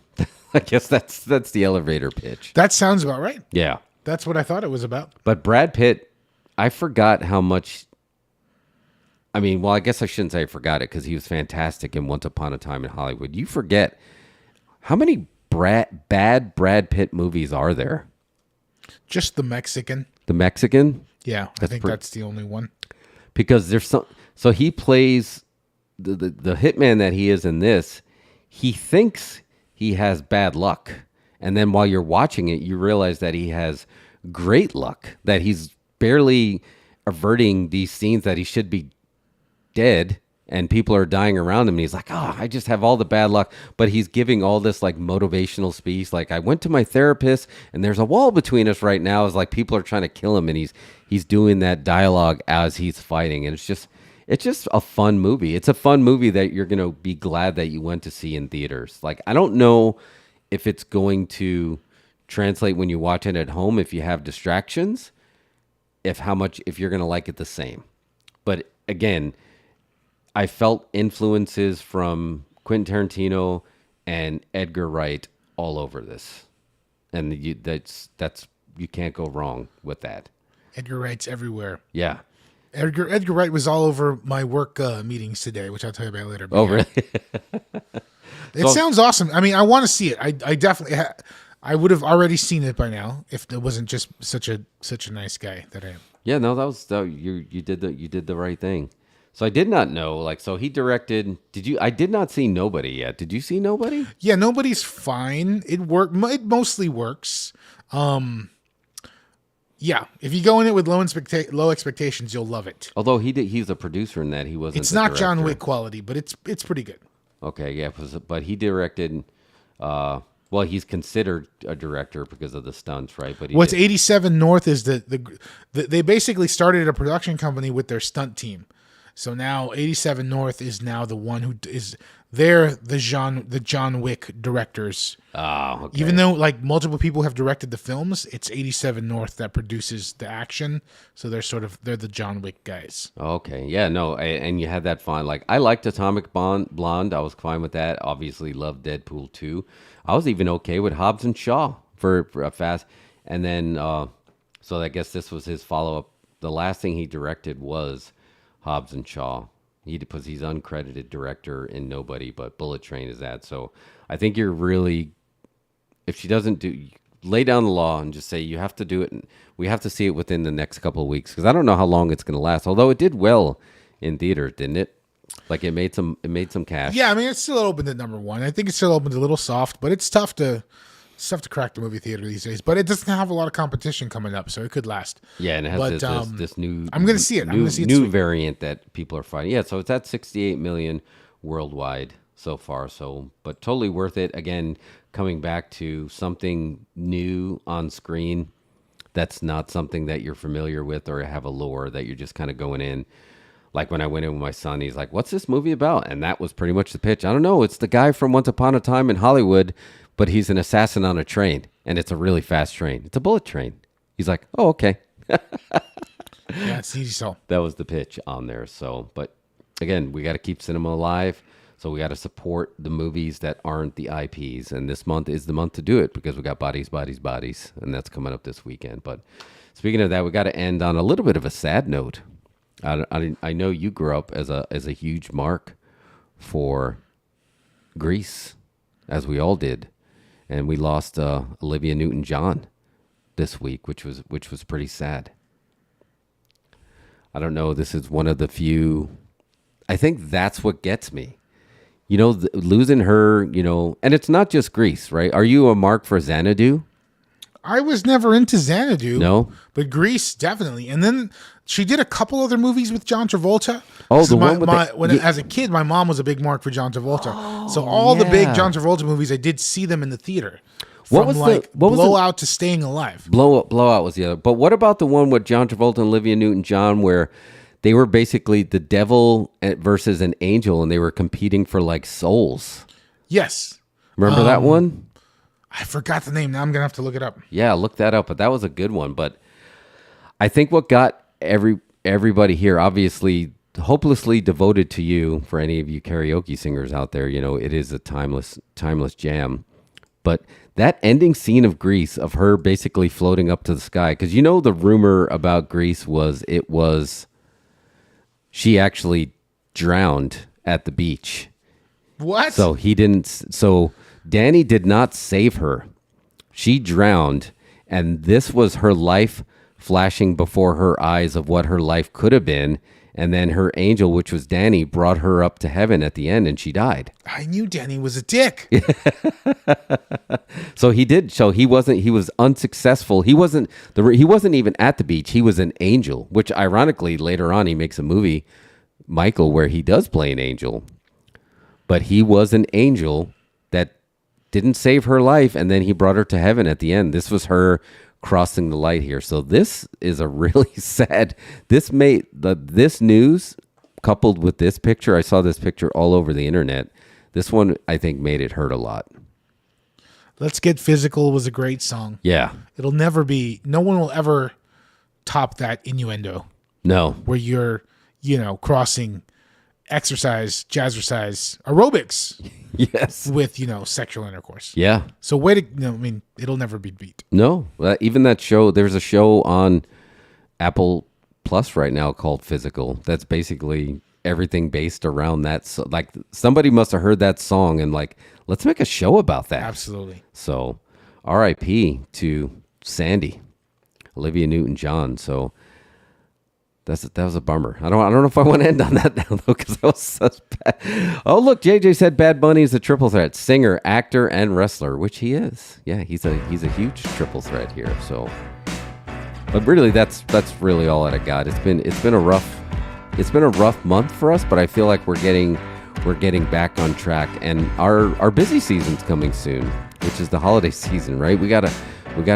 I guess that's the elevator pitch. That sounds about right. Yeah. That's what I thought it was about. But Brad Pitt, I forgot how much... I guess I shouldn't say I forgot it because he was fantastic in Once Upon a Time in Hollywood. You forget how many bad Brad Pitt movies are there? Just The Mexican. The Mexican? Yeah, I think that's the only one. Because there's so he plays the hitman that he is in this. He thinks he has bad luck. And then while you're watching it, you realize that he has great luck, that he's barely averting these scenes that he should be dead and people are dying around him. And he's like, oh, I just have all the bad luck. But he's giving all this like motivational speech. Like, I went to my therapist and there's a wall between us right now. It's like people are trying to kill him. And he's doing that dialogue as he's fighting. And it's just a fun movie. It's a fun movie that you're going to be glad that you went to see in theaters. Like, I don't know if it's going to translate when you watch it at home, if you have distractions, if you're going to like it the same. But again, I felt influences from Quentin Tarantino and Edgar Wright all over this. And you can't go wrong with that. Edgar Wright's everywhere. Yeah. Edgar Wright was all over my work meetings today, which I'll tell you about later. Oh, really? It sounds awesome. I mean, I want to see it. I definitely, I would have already seen it by now if it wasn't just such a nice guy that I am. Yeah, no, you did the right thing. So I did not know. Like, so he directed. I did not see Nobody yet. Did you see Nobody? Yeah, Nobody's fine. It mostly works. Yeah, if you go in it with low expectations, you'll love it. Although he's a producer in that, he wasn't. It's not John Wick quality, but it's pretty good. Okay, yeah, but he directed. Well, he's considered a director because of the stunts, right? But what's 87 North is they basically started a production company with their stunt team. So now 87 North is now the one who is the John Wick directors. Oh, okay. Even though like multiple people have directed the films, it's 87 North that produces the action. So they're the John Wick guys. Okay, yeah, no, and you had that fun. Like, I liked Atomic Blonde. I was fine with that. Obviously, loved Deadpool 2. I was even okay with Hobbs and Shaw for a fast. And then, so I guess this was his follow-up. The last thing he directed was Hobbs and Shaw. Because he's uncredited director in Nobody, but Bullet Train is that. So I think you're really, if she doesn't lay down the law and just say you have to do it. We have to see it within the next couple of weeks because I don't know how long it's going to last. Although it did well in theaters, didn't it? Like it made some cash. Yeah, I mean it's still open at number one. I think it's still open a little soft, but it's tough to crack the movie theater these days. But it doesn't have a lot of competition coming up, so it could last. Yeah, and it has this new. I'm going to see it. I'm going to see it. New variant that people are fighting. Yeah, so it's at 68 million worldwide so far. So, but totally worth it. Again, coming back to something new on screen. That's not something that you're familiar with or have a lore that you're just kind of going in. Like when I went in with my son, he's like, "What's this movie about?" And that was pretty much the pitch. I don't know. It's the guy from Once Upon a Time in Hollywood, but he's an assassin on a train, and it's a really fast train. It's a bullet train. He's like, "Oh, okay." Yeah, it's easy so. That was the pitch on there. So, but again, we got to keep cinema alive. So we got to support the movies that aren't the IPs. And this month is the month to do it because we got Bodies, and that's coming up this weekend. But speaking of that, we got to end on a little bit of a sad note. I know you grew up as a huge mark for Grease, as we all did, and we lost Olivia Newton-John this week, which was pretty sad. I don't know. This is one of the few. I think that's what gets me. You know, losing her. You know, and it's not just Grease, right? Are you a mark for Xanadu? I was never into Xanadu. No, but Grease definitely. And then she did a couple other movies with John Travolta. Oh, so the one with as a kid, my mom was a big mark for John Travolta. So all the big John Travolta movies, I did see them in the theater. From Blowout to Staying Alive. Blowout was the other. But what about the one with John Travolta and Olivia Newton-John where they were basically the devil versus an angel and they were competing for like souls? Yes. Remember that one? I forgot the name. Now I'm going to have to look it up. Yeah, look that up. But that was a good one. But I think what got everybody here, obviously, Hopelessly Devoted to You, for any of you karaoke singers out there, you know, it is a timeless jam. But that ending scene of Grease, of her basically floating up to the sky, because you know the rumor about Grease was she actually drowned at the beach. What? So Danny did not save her. She drowned, and this was her life flashing before her eyes of what her life could have been, And then her angel, which was Danny, brought her up to heaven at the end, and she died. I knew Danny was a dick. So he did. So he was unsuccessful. He wasn't even at the beach. He was an angel, which ironically later on he makes a movie, Michael, where he does play an angel. But he was an angel that didn't save her life, and then he brought her to heaven at the end. This was her crossing the light here. So this is a really sad. This news coupled with this picture. I saw this picture all over the internet. This one I think made it hurt a lot. Let's Get Physical was a great song. Yeah. It'll never be. No one will ever top that innuendo. No. Where you're, crossing exercise, jazzercise, aerobics. Yes. With, sexual intercourse. Yeah. So it'll never be beat. No. Even that show, there's a show on Apple Plus right now called Physical. That's basically everything based around that. So, like, somebody must have heard that song and like, let's make a show about that. Absolutely. So R.I.P. to Sandy, Olivia Newton-John. So that was a bummer. I don't know if I want to end on that now though, because that was such bad. Oh look, JJ said Bad Bunny is a triple threat: singer, actor, and wrestler, which he is. Yeah, he's a huge triple threat here. So, but really, that's really all that I got. It's been a rough month for us, but I feel like we're getting back on track, and our busy season's coming soon, which is the holiday season, right? We gotta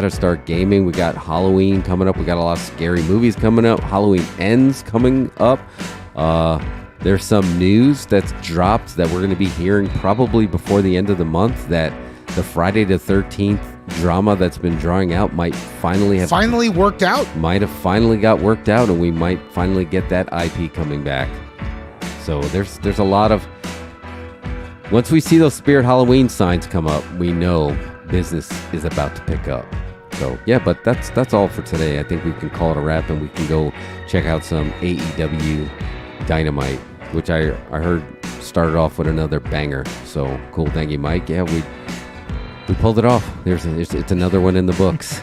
start gaming. We got Halloween coming up. We got a lot of scary movies coming up. Halloween Ends coming up. There's some news that's dropped that we're going to be hearing probably before the end of the month, that the Friday the 13th drama that's been drawing out might finally worked out. Might have finally got worked out, and we might finally get that IP coming back. So there's a lot of, once we see those Spirit Halloween signs come up, we know business is about to pick up. So yeah, but that's all for today. I think we can call it a wrap, and we can go check out some AEW Dynamite, which I heard started off with another banger. So cool, thank you, Mike. Yeah, we pulled it off. It's another one in the books.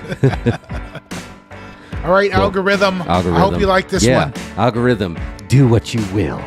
All right, cool. Algorithm. I hope you like this one. Algorithm, do what you will.